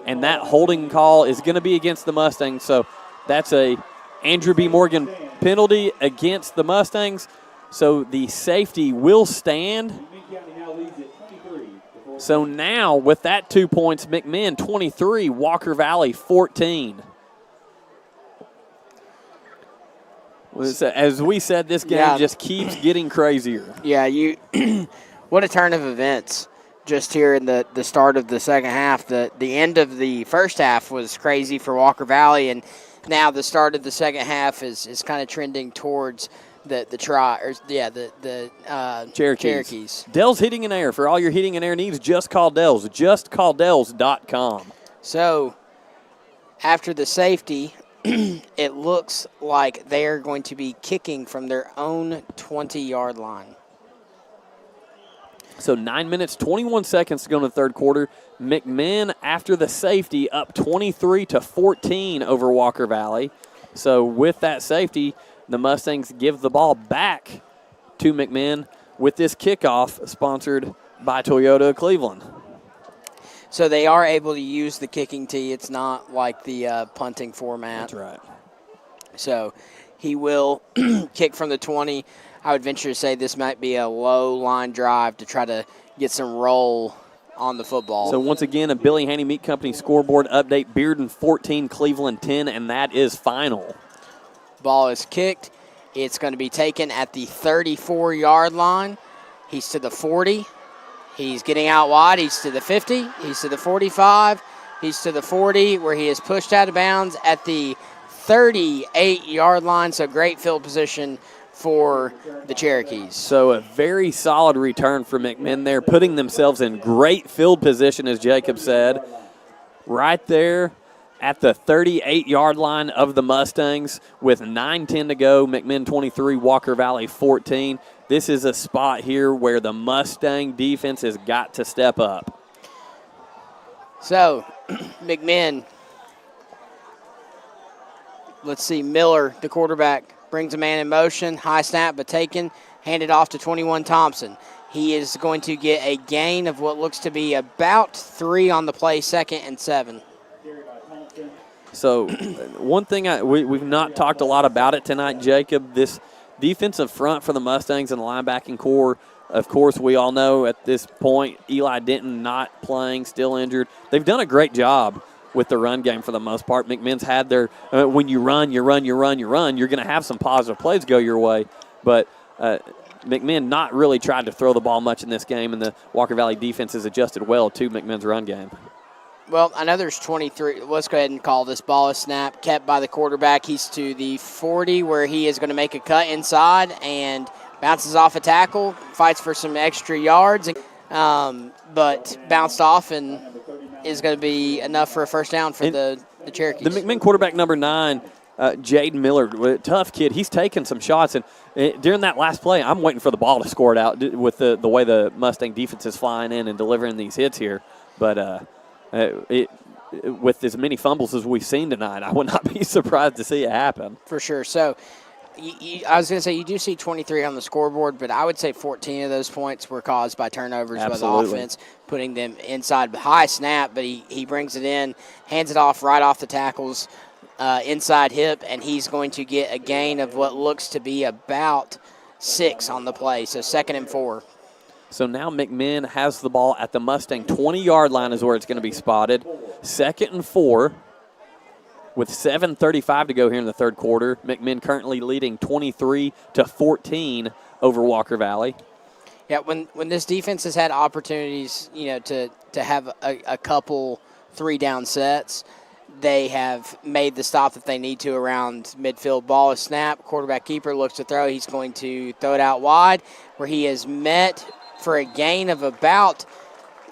Speaker 7: And that holding call is going to be against the Mustangs. So that's a Andrew B. Morgan penalty against the Mustangs. So the safety will stand. So now with that 2 points, McMinn 23, Walker Valley 14. As we said, this game just keeps getting crazier.
Speaker 6: Yeah, what a turn of events just here in the start of the second half. The end of the first half was crazy for Walker Valley, and now the start of the second half is kind of trending towards the Cherokees.
Speaker 7: Dell's Heating and Air. For all your heating and air needs, just call Dell's. JustCallDells.com.
Speaker 6: So after the safety, it looks like they are going to be kicking from their own 20-yard line.
Speaker 7: So 9 minutes, 21 seconds to go in the third quarter. McMinn, after the safety, up 23-14 over Walker Valley. So with that safety, the Mustangs give the ball back to McMinn with this kickoff sponsored by Toyota Cleveland.
Speaker 6: So they are able to use the kicking tee. It's not like the punting format.
Speaker 7: That's right.
Speaker 6: So he will kick from the 20. I would venture to say this might be a low line drive to try to get some roll on the football.
Speaker 7: So once again, a Billy Haney Meat Company scoreboard update. Bearden 14, Cleveland 10, and that is final.
Speaker 6: Ball is kicked. It's going to be taken at the 34-yard line. He's to the 40. He's getting out wide. He's to the 50. He's to the 45. He's to the 40, where he is pushed out of bounds at the 38-yard line. So great field position for the Cherokees.
Speaker 7: So a very solid return for McMinn there, putting themselves in great field position, as Jacob said, right there at the 38-yard line of the Mustangs with 9:10 to go. McMinn 23, Walker Valley 14. This is a spot here where the Mustang defense has got to step up.
Speaker 6: So, McMinn, let's see, Miller, the quarterback, brings a man in motion, high snap but taken, handed off to 21 Thompson. He is going to get a gain of what looks to be about 3 on the play, 2nd and 7.
Speaker 7: So one thing we've not talked a lot about it tonight, Jacob, this defensive front for the Mustangs and the linebacking core. Of course, we all know at this point Eli Denton not playing, still injured. They've done a great job with the run game for the most part. McMinn's had their when you run, you're going to have some positive plays go your way. But McMinn not really tried to throw the ball much in this game, and the Walker Valley defense has adjusted well to McMinn's run game.
Speaker 6: Well, I know there's 23. Let's go ahead and call this ball a snap. Kept by the quarterback. He's to the 40 where he is going to make a cut inside and bounces off a tackle, fights for some extra yards, but bounced off and is going to be enough for a first down for the Cherokees.
Speaker 7: The McMinn quarterback, number 9, Jaden Miller, tough kid. He's taken some shots, and during that last play, I'm waiting for the ball to score it out with the way the Mustang defense is flying in and delivering these hits here. But with as many fumbles as we've seen tonight, I would not be surprised to see it happen.
Speaker 6: For sure. So, I was going to say, you do see 23 on the scoreboard, but I would say 14 of those points were caused by turnovers by the offense, putting them inside. High snap, but he brings it in, hands it off right off the tackles, inside hip, and he's going to get a gain of what looks to be about 6 on the play, so 2nd and 4.
Speaker 7: So now McMinn has the ball at the Mustang 20-yard line is where it's going to be spotted. 2nd and 4 with 7:35 to go here in the third quarter. McMinn currently leading 23-14 over Walker Valley.
Speaker 6: Yeah, when this defense has had opportunities, to have a couple 3-down sets, they have made the stop that they need to around midfield. Ball is snapped. Quarterback keeper looks to throw. He's going to throw it out wide where he is met for a gain of about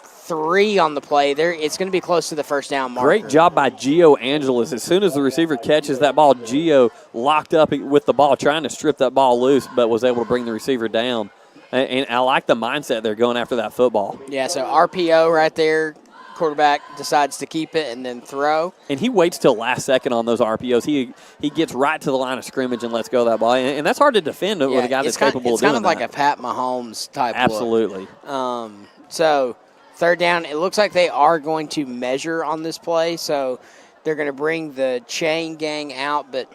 Speaker 6: 3 on the play. It's going to be close to the first down marker.
Speaker 7: Great job by Gio Angeles. As soon as the receiver catches that ball, Gio locked up with the ball, trying to strip that ball loose, but was able to bring the receiver down. And I like the mindset they're going after that football.
Speaker 6: Yeah, so RPO right there. Quarterback decides to keep it and then throw.
Speaker 7: And he waits till last second on those RPOs. He gets right to the line of scrimmage and lets go of that ball. And that's hard to defend with a guy that's capable of doing that.
Speaker 6: It's kind of like a Pat Mahomes type
Speaker 7: Absolutely.
Speaker 6: look. So third down, it looks like they are going to measure on this play. So they're going to bring the chain gang out. But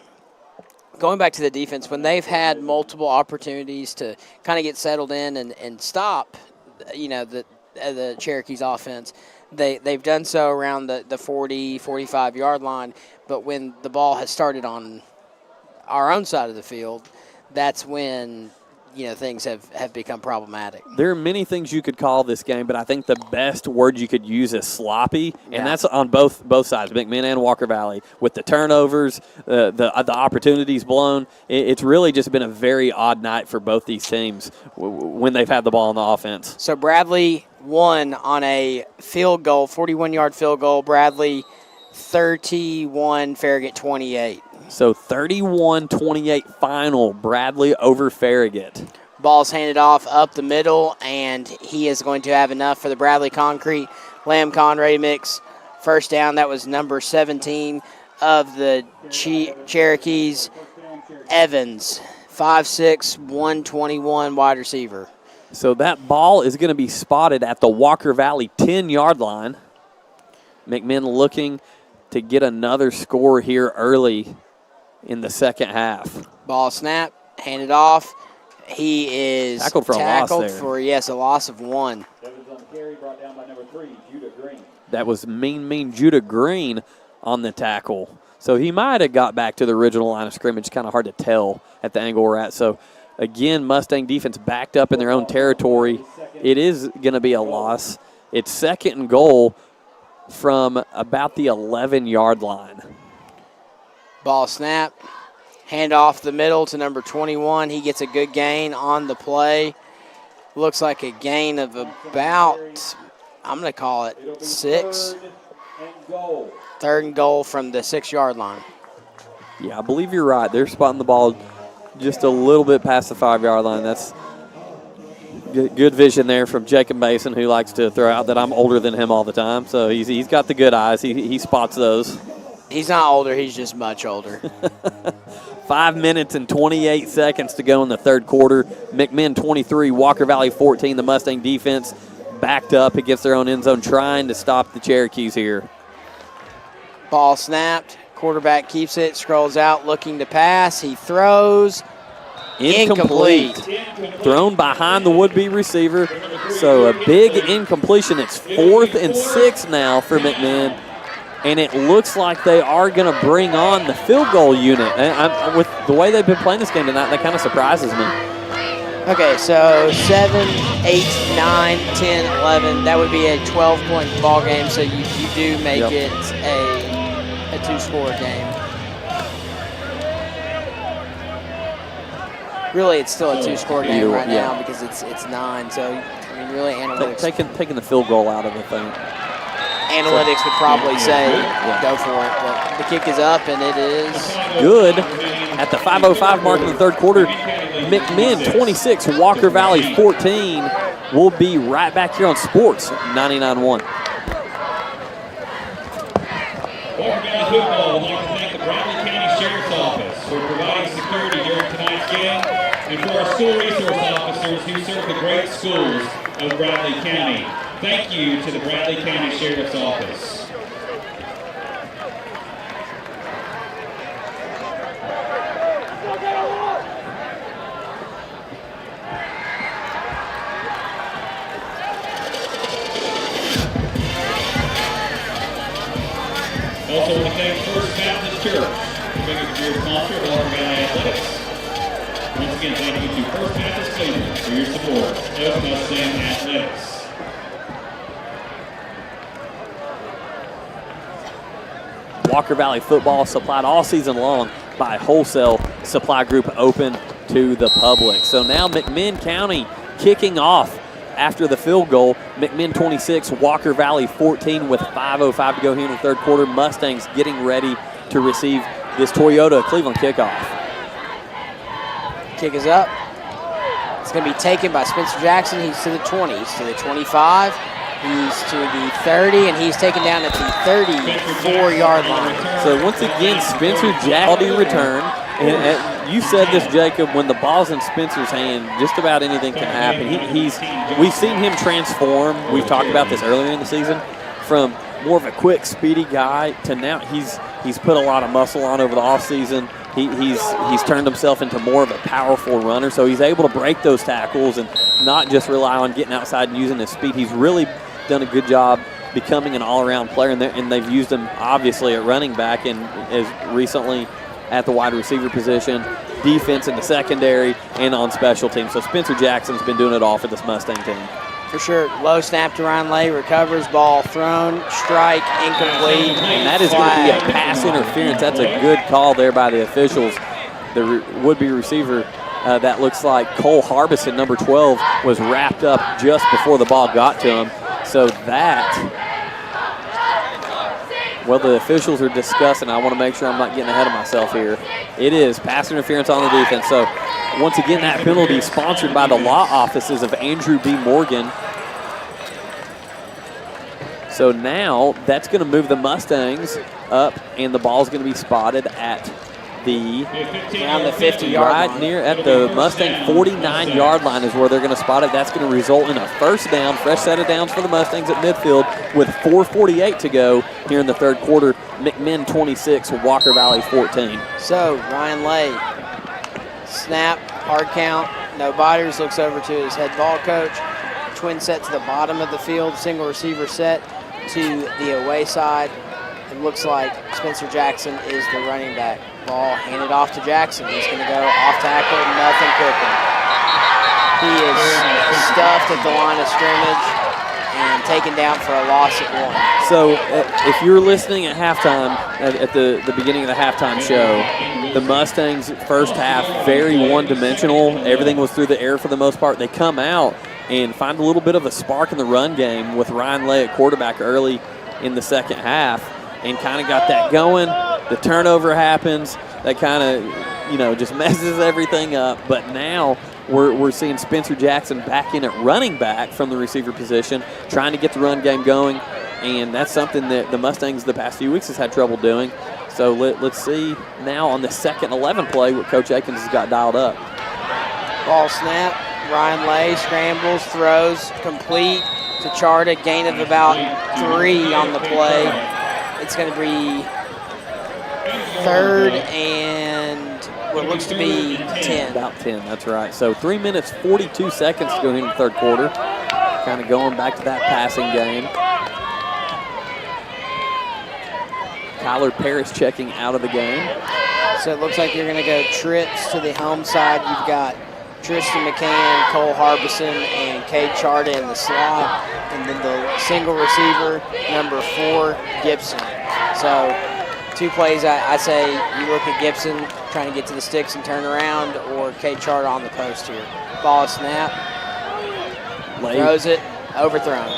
Speaker 6: going back to the defense, when they've had multiple opportunities to kind of get settled in and stop, the Cherokees offense, They've done so around the 40, 45-yard line, but when the ball has started on our own side of the field, that's when, things have become problematic.
Speaker 7: There are many things you could call this game, but I think the best word you could use is sloppy, and that's on both sides, McMinn and Walker Valley. With the turnovers, the opportunities blown, it's really just been a very odd night for both these teams when they've had the ball on the offense.
Speaker 6: So Bradley won on a field goal, 41-yard field goal. Bradley 31, Farragut 28.
Speaker 7: So 31-28 final, Bradley over Farragut.
Speaker 6: Ball's handed off up the middle, and he is going to have enough for the Bradley Concrete Lamb Conray mix. First down, that was number 17 of the Cherokees, Evans, 5'6", 121 wide receiver.
Speaker 7: So that ball is going to be spotted at the Walker Valley 10-yard line. McMinn looking to get another score here early in the second half.
Speaker 6: Ball snap, handed off. He is
Speaker 7: tackled for a
Speaker 6: loss of 1.
Speaker 7: That was mean Judah Green on the tackle. So he might have got back to the original line of scrimmage. Kind of hard to tell at the angle we're at. So again, Mustang defense backed up in their own territory. It is going to be a loss. It's 2nd and goal from about the 11-yard line.
Speaker 6: Ball snap, Hand off the middle to number 21. He gets a good gain on the play. Looks like a gain of about, I'm going to call it 6. Third and goal from the 6-yard line.
Speaker 7: Yeah, I believe you're right. They're spotting the ball just a little bit past the 5-yard line. That's good vision there from Jacob Mason, who likes to throw out that I'm older than him all the time. So he's got the good eyes. He spots those.
Speaker 6: He's not older. He's just much older.
Speaker 7: 5 minutes and 28 seconds to go in the third quarter. McMinn 23, Walker Valley 14. The Mustang defense backed up against their own end zone, trying to stop the Cherokees here.
Speaker 6: Ball snapped. Quarterback keeps it, scrolls out, looking to pass. He throws. Incomplete.
Speaker 7: Thrown behind the would-be receiver. So a big incompletion. It's 4th and 6 now for McMinn. And it looks like they are going to bring on the field goal unit. And with the way they've been playing this game tonight, that kind of surprises me. Okay,
Speaker 6: so 7, 8, 9, 10, 11. That would be a 12-point ball game, so you do make it a 2-score game. Really, it's still a 2-score game right now because it's 9. So, I mean, really, analytics.
Speaker 7: Taking the field goal out of the thing.
Speaker 6: Analytics would probably say go for it, but the kick is up, and it is
Speaker 7: good. At the 5:05 mark in the third quarter, McMinn 26, Walker Valley 14. We'll be right back here on Sports 99.1.
Speaker 1: Walker Valley Football would like to thank the Bradley County Sheriff's Office for providing security during tonight's game, and for our school resource officers who serve the great schools of Bradley County. Thank you to the Bradley County Sheriff's Office. Also want to thank First Baptist Church, the biggest career sponsor of Walker Valley Athletics. Once again, thank you to First Baptist Cleveland for your support of Mustang Athletics.
Speaker 7: Walker Valley football supplied all season long by Wholesale Supply Group, open to the public. So now McMinn County kicking off after the field goal. McMinn 26, Walker Valley 14 with 5:05 to go here in the third quarter. Mustangs getting ready to receive this Toyota Cleveland kickoff.
Speaker 6: Kick is up. It's going to be taken by Spencer Jackson. He's to the 20. He's to the 25. He's to the 30, and he's taken down at the 34-yard line.
Speaker 7: So once again, Spencer Jackson return. And you said this, Jacob, when the ball's in Spencer's hand, just about anything can happen. We've seen him transform. We've talked about this earlier in the season, from more of a quick, speedy guy to now he's put a lot of muscle on over the offseason. He's turned himself into more of a powerful runner, so he's able to break those tackles and not just rely on getting outside and using his speed. He's really done a good job becoming an all-around player, and they've used him obviously at running back and as recently at the wide receiver position, defense in the secondary, and on special teams. So Spencer Jackson's been doing it all for this Mustang team.
Speaker 6: For sure. Low snap to Ryan Lay, recovers, ball thrown, strike, incomplete.
Speaker 7: And that is going to be a pass interference. That's a good call there by the officials. The would-be receiver, that looks like Cole Harbison, number 12, was wrapped up just before the ball got to him. So that, well, the officials are discussing. I want to make sure I'm not getting ahead of myself here. It is pass interference on the defense. So once again, that penalty sponsored by the law offices of Andrew B. Morgan. So now that's going to move the Mustangs up, and the ball's going to be spotted at
Speaker 6: around the 50-yard line.
Speaker 7: Right near at the Mustang 49-yard line is where they're going to spot it. That's going to result in a first down, fresh set of downs for the Mustangs at midfield with 4:48 to go here in the third quarter. McMinn 26, Walker Valley 14.
Speaker 6: So Ryan Lay, snap, hard count, no biters, looks over to his head ball coach. Twin set to the bottom of the field, single receiver set to the away side. It looks like Spencer Jackson is the running back. Ball handed off to Jackson. He's going to go off tackle, nothing cooking. He is stuffed at the line of scrimmage, and taken down for a loss of 1.
Speaker 7: So if you were listening at halftime, at the beginning of the halftime show, the Mustangs' first half, very one-dimensional. Everything was through the air for the most part. They come out and find a little bit of a spark in the run game with Ryan Lay at quarterback early in the second half and kind of got that going. The turnover happens. That kind of, just messes everything up. But now we're seeing Spencer Jackson back in at running back from the receiver position, trying to get the run game going. And that's something that the Mustangs the past few weeks has had trouble doing. So let's see now on the second 11 play what Coach Akins has got dialed up.
Speaker 6: Ball snap. Ryan Lay scrambles, throws, complete to Charter. Gain of about 3 on the play. It's going to be 3rd and what looks to be 10.
Speaker 7: About 10, that's right. So 3 minutes, 42 seconds to go into the third quarter. Kind of going back to that passing game. Tyler Parrish checking out of the game.
Speaker 6: So it looks like you're going to go trips to the home side. You've got Tristan Mccann, Cole Harbison, and Cade Charter in the slot. And then the single receiver, number 4, Gibson. So 2 plays, I say you look at Gibson trying to get to the sticks and turn around, or Cade Charter on the post here. Ball snap.
Speaker 7: Late.
Speaker 6: Throws it, overthrown.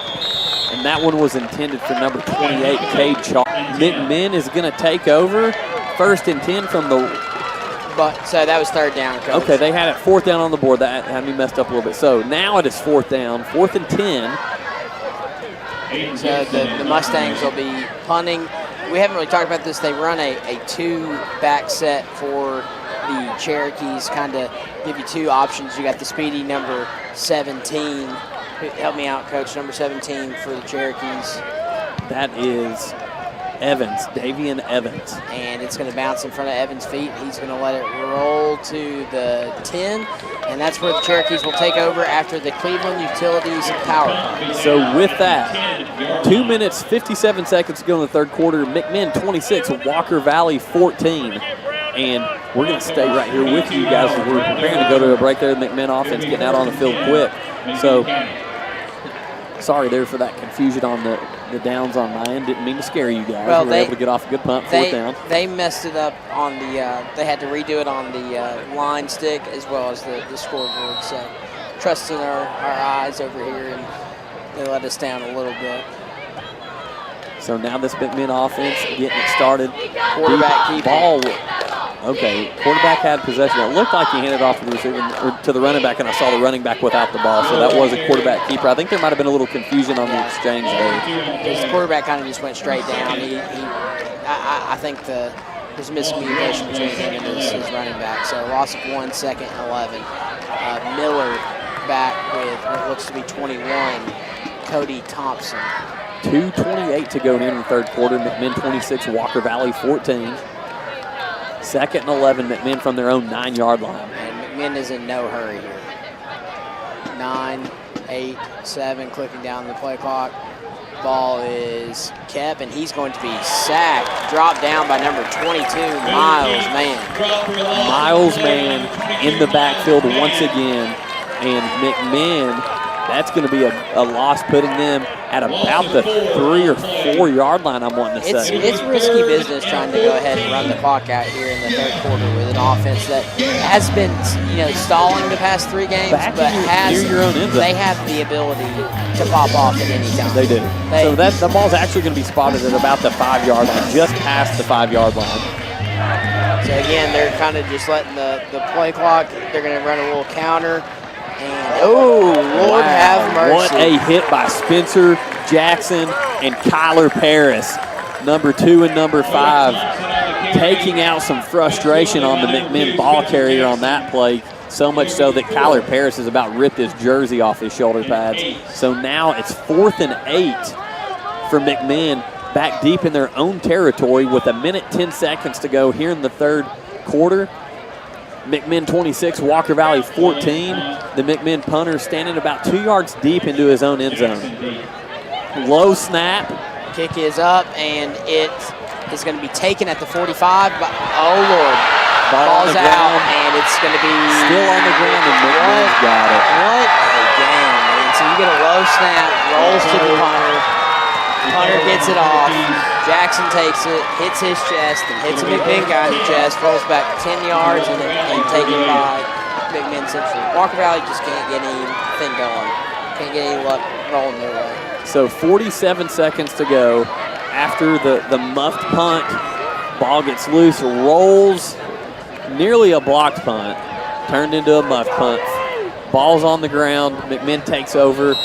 Speaker 7: And that one was intended for number 28, Cade Charter. McMinn is going to take over. 1st and 10 from the...
Speaker 6: So that was 3rd down, Coach.
Speaker 7: Okay, they had it 4th down on the board. That had me messed up a little bit. So now it is 4th down, 4th and 10.
Speaker 6: So the Mustangs will be punting. We haven't really talked about this. They run a 2-back set for the Cherokees, kind of give you 2 options. You got the speedy number 17. Help me out, Coach. Number 17 for the Cherokees.
Speaker 7: That is Evans, Davian Evans.
Speaker 6: And it's going to bounce in front of Evans' feet. He's going to let it roll to the 10. And that's where the Cherokees will take over after the Cleveland Utilities power play.
Speaker 7: So with that, 2 minutes, 57 seconds to go in the third quarter. McMinn 26, Walker Valley 14. And we're going to stay right here with you guys as we're preparing to go to a break there. The McMinn offense getting out on the field quick. So sorry there for that confusion on the downs on my end. Didn't mean to scare you guys.
Speaker 6: Well,
Speaker 7: we were able to get off a good punt, 4th down.
Speaker 6: They messed it up on the they had to redo it on the line stick as well as the scoreboard. So trusting our eyes over here, and they let us down a little bit.
Speaker 7: So now this McMinn offense getting it started.
Speaker 6: Quarterback keep
Speaker 7: ball. Okay, quarterback had possession. It looked like he handed off to the receiver or to the running back, and I saw the running back without the ball. So that was a quarterback keeper. I think there might have been a little confusion on the exchange there.
Speaker 6: The quarterback kind of just went straight down. I think there's miscommunication between him and his running back. So loss of 1, 2nd and 11. Miller back with what looks to be 21, Cody Thompson.
Speaker 7: 2:28 to go here in the third quarter. McMinn 26, Walker Valley 14. 2nd and 11, McMinn from their own 9-yard line.
Speaker 6: And McMinn is in no hurry here. 9, 8, 7, clicking down the play clock. Ball is kept, and he's going to be sacked. Dropped down by number 22, Miles Mann.
Speaker 7: Miles Mann in the backfield once again. And McMinn, that's going to be a loss, putting them at about the 3 or 4 yard line, I'm wanting to say.
Speaker 6: It's risky business trying to go ahead and run the clock out here in the third quarter with an offense that has been, stalling the past 3 games, they have the ability to pop off at any time.
Speaker 7: They do. So the ball's actually going to be spotted at about the 5 yard line, just past the 5 yard line.
Speaker 6: So again, they're kind of just letting the play clock. They're going to run a little counter. And, Lord have mercy.
Speaker 7: What a hit by Spencer Jackson and Kyler Paris, number 2 and number 5, taking out some frustration on the McMinn ball carrier on that play, so much so that Kyler Paris has about ripped his jersey off his shoulder pads. So now it's 4th and 8 for McMinn, back deep in their own territory with 1 minute 10 seconds to go here in the third quarter. McMinn 26, Walker Valley 14. The McMinn punter standing about 2 yards deep into his own end zone. Low snap.
Speaker 6: Kick is up, and it is going to be taken at the 45. But, oh, Lord. Ball's out, and it's going to be
Speaker 7: still on the ground, and McMinn's got it.
Speaker 6: What a game, man. So So you get a low snap, rolls to the punter. Punter gets it off. Jackson takes it, hits his chest, and hits a McMinn guy in the chest, rolls back 10 yards, and taken by McMinn Central. Walker Valley just can't get anything going. Can't get any luck rolling their way.
Speaker 7: So 47 seconds to go after the muffed punt. Ball gets loose, rolls, nearly a blocked punt, turned into a muffed punt. Ball's on the ground. McMinn takes over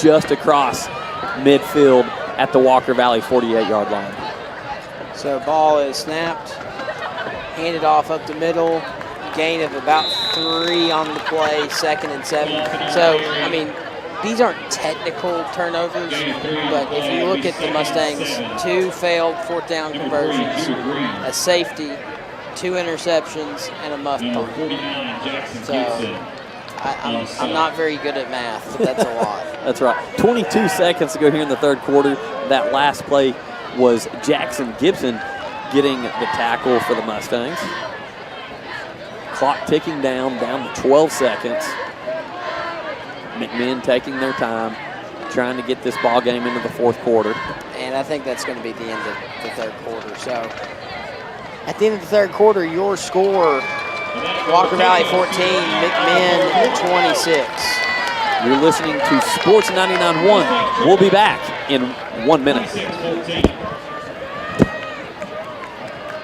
Speaker 7: just across midfield at the Walker Valley 48-yard line.
Speaker 6: So ball is snapped, handed off up the middle, gain of about 3 on the play, 2nd and 7. So, I mean, these aren't technical turnovers, but if you look at the Mustangs, 2 failed 4th down conversions, a safety, 2 interceptions, and a muffed punt. So I'm not very good at math, but that's a lot.
Speaker 7: That's right. 22 seconds to go here in the 3rd quarter. That last play was Jackson Gibson getting the tackle for the Mustangs. Clock ticking down to 12 seconds. McMinn taking their time, trying to get this ball game into the 4th quarter.
Speaker 6: And I think that's going to be the end of the 3rd quarter. So at the end of the 3rd quarter, your score, Walker Valley 14, McMinn 26.
Speaker 7: You're listening to Sports 99.1. We'll be back in 1 minute.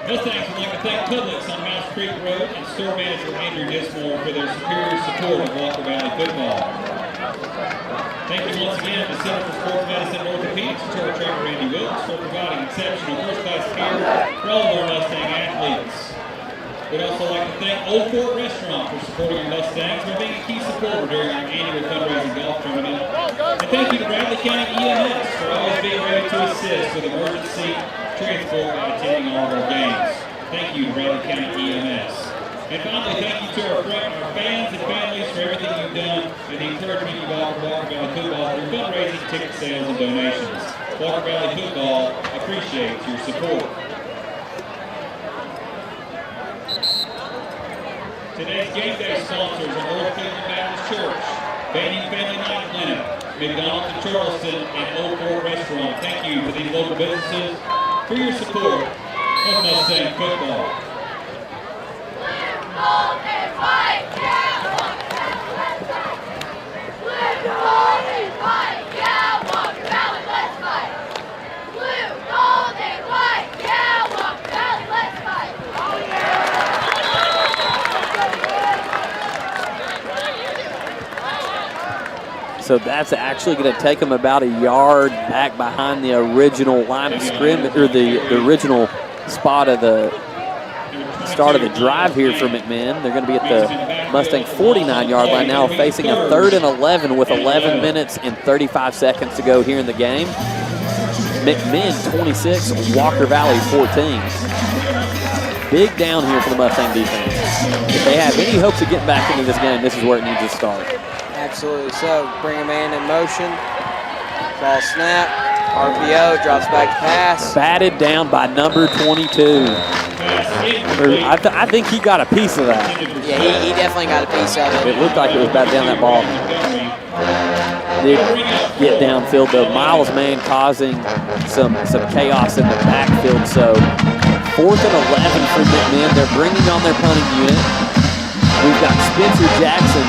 Speaker 1: Mustangs would like to thank Publix on Mouse Creek Road and store manager Andrew Dismore for their superior support of Walker Valley football. Thank you once again to Center for Sports Medicine and Orthopedics, Charter Trainer Randy Wilkes, for providing exceptional first-class care for all of our Mustang athletes. We'd also like to thank Old Fort Restaurant for supporting our Mustangs by being a key supporter during our annual fundraising golf tournament. And thank you to Bradley County EMS for always being ready to assist with emergency transport by attending all of our games. Thank you to Bradley County EMS. And finally, thank you to our fans and families for everything you've done and the encouragement you've offered Walker Valley football through fundraising, ticket sales, and donations. Walker Valley football appreciates your support. Today's game day sponsors are Old Cleveland Baptist Church, Banning Family Night Clinic, McDonald's in Charleston, and Old Fort Restaurant. Thank you to these local businesses for your support of Mustang football.
Speaker 5: Gold and white, yeah, Walker Valley, let's fight. Blue, gold and white, yeah, Walker Valley, let's fight. Blue, gold and white, yeah, Walker Valley, let's fight. Oh yeah.
Speaker 7: So that's actually going to take them about a yard back behind the original line of scrimmage, or the original spot of the start of the drive here for McMinn. They're going to be at the Mustang 49-yard line now, facing a 3rd and 11 with 11 minutes and 35 seconds to go here in the game. McMinn 26, Walker Valley 14. Big down here for the Mustang defense. If they have any hopes of getting back into this game, this is where it needs to start.
Speaker 6: Absolutely. So bring a man in motion. Ball snap. RPO drops back to pass.
Speaker 7: Batted down by number 22. I think he got a piece of that.
Speaker 6: Yeah, he definitely got a piece of it.
Speaker 7: It looked like it was batted down that ball. Did get downfield though. Miles man causing some chaos in the backfield. So 4th and 11 for McMinn. They're bringing on their punting unit. We've got Spencer Jackson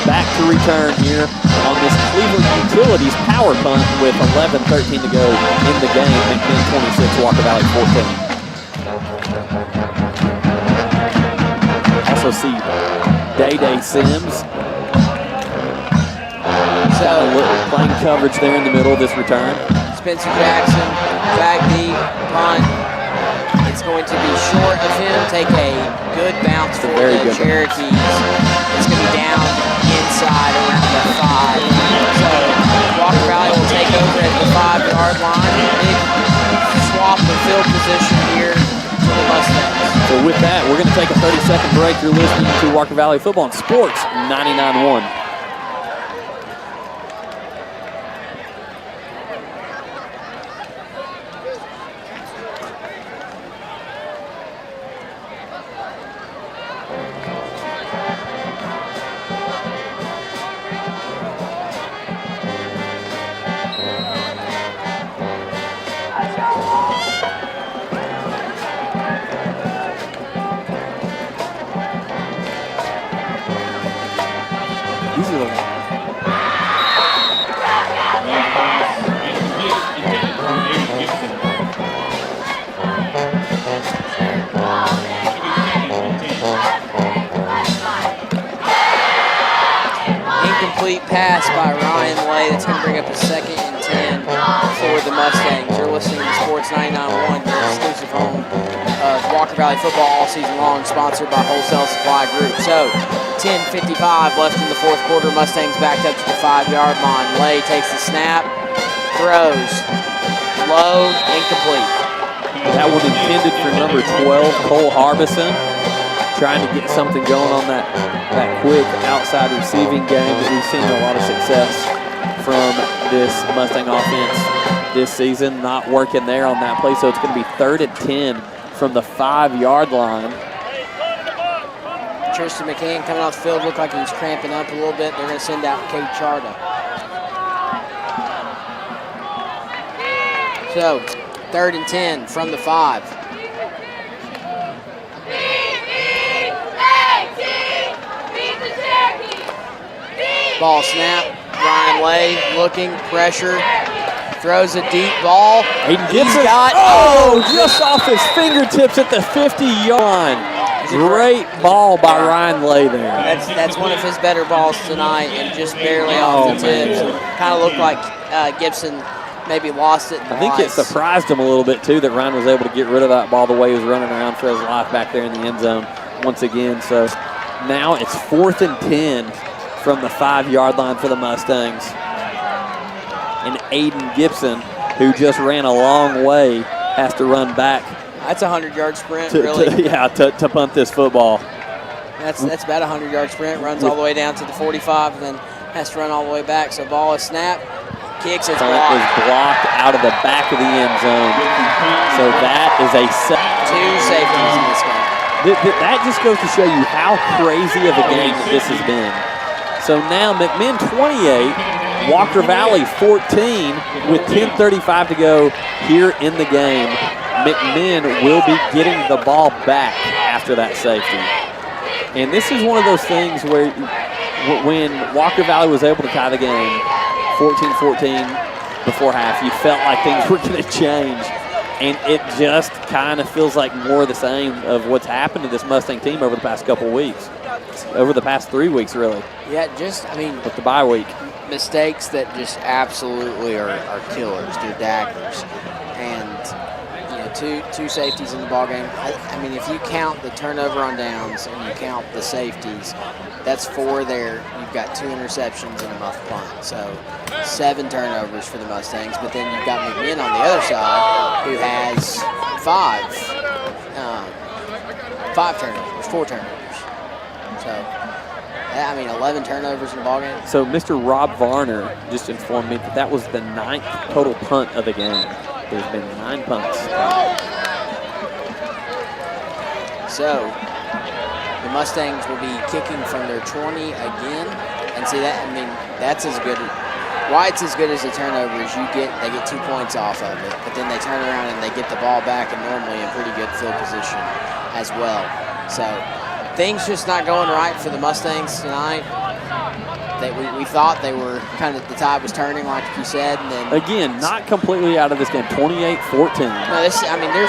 Speaker 7: back to return here on this Cleveland Utilities power punt with 11:13 to go in the game. McMinn 26, Walker Valley 14. Also see Day Sims.
Speaker 6: So
Speaker 7: playing coverage there in the middle of this return.
Speaker 6: Spencer Jackson, back deep, punt. It's going to be short of him. Take a good bounce for the Cherokees. It's going to be down inside around the 5. So Walker Valley will take over at the 5-yard line. Big swap of field position here for the Mustangs.
Speaker 7: So with that, we're going to take a 30-second break. You're listening to Walker Valley Football on Sports 99.1.
Speaker 6: pass by Ryan Lay. That's going to bring up a 2nd and 10 for the Mustangs. You're listening to Sports 99.1, your exclusive home of Walker Valley football all season long, sponsored by Wholesale Supply Group. So, 10:55 left in the 4th quarter. Mustangs backed up to the 5-yard line. Lay takes the snap, throws, low, incomplete.
Speaker 7: That one intended for number 12, Cole Harbison, trying to get something going on that quick outside receiving game that we've seen a lot of success from this Mustang offense this season. Not working there on that play, so it's going to be 3rd and 10 from the 5-yard line.
Speaker 6: Tristan Mccann coming off the field, looked like he was cramping up a little bit. They're going to send out Cade Charter. So, 3rd and 10 from the 5. Ball snap. Ryan Lay looking, pressure, throws a deep ball.
Speaker 7: Aiden Gibson. Just off his fingertips at the 50-yard line. Great ball by Ryan Lay there.
Speaker 6: That's one of his better balls tonight, and just barely off the tips. Kind of looked like Gibson maybe lost it.
Speaker 7: I think it surprised him a little bit too that Ryan was able to get rid of that ball the way he was running around for his life back there in the end zone once again. So now it's 4th and 10 from the 5-yard line for the Mustangs. And Aiden Gibson, who just ran a long way, has to run back.
Speaker 6: That's a 100-yard sprint, really.
Speaker 7: To punt this football.
Speaker 6: That's about a 100-yard sprint. Runs all the way down to the 45, and then has to run all the way back. So ball is snapped. Kicks, it's blocked.
Speaker 7: Is blocked out of the back of the end zone. So that is a
Speaker 6: 2 safeties in this game.
Speaker 7: That just goes to show you how crazy of a game that this has been. So now McMinn 28, Walker Valley 14 with 10:35 to go here in the game. McMinn will be getting the ball back after that safety. And this is one of those things where when Walker Valley was able to tie the game 14-14 before half, you felt like things were going to change. And it just kind of feels like more of the same of what's happened to this Mustang team over the past couple of weeks. Over the past 3 weeks, really.
Speaker 6: Yeah,
Speaker 7: with the bye week.
Speaker 6: Mistakes that just absolutely are killers. They're daggers. And, two safeties in the ballgame. I mean, if you count the turnover on downs and you count the safeties, that's 4 there. You've got 2 interceptions and a muff punt. So 7 turnovers for the Mustangs. But then you've got McMinn on the other side who has 5 turnovers, 4 turnovers. So, 11 turnovers in the ballgame.
Speaker 7: So Mr. Rob Varner just informed me that was the 9th total punt of the game. There's been 9 punts.
Speaker 6: So the Mustangs will be kicking from their 20 again. And see that, that's as good. Why it's as good as a turnover is they get 2 points off of it, but then they turn around and they get the ball back and normally in pretty good field position as well. So things just not going right for the Mustangs tonight. We thought they were the tide was turning, like you said, and then
Speaker 7: again, not completely out of this game. 28-14.
Speaker 6: No, there's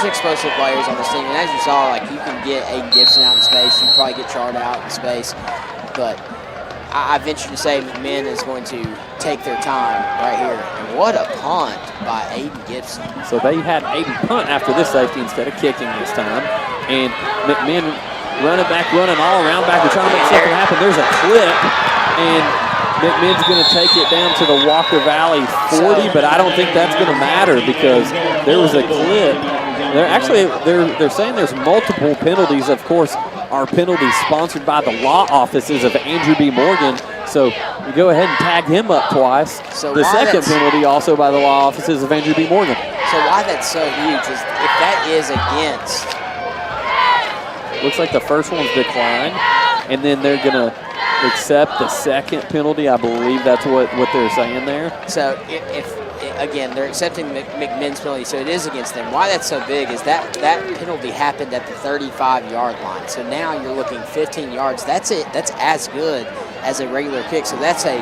Speaker 6: explosive players on this team, and as you saw, you can get Aiden Gibson out in space. You can probably get Charter out in space, but I venture to say McMinn is going to take their time right here. And what a punt by Aiden Gibson.
Speaker 7: So they had Aiden punt after this safety instead of kicking this time, and McMinn running all around back. They're trying to make something happen. There's a clip, and McMinn's going to take it down to the Walker Valley 40, but I don't think that's going to matter because there was a clip. They're saying there's multiple penalties. Of course, our penalties sponsored by the law offices of Andrew B. Morgan. So we go ahead and tag him up twice.
Speaker 6: So
Speaker 7: the second penalty also by the law offices of Andrew B. Morgan.
Speaker 6: So why that's so huge is if that is against.
Speaker 7: Looks like the first one's declined, and then they're going to accept the second penalty. I believe that's what they're saying there.
Speaker 6: So if again, they're accepting McMinn's penalty, so it is against them. Why that's so big is that penalty happened at the 35-yard line. So now you're looking 15 yards. That's it. That's as good as a regular kick. So that's a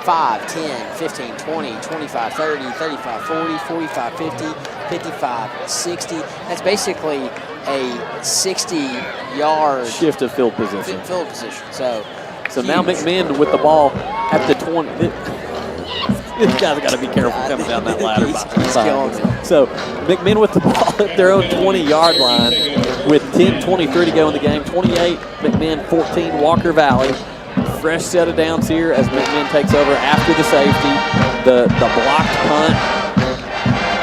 Speaker 6: 5, 10, 15, 20, 25, 30, 35, 40, 45, 50, 55, 60. That's basically a 60-yard
Speaker 7: shift of field position.
Speaker 6: So
Speaker 7: So now McMinn with the ball at the 20. This guy's got to be careful coming down that ladder.
Speaker 6: He's killing it.
Speaker 7: So McMinn with the ball at their own 20-yard line with 10:23 to go in the game. 28, McMinn 14, Walker Valley. Fresh set of downs here as McMinn takes over after the safety, the blocked punt,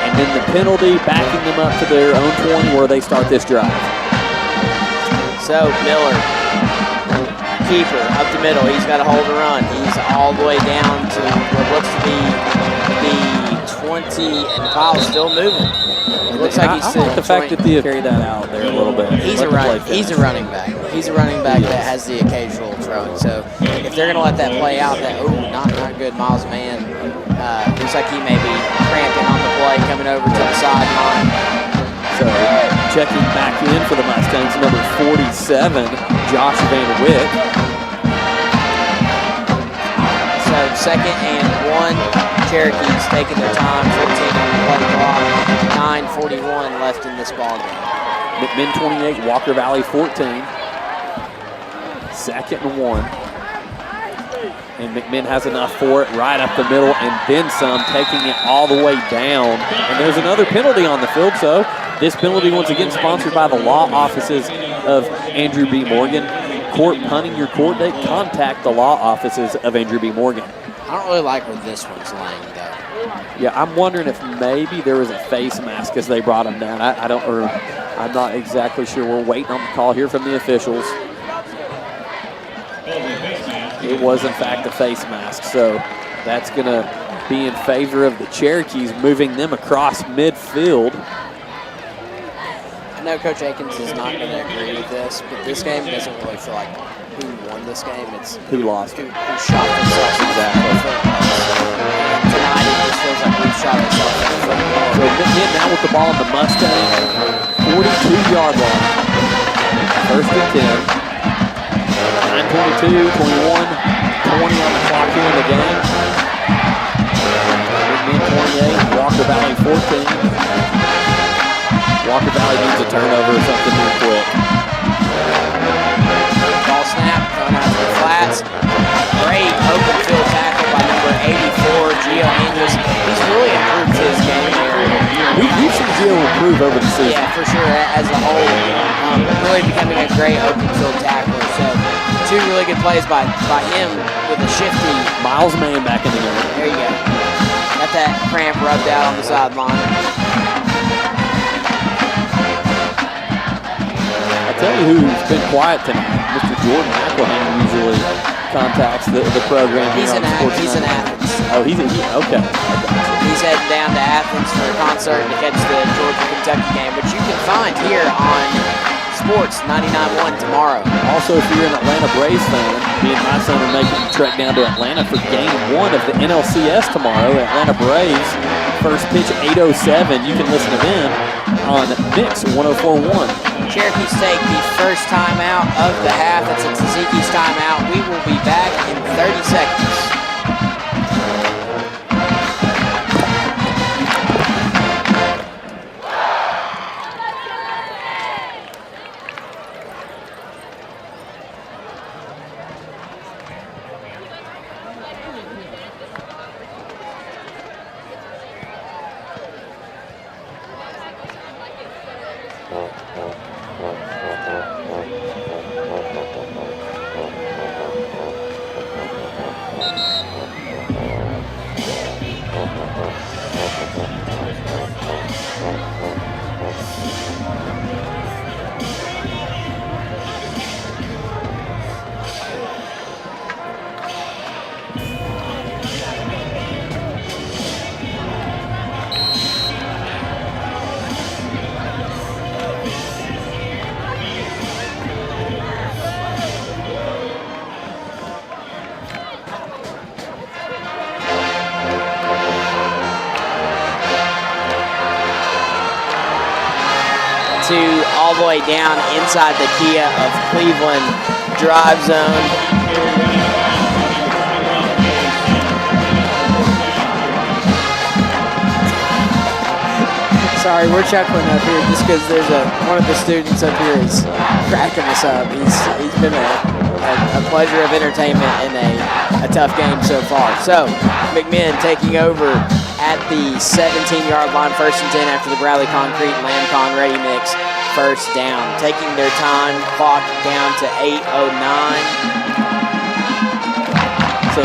Speaker 7: and then the penalty backing them up to their own 20 where they start this drive.
Speaker 6: So Miller, keeper up the middle. He's got to hold the run. He's all the way down to what looks to be the 20, and the pile's still moving. It looks like he's still
Speaker 7: the fact that they carry that out there a little bit.
Speaker 6: He's a running back. He's a running back that has the occasional throwing. So if they're going to let that play out, that not good. Miles Man looks like he may be cramping on the play, coming over to the sideline.
Speaker 7: So checking back in for the Mustangs, number 47, Josh Van Wyck.
Speaker 6: So 2nd and 1. Cherokee's taking their time, 15 on the play clock, 9:41 left in this ball game.
Speaker 7: McMinn 28, Walker Valley 14. 2nd and 1. And McMinn has enough for it right up the middle and then some, taking it all the way down. And there's another penalty on the field, so this penalty once again sponsored by the law offices of Andrew B. Morgan. Court punting your court date, contact the law offices of Andrew B. Morgan.
Speaker 6: I don't really like where this one's laying, though.
Speaker 7: Yeah, I'm wondering if maybe there was a face mask as they brought him down. I'm not exactly sure. We're waiting on the call here from the officials. It was, in fact, a face mask, so that's going to be in favor of the Cherokees, moving them across midfield.
Speaker 6: I know Coach Akins is not going to agree with this, but this game doesn't really feel like who won this game. It's
Speaker 7: who lost.
Speaker 6: Who shot themselves exactly. Tonight it just feels like we've shot ourselves in the foot.
Speaker 7: So McMinn now with the ball on the Mustang, 42-yard line. 1st and 10. 9:22, 21, 20 on the clock here in the game. McMinn 28, Walker Valley 14. Walker Valley needs a turnover or something real quick.
Speaker 6: Ball snap, going out to the flats. Great open field tackle by number 84, Gio Andrews. He's really improved his game area.
Speaker 7: We've seen Gio improve over the season.
Speaker 6: Yeah, for sure, as a whole. Really becoming a great open field tackler. So 2 really good plays by him with a shifty.
Speaker 7: Miles Man back in the game.
Speaker 6: There you go. Got that cramp rubbed out on the sideline.
Speaker 7: I tell you who's been quiet tonight. Mr. Jordan McElhaney usually contacts the program.
Speaker 6: He's in Athens.
Speaker 7: Oh, okay.
Speaker 6: He's heading down to Athens for a concert to catch the Georgia-Kentucky game, which you can find here on Sports 99.1 tomorrow.
Speaker 7: Also, if you're an Atlanta Braves fan, me and my son are making the trek down to Atlanta for Game 1 of the NLCS tomorrow. Atlanta Braves, first pitch 8:07. You can listen to them on Mix 104.1.
Speaker 6: Cherokees take the first timeout of the half. That's a Taziki's timeout. We will be back in 30 seconds. All the way down inside the Kia of Cleveland drive zone. Sorry, we're chuckling up here just because there's one of the students up here is cracking us up. He's been a a pleasure of entertainment and a tough game so far. So McMinn taking over at the 17-yard line, 1st and 10 after the Bradley Concrete and Lamcon Ready Mix first down. Taking their time, clock down to 8:09. So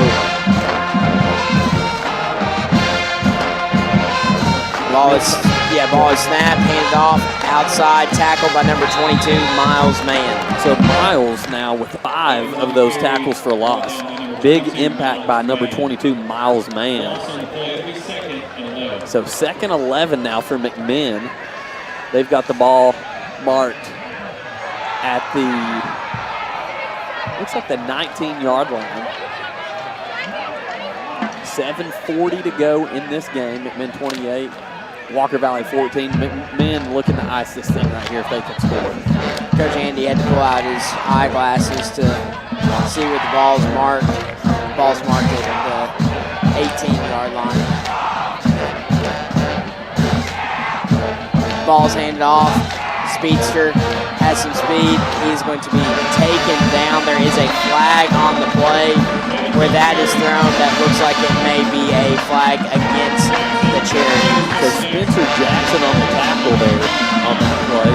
Speaker 6: ball is snapped, handed off, outside, tackled by number 22, Miles Mann.
Speaker 7: So Miles now with 5 of those tackles for loss. Big impact by number 22, Miles Mann. So 2nd 11 now for McMinn. They've got the ball marked at the, looks like the 19-yard line. 7:40 to go in this game. McMinn 28. Walker Valley 14. McMinn looking to ice this thing right here if they can score.
Speaker 6: Coach Andy had to pull out his eyeglasses to see what the ball's marked. The ball's marked at the 18-yard line. Ball's handed off. Speedster has some speed. He is going to be taken down. There is a flag on the play. Where that is thrown, that looks like it may be a flag against the Cherokee.
Speaker 7: So Spencer Jackson on the tackle there on that play.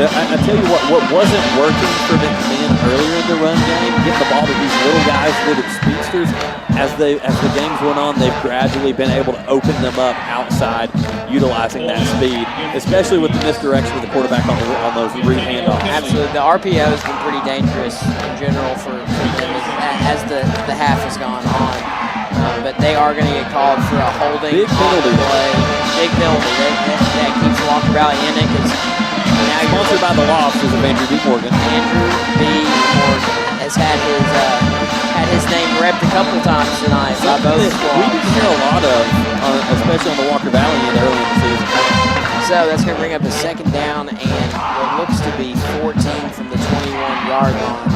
Speaker 7: I tell you what wasn't working for McMinn earlier in the run game, getting the ball to these little guys, little speedsters. As the games went on, they've gradually been able to open them up outside, utilizing that speed, especially with the misdirection of the quarterback on those read handoffs.
Speaker 6: Absolutely, the RPO has been pretty dangerous in general for them as the half has gone on. But they are going to get called for a holding
Speaker 7: big penalty.
Speaker 6: Play. Big penalty. That keeps Walker Valley in it because now you're
Speaker 7: sponsored by the law offices of Andrew B. Morgan.
Speaker 6: Andrew B. Morgan has had his name repped a couple times tonight by both squads.
Speaker 7: We didn't hear a lot of, especially on the Walker Valley end early in the season.
Speaker 6: So that's going to bring up a 2nd down and what looks to be 14 from the 21-yard line.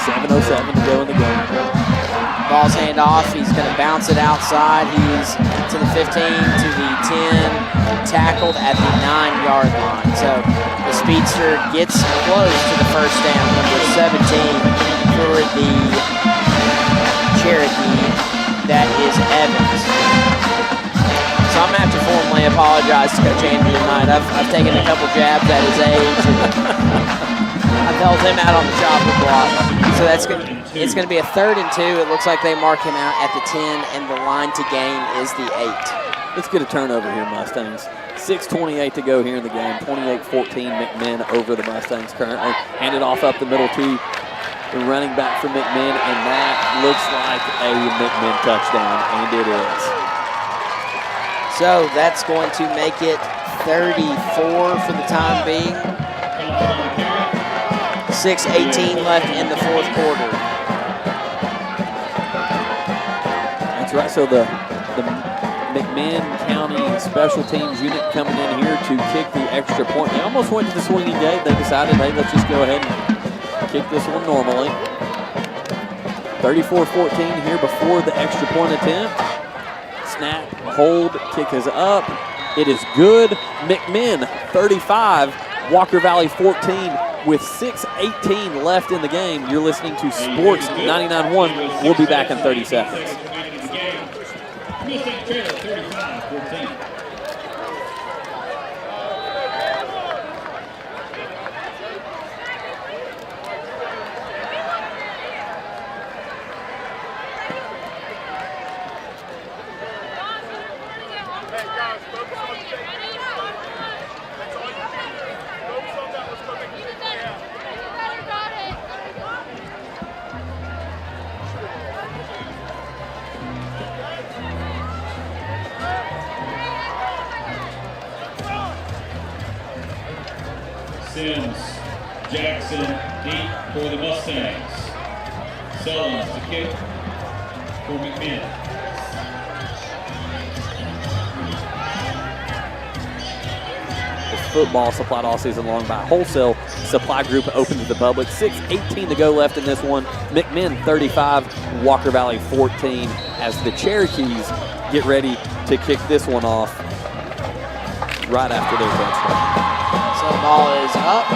Speaker 7: 7:07 to go in the game.
Speaker 6: Ball's hand off. He's going to bounce it outside. He's to the 15, to the 10, tackled at the 9-yard line. So the speedster gets close to the first down, number 17 for the Cherokee. That is Evans. So I'm going to have to formally apologize to Coach Andrew tonight. I've taken a couple jabs at his age. I've held him out on the chopping block. So it's going to be a 3rd and 2. It looks like they mark him out at the 10, and the line to gain is the 8.
Speaker 7: Let's get a turnover here, Mustangs. 6:28 to go here in the game. 28-14 McMinn over the Mustangs currently. Handed off up the middle to the running back for McMinn, and that looks like a McMinn touchdown, and it is.
Speaker 6: So that's going to make it 34 for the time being. 6:18 left in the 4th quarter.
Speaker 7: That's right. So the McMinn County Special Teams unit coming in here to kick the extra point. They almost went to the swinging gate. They decided, hey, let's just go ahead and kick this one normally. 34-14 here before the extra point attempt. Snap, hold, kick is up. It is good. McMinn 35, Walker Valley 14 with 6:18 left in the game. You're listening to Sports 99.1. We'll be back in 30 seconds.
Speaker 1: Sims, Jackson, deep for the Mustangs. Salman to kick for McMinn.
Speaker 7: Football supplied all season long by Wholesale Supply Group, open to the public. 6:18 to go left in this one. McMinn 35, Walker Valley 14 as the Cherokees get ready to kick this one off right after their touchdown.
Speaker 6: So the ball is up.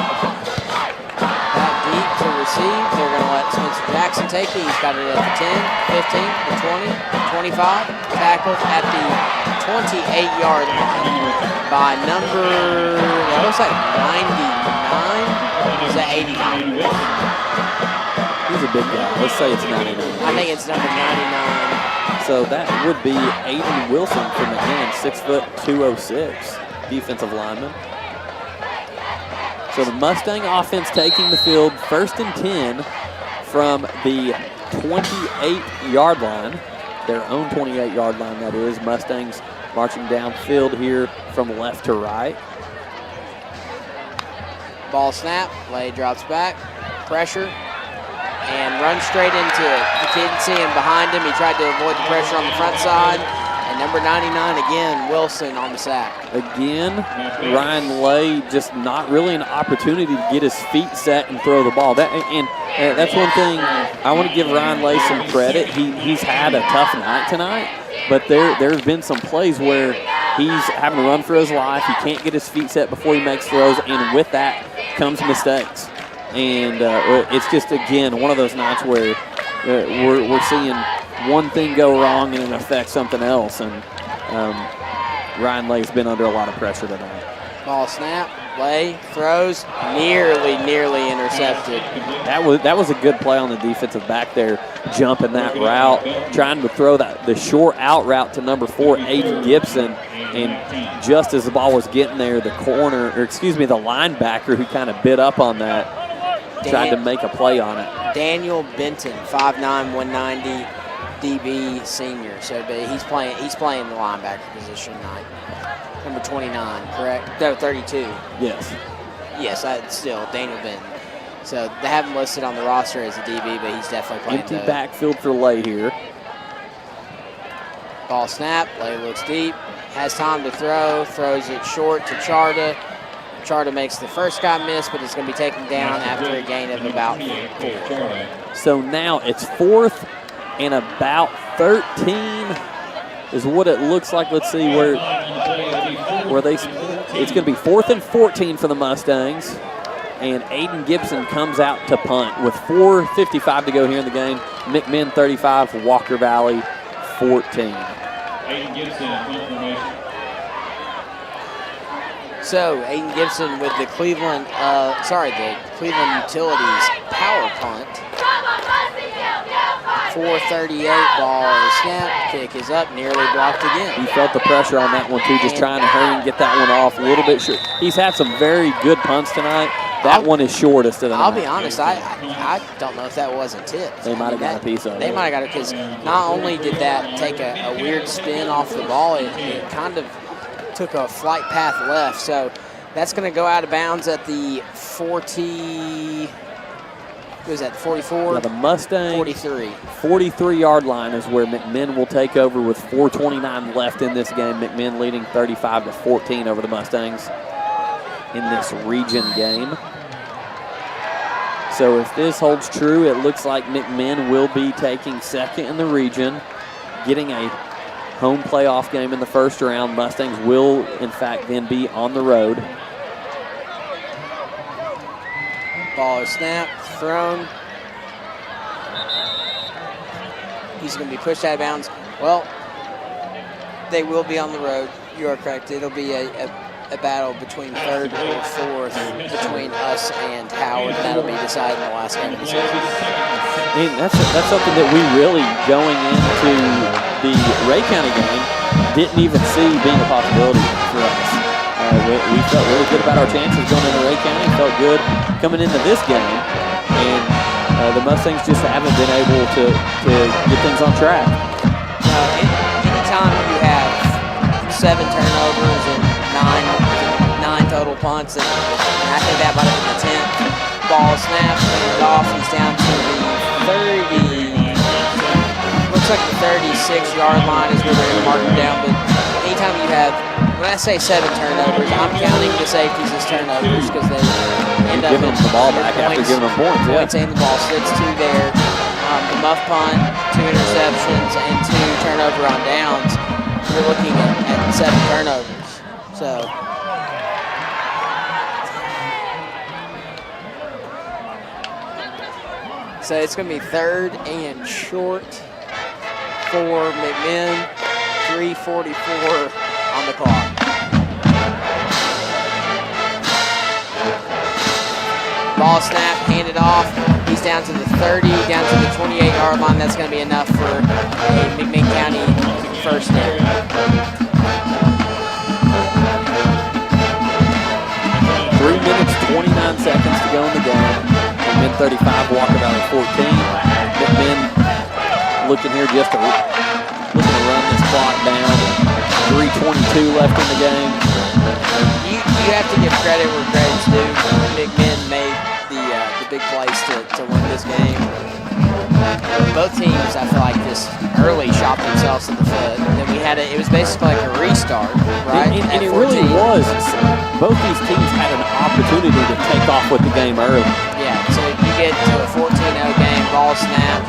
Speaker 6: Back deep to receive. They're going to let Spencer Jackson take it. He's got it at the 10, 15, the 20, 25. Tackled at the 28-yard line by number, that looks like 99. Is that 89?
Speaker 7: He's a big guy. Let's say it's 99.
Speaker 6: I think it's number 99.
Speaker 7: So that would be Aiden Wilson from McMinn, 6 foot 206, defensive lineman. So the Mustang offense taking the field, 1st and 10 from the 28-yard line, their own 28-yard line, that is. Mustangs marching downfield here from left to right.
Speaker 6: Ball snap, Lay drops back, pressure, and runs straight into it. You didn't see him behind him. He tried to avoid the pressure on the front side. And number 99 again, Wilson on the sack.
Speaker 7: Again, Ryan Lay just not really an opportunity to get his feet set and throw the ball. That's one thing I want to give Ryan Lay some credit. He's had a tough night tonight, but there's been some plays where he's having to run for his life. He can't get his feet set before he makes throws, and with that comes mistakes. And it's just, again, one of those nights where we're seeing one thing go wrong and it affects something else. And Ryan Lay's been under a lot of pressure tonight.
Speaker 6: Ball snap, Lay throws, nearly intercepted.
Speaker 7: That was a good play on the defensive back there, jumping that route, trying to throw the short out route to number 4, Aiden Gibson. And just as the ball was getting there, the linebacker who kind of bit up on that, tried to make a play on it.
Speaker 6: Daniel Benton, 5'9", 190, DB senior. So he's playing the linebacker position tonight. Number 29, correct? No, 32.
Speaker 7: Yes.
Speaker 6: Yes, still Daniel Benton. So they have him listed on the roster as a DB, but he's definitely playing.
Speaker 7: Empty backfield for Lay here.
Speaker 6: Ball snap, Lay looks deep, has time to throw, throws it short to Charter. Charter makes the first guy miss, but it's going to be taken down after a gain of about 4.
Speaker 7: So now it's 4th and about 13 is what it looks like. Let's see where it's going to be 4th and 14 for the Mustangs. And Aiden Gibson comes out to punt with 4:55 to go here in the game. McMinn 35, Walker Valley 14.
Speaker 1: Aiden Gibson, punt formation.
Speaker 6: So Aiden Gibson with the Cleveland Utilities power punt. 4:38 ball snap, kick is up, nearly blocked again.
Speaker 7: He felt the pressure on that one too, just trying to hurry and get that one off a little bit short. He's had some very good punts tonight. That one is shortest of the night.
Speaker 6: I'll be honest, I don't know if that wasn't tipped.
Speaker 7: They might have got a piece of it.
Speaker 6: They might have got it because not only did that take a weird spin off the ball, it kind of took a flight path left. So that's going to go out of bounds at the 40. What is that, 44?
Speaker 7: Yeah, the Mustang
Speaker 6: 43-yard
Speaker 7: line is where McMinn will take over with 4:29 left in this game. McMinn leading 35-14 over the Mustangs in this region game. So if this holds true, it looks like McMinn will be taking second in the region, getting a home playoff game in the first round. Mustangs will, in fact, then be on the road.
Speaker 6: Ball is snapped, thrown. He's going to be pushed out of bounds. Well, they will be on the road. You are correct. It'll be a battle between 3rd or 4th between us and Howard. That'll be decided in the last game of the season.
Speaker 7: And that's something that we really, going into the Ray County game, didn't even see being a possibility for us. We felt really good about our chances going into Ray County. Felt good coming into this game, and the Mustangs just haven't been able to get things on track.
Speaker 6: Anytime you have 7 turnovers and 9 total punts, and I think that might have been the 10th. Ball snapped, handed off. He's down to the 30. Looks like the 36-yard line is where they're going to mark him down. But anytime you have, when I say 7 turnovers, I'm counting the safeties as turnovers because they end up
Speaker 7: giving them the ball back after giving them points.
Speaker 6: Points and the ball sits 2 there. The muff punt, 2 interceptions, and 2 turnover on downs. You're looking at 7 turnovers. So. So it's going to be 3rd and short for McMinn. 3:44 on the clock. Ball snap, handed off. He's down to the 30, down to the 28-yard line. That's going to be enough for a McMinn County first down.
Speaker 7: 3 minutes, 29 seconds to go in the game. McMinn 35, Walker Valley 14. McMinn looking here just to run this clock down. 3:22 left in the game.
Speaker 6: You have to give credit where credit's due. McMinn made the big plays to win this game. Both teams, I feel like, just early shot themselves in the foot. And then it was basically like a restart, right?
Speaker 7: And it really was. Both these teams had an opportunity to take off with the game early.
Speaker 6: Yeah, so you get to a 14-0 game, ball snap,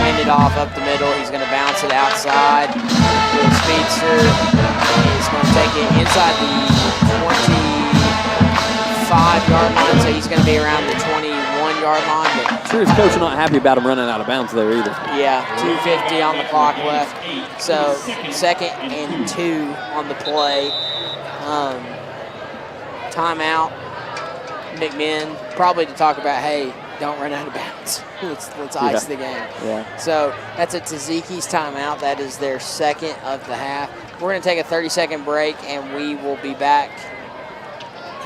Speaker 6: handed off up the middle. He's going to bounce it outside. Little speedster. He's going to take it inside the 25-yard line, so he's going to be around the 21-yard line. But
Speaker 7: sure, his coach not happy about him running out of bounds there either.
Speaker 6: yeah, 2:50 on the clock left. So 2nd and 2 on the play. Timeout. McMinn probably to talk about, hey, don't run out of bounds. Let's ice the game.
Speaker 7: Yeah.
Speaker 6: So that's a Taziki's timeout. That is their 2nd of the half. We're going to take a 30-second break, and we will be back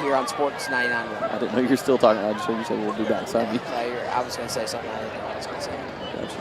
Speaker 6: here on Sports 99.1.
Speaker 7: I didn't know you were still talking. I just heard you say we'll be back. Sorry.
Speaker 6: I was going to say something I didn't know I was going to say.
Speaker 7: Gotcha.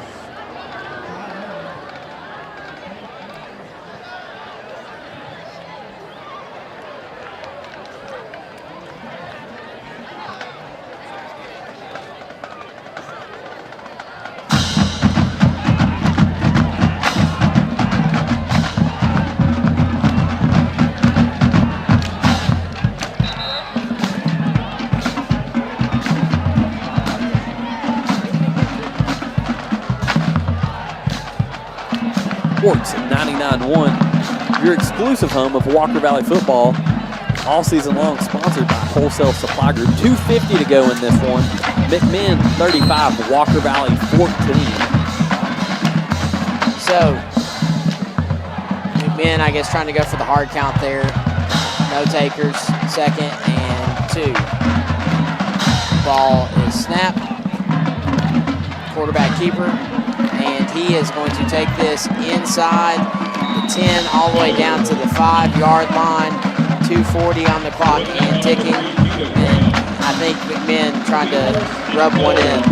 Speaker 7: Sports 99.1, your exclusive home of Walker Valley football, all season long, sponsored by Wholesale Supply Group. 2:50 to go in this one. McMinn 35, Walker Valley 14.
Speaker 6: So McMinn, I guess, trying to go for the hard count there. No takers. 2nd and 2. Ball is snapped. Quarterback keeper. And he is going to take this inside the 10 all the way down to the 5-yard line. 2:40 on the clock and ticking. And I think McMinn trying to rub one in.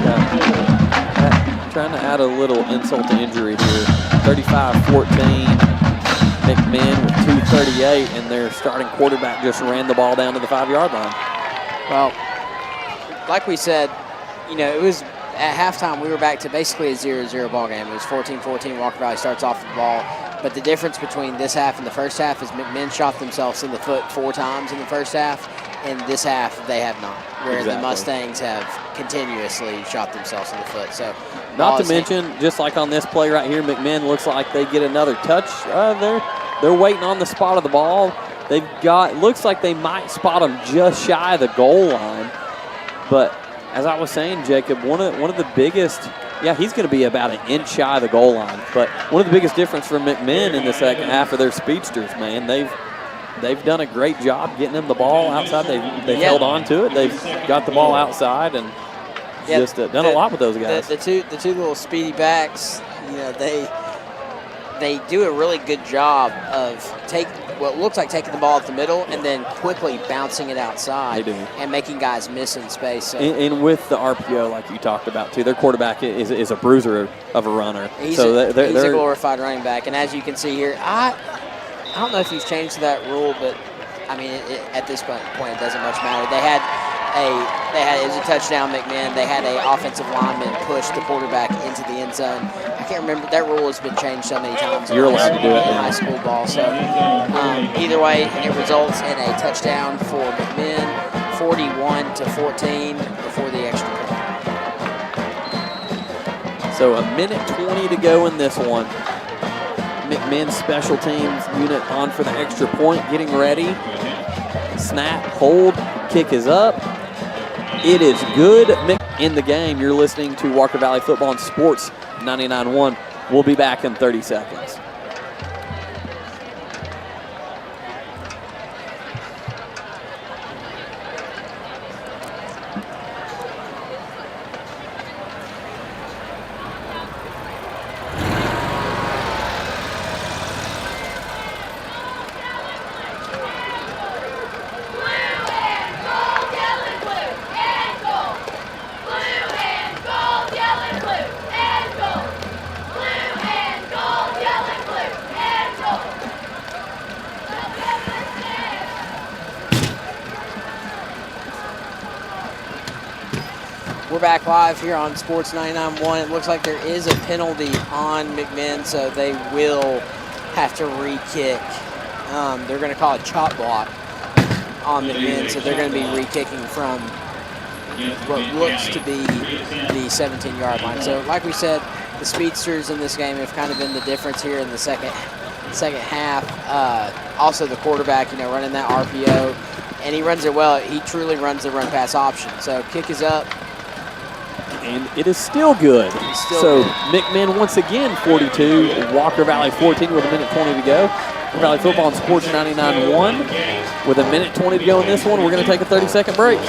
Speaker 7: Trying to add a little insult to injury here. 35-14. McMinn with 2:38, and their starting quarterback just ran the ball down to the 5-yard line.
Speaker 6: Well, like we said, it was at halftime, we were back to basically a 0-0 ball game. It was 14-14. Walker Valley starts off the ball. But the difference between this half and the first half is McMinn shot themselves in the foot 4 times in the first half. In this half, they have not, where the Mustangs have continuously shot themselves in the foot. So,
Speaker 7: not to mention, just like on this play right here, McMinn looks like they get another touch. They're waiting on the spot of the ball. Looks like they might spot them just shy of the goal line. But as I was saying, Jacob, one of the biggest, he's going to be about an inch shy of the goal line. But one of the biggest difference from McMinn in the second half of their speedsters, man, they've done a great job getting them the ball outside. They've held on to it. They've got the ball outside and just done a lot with those guys.
Speaker 6: The two little speedy backs, they do a really good job of what looks like taking the ball at the middle and then quickly bouncing it outside.
Speaker 7: They do.
Speaker 6: And making guys miss in space. So.
Speaker 7: And with the RPO, like you talked about, too, their quarterback is a bruiser of a runner.
Speaker 6: He's a glorified running back. And as you can see here, I don't know if he's changed that rule, but, I mean, at this point, it doesn't much matter. It was a touchdown, McMinn. They had an offensive lineman push the quarterback into the end zone. I can't remember. That rule has been changed so many times.
Speaker 7: You're allowed to do it
Speaker 6: in high school ball. So either way, it results in a touchdown for McMinn, 41-14 before the extra point.
Speaker 7: So a minute 20 to go in this one. McMinn's special teams unit on for the extra point, getting ready. Snap, hold, kick is up. It is good. in the game. You're listening to Walker Valley Football and Sports 99.1. We'll be back in 30 seconds.
Speaker 6: We're back live here on Sports 99.1. It looks like there is a penalty on McMinn, so they will have to re-kick. They're going to call a chop block on McMinn, so they're going to be re-kicking from what looks to be the 17-yard line. So like we said, the speedsters in this game have kind of been the difference here in the second half. Also the quarterback, running that RPO, and he runs it well. He truly runs the run-pass option. So kick is up.
Speaker 7: And it is still good. McMinn once again 42, Walker Valley 14 with a minute 20 to go. Walker Valley Football and Sports 99.1 with a minute 20 to go in this one. We're going to take a 30-second break.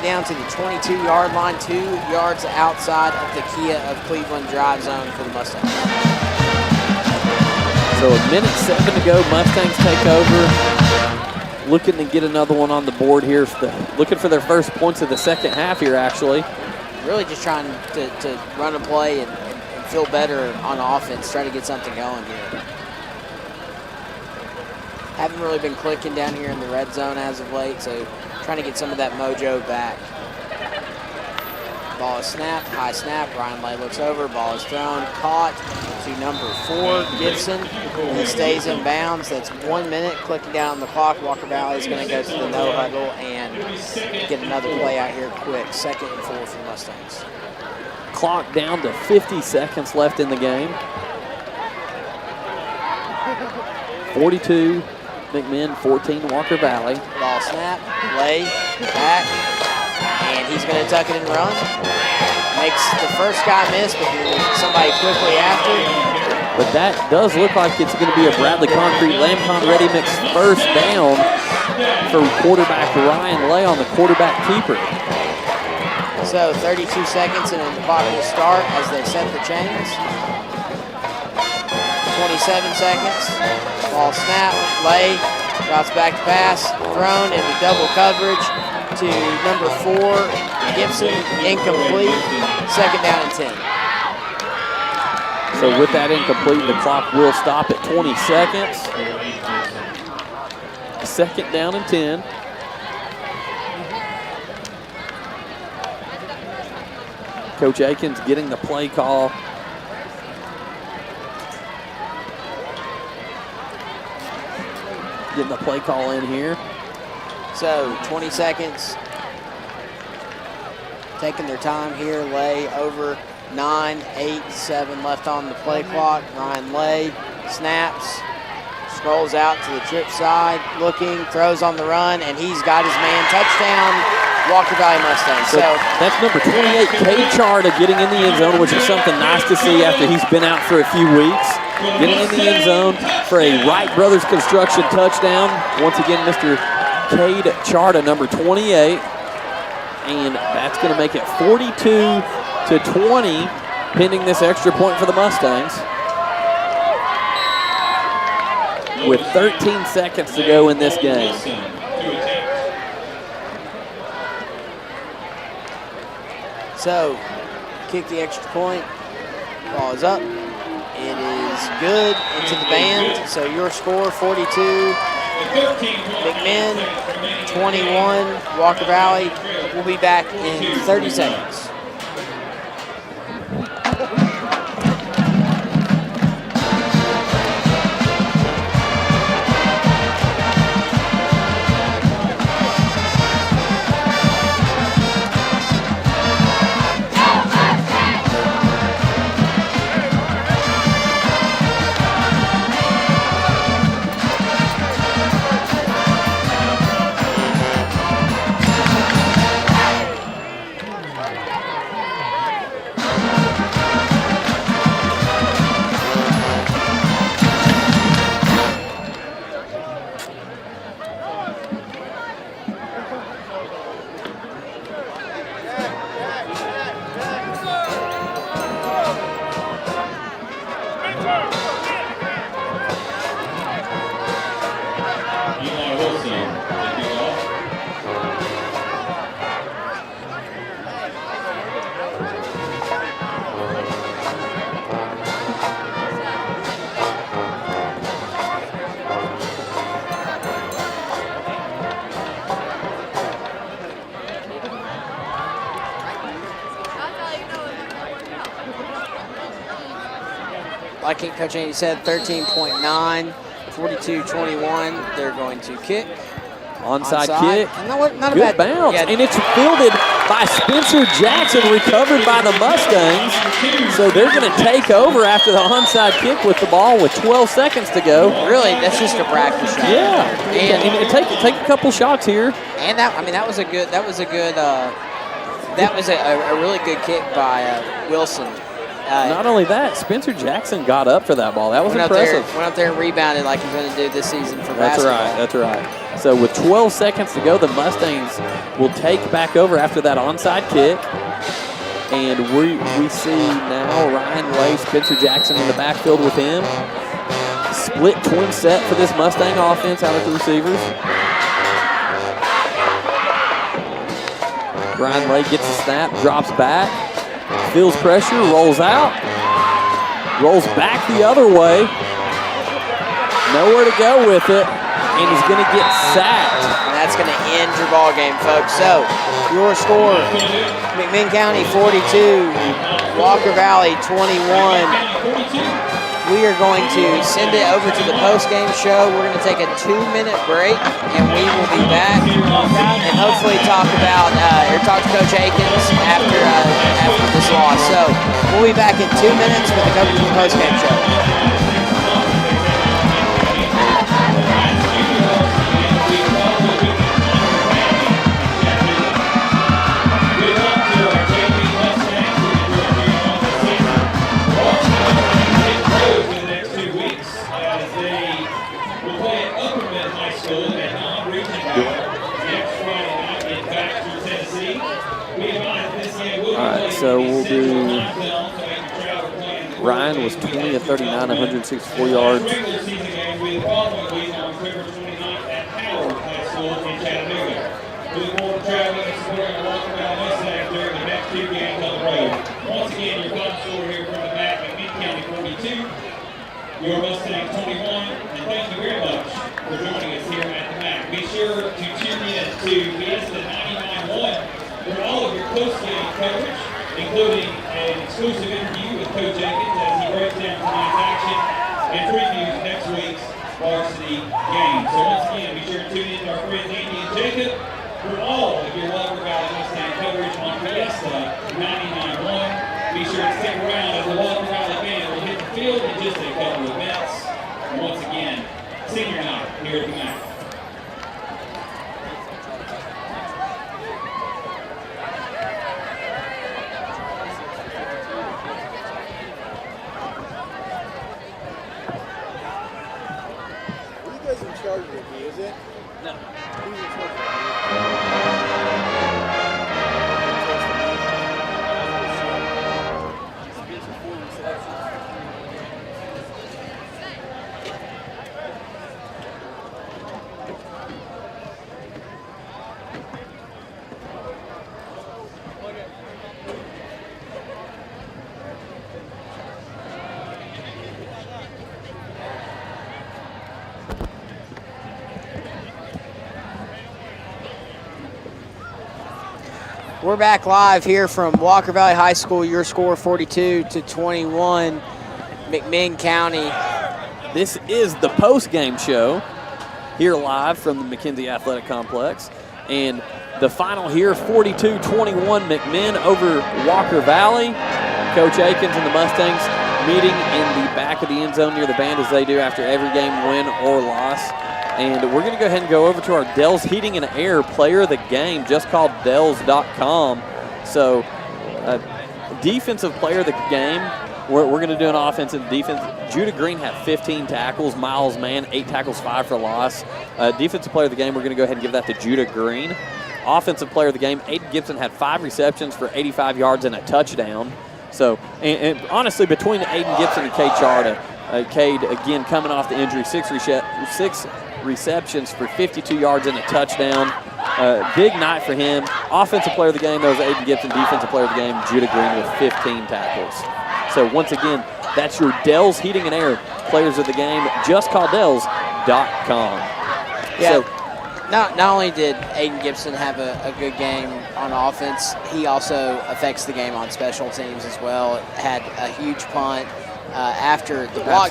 Speaker 6: Down to the 22-yard line, 2 yards outside of the Kia of Cleveland drive zone for the Mustangs.
Speaker 7: So a minute 7 to go. Mustangs take over. Looking to get another one on the board here. Looking for their first points of the second half here, actually.
Speaker 6: Really just trying to run a play and feel better on offense, try to get something going here. Haven't really been clicking down here in the red zone as of late, so trying to get some of that mojo back. Ball is snapped, high snap. Ryan Lay looks over. Ball is thrown, caught to number 4, Gibson. He stays in bounds. That's 1 minute. Clicking down on the clock. Walker Valley is going to go to the no huddle and get another play out here quick. 2nd and 4 for the Mustangs.
Speaker 7: Clock down to 50 seconds left in the game. 42. McMinn, 14, Walker Valley.
Speaker 6: Ball snap, Lay, back, and he's going to tuck it and run. Makes the first guy miss, but somebody quickly after.
Speaker 7: But that does look like it's going to be a Bradley Concrete Lamcon Ready Mix first down for quarterback Ryan Lay on the quarterback keeper.
Speaker 6: So 32 seconds and the clock will start as they set the chains. 27 seconds. Ball snap, Lay, routes back to pass, thrown into double coverage to number 4, Gibson, incomplete, 2nd down and 10.
Speaker 7: So with that incomplete, the clock will stop at 20 seconds. 2nd down and 10. Coach Akins getting the play call. Getting the play call in here.
Speaker 6: So 20 seconds. Taking their time here. Lay over 9, 8, 7 left on the play clock. Ryan Lay snaps. Scrolls out to the trip side. Looking. Throws on the run. And he's got his man. Touchdown. Walker Valley Mustangs.
Speaker 7: So that's number 28, Cade Charter, getting in the end zone, which is something nice to see after he's been out for a few weeks. Getting in the end zone for a Wright Brothers Construction touchdown. Once again, Mr. Cade Charter, number 28. And that's going to make it 42-20, pending this extra point for the Mustangs. With 13 seconds to go in this game.
Speaker 6: So, kick the extra point. Ball is up. It is good into the band. So your score, 42. McMinn, 21. Walker Valley. We'll be back in 30 seconds. Like Coach Andy said, 13.9, 42-21. They're going to kick.
Speaker 7: Onside kick.
Speaker 6: Not a
Speaker 7: good
Speaker 6: bad
Speaker 7: bounce.
Speaker 6: Yeah.
Speaker 7: And it's fielded by Spencer Jackson, recovered by the Mustangs. So they're going to take over after the onside kick with the ball with 12 seconds to go.
Speaker 6: Really, that's just a practice shot.
Speaker 7: Yeah.
Speaker 6: And
Speaker 7: take a couple shots here.
Speaker 6: And that was a really good kick by Wilson.
Speaker 7: Not only that, Spencer Jackson got up for that ball. That was impressive.
Speaker 6: Went up there and rebounded like he's going to do this season for basketball.
Speaker 7: That's right. So with 12 seconds to go, the Mustangs will take back over after that onside kick. And we see now Ryan Way, Spencer Jackson in the backfield with him. Split twin set for this Mustang offense out of the receivers. Ryan Way gets a snap, drops back. Feels pressure, rolls out, rolls back the other way. Nowhere to go with it, and he's going to get sacked.
Speaker 6: And that's going to end your ball game, folks. So, your score, McMinn County 42, Walker Valley 21. We are going to send it over to the post-game show. We're going to take a 2-minute break, and we will be back and hopefully talk about talk to Coach Akins after this loss. So we'll be back in 2 minutes with the coach of the post-game show.
Speaker 7: So we'll do, Ryan was 20 of 39, 164 yards.
Speaker 1: Once again, your final score here from the MAC, McMinn County 42, your Mustangs 21, and thank you very much for joining us here at the MAC. Be sure to tune in to Fiesta 99.1 for all of your post-game coverage. including an exclusive interview with Coach Jenkins as he breaks down tonight's action and previews next week's varsity game. So once again, be sure to tune in to our friends Andy and Jacob for all of your Walker Valley Mustang coverage on Fiesta 99.1. Be sure to stick around as the Walker Valley band will hit the field in just a couple of minutes. And once again, senior night here at the MAC.
Speaker 3: Who's in charge of it? Is it?
Speaker 6: No.
Speaker 3: Who's in charge of
Speaker 6: We're back live here from Walker Valley High School. Your score 42-21, McMinn County.
Speaker 7: This is the post-game show here live from the McKenzie Athletic Complex. And the final here, 42-21, McMinn over Walker Valley. Coach Akins and the Mustangs meeting in the back of the end zone near the band as they do after every game, win or loss. And we're going to go ahead and go over to our Dells Heating and Air player of the game, just called Dells.com. So, defensive player of the game, we're going to do an offensive defense. Judah Green had 15 tackles. Miles Mann, 8 tackles, 5 for loss. Defensive player of the game, we're going to go ahead and give that to Judah Green. Offensive player of the game, Aiden Gibson had 5 receptions for 85 yards and a touchdown. So, and honestly, between Aiden Gibson and Cade Charter, Cade, again, coming off the injury, 6 receptions for 52 yards and a touchdown. Big night for him. Offensive player of the game, that was Aiden Gibson. Defensive player of the game, Judah Green with 15 tackles. So once again, that's your Dells Heating and Air players of the game. JustCallDells.com.
Speaker 6: Yeah. So, not only did Aiden Gibson have a good game on offense, he also affects the game on special teams as well. Had a huge punt after the block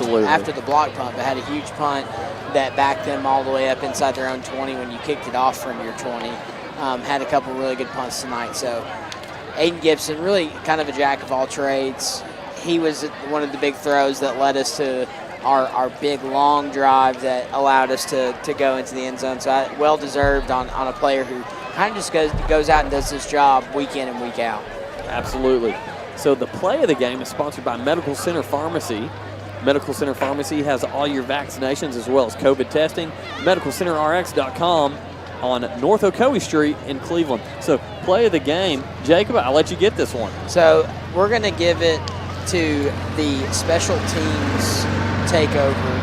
Speaker 6: punt, but had a huge punt that backed them all the way up inside their own 20 when you kicked it off from your 20. Had a couple really good punts tonight. So Aiden Gibson, really kind of a jack of all trades. He was one of the big throws that led us to our big long drive that allowed us to go into the end zone. So well-deserved on a player who kind of just goes out and does his job week in and week out.
Speaker 7: Absolutely. So the play of the game is sponsored by Medical Center Pharmacy. Medical Center Pharmacy has all your vaccinations as well as COVID testing. MedicalCenterRx.com on North Ocoee Street in Cleveland. So play of the game. Jacob, I'll let you get this one.
Speaker 6: So we're going to give it to the special teams takeover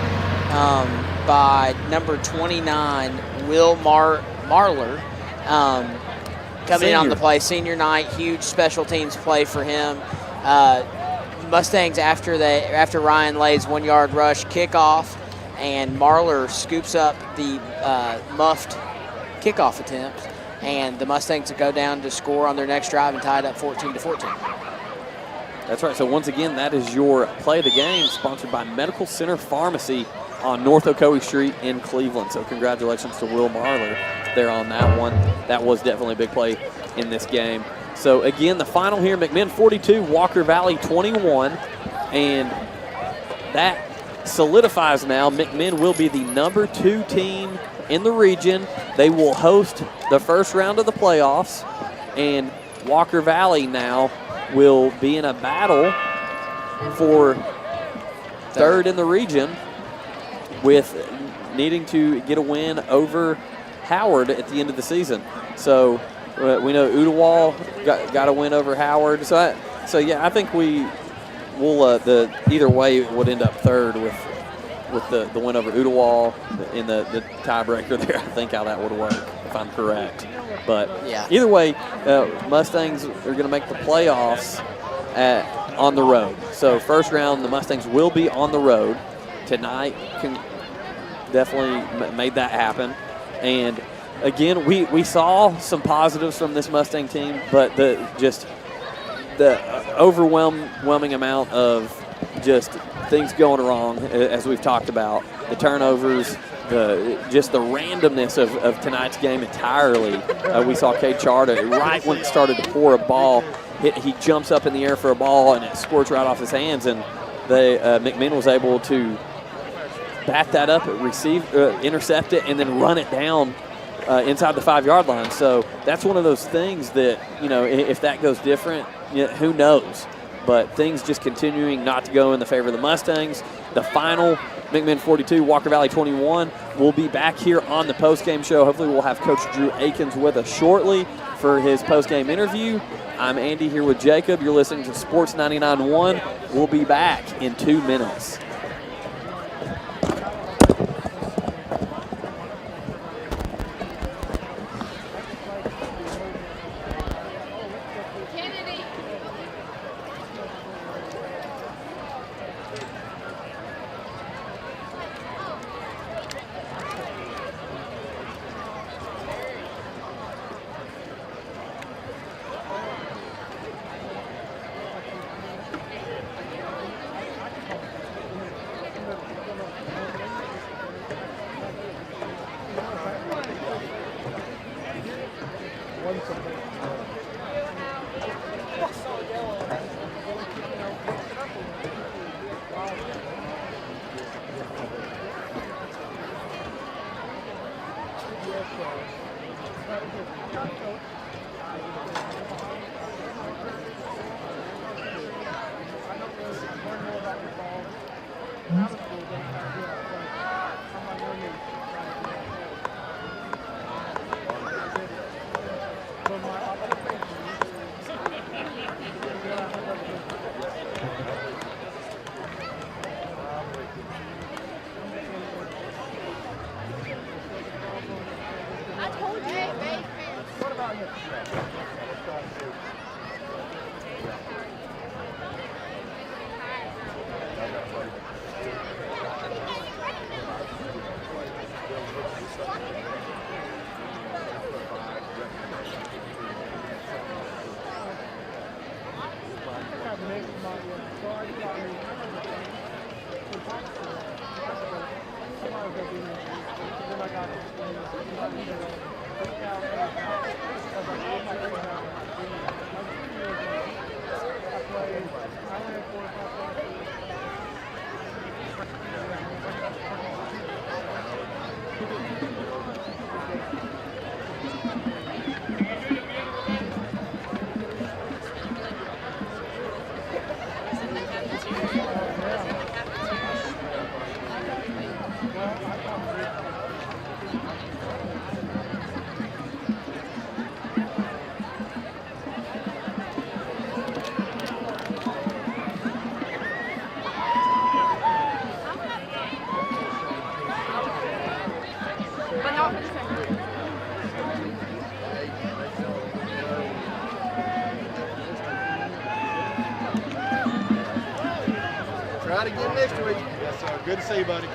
Speaker 6: by number 29, Will Marler. Coming in on the play, senior night, huge special teams play for him. Mustangs, after Ryan lays 1 yard rush kickoff, and Marler scoops up the muffed kickoff attempt, and the Mustangs go down to score on their next drive and tie it up 14-14.
Speaker 7: That's right. So once again, that is your play of the game, sponsored by Medical Center Pharmacy on North Ocoee Street in Cleveland. So congratulations to Will Marler there on that one. That was definitely a big play in this game. So again, the final here, McMinn 42, Walker Valley 21. And that solidifies now McMinn will be the number 2 team in the region. They will host the first round of the playoffs. And Walker Valley now will be in a battle for third in the region, with needing to get a win over Howard at the end of the season. So we know Udawal got a win over Howard. So yeah, I think we will either way it would end up third with the win over Udawal in the tiebreaker there. I think how that would work, if I'm correct. But
Speaker 6: yeah,
Speaker 7: either way, Mustangs are going to make the playoffs on the road. So first round, the Mustangs will be on the road tonight. Definitely made that happen. And again, we saw some positives from this Mustang team, but the overwhelming amount of just things going wrong, as we've talked about, the turnovers, just the randomness of tonight's game entirely. We saw Cade Charter right when it started to pour a ball. He jumps up in the air for a ball, and it squirts right off his hands, and McMinn was able to bat that up, intercept it, and then run it down inside the 5-yard line. So that's one of those things that, if that goes different, who knows? But things just continuing not to go in the favor of the Mustangs. The final, McMinn 42, Walker Valley 21. We'll be back here on the postgame show. Hopefully we'll have Coach Drew Akins with us shortly for his postgame interview. I'm Andy here with Jacob. You're listening to Sports 99.1. We'll be back in 2 minutes.
Speaker 3: Try it again next week. Yes, sir. Good to see you, buddy.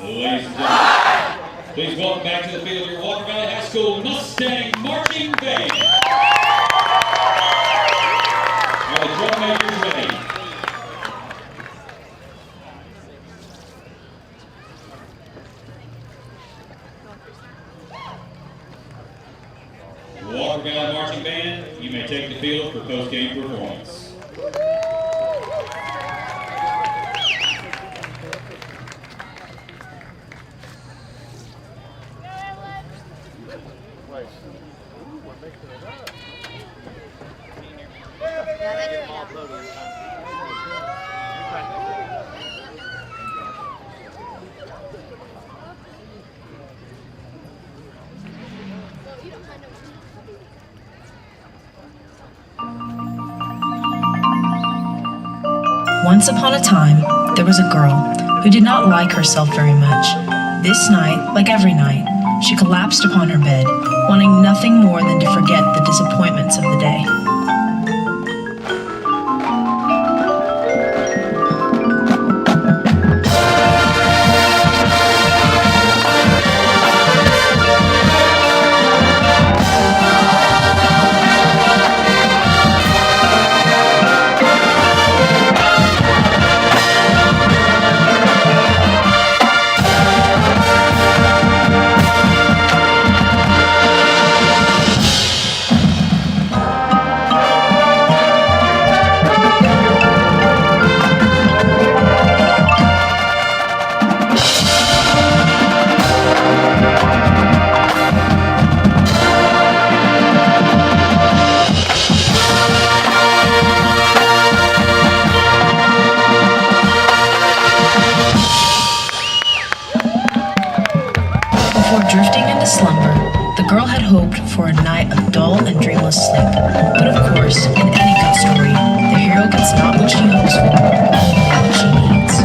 Speaker 1: Ladies and gentlemen, please welcome back to the field your Walker Valley High School Mustang Marching Band. Are the drum makers ready? Walker Valley Marching Band, you may take the field for post-game performance.
Speaker 9: Once upon a time, there was a girl who did not like herself very much. This night, like every night, she collapsed upon her bed, wanting nothing more than to forget the disappointments of the day. For a night of dull and dreamless sleep. But of course, in any good story, the hero gets not what she hopes for, only what she needs.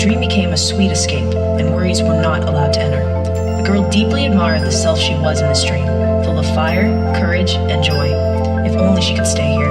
Speaker 9: dream became a sweet escape, and worries were not allowed to enter. The girl deeply admired the self she was in this dream, full of fire, courage, and joy. If only she could stay here.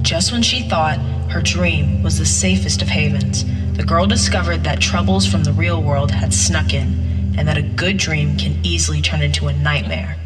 Speaker 9: Just when she thought her dream was the safest of havens, the girl discovered that troubles from the real world had snuck in, and that a good dream can easily turn into a nightmare.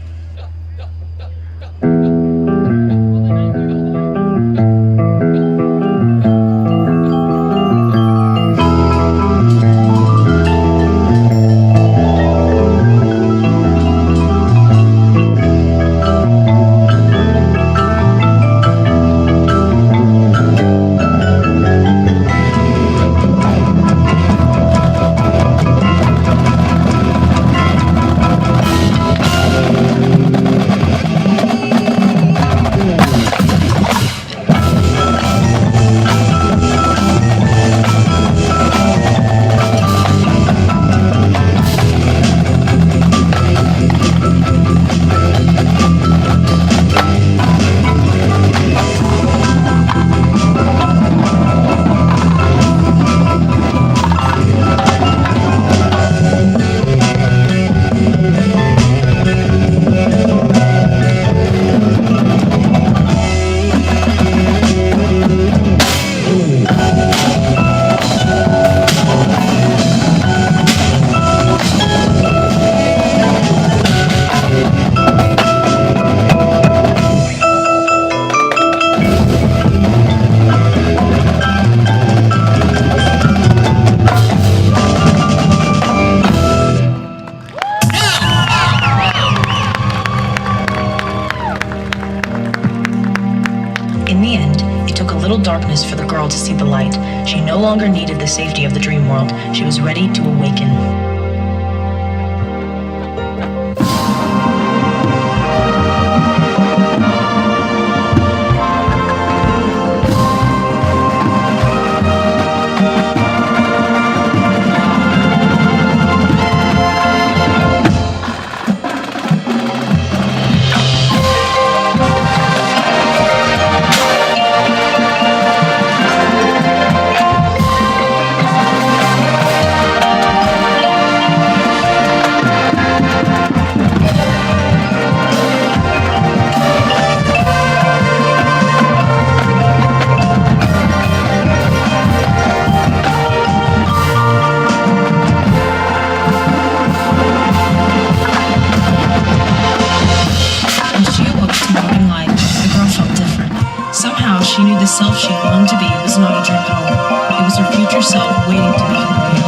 Speaker 9: Darkness for the girl to see the light. She no longer needed the safety of the dream world. She was ready to awaken. she knew the self she longed to be was not a dream at all. It was her future self waiting to become real.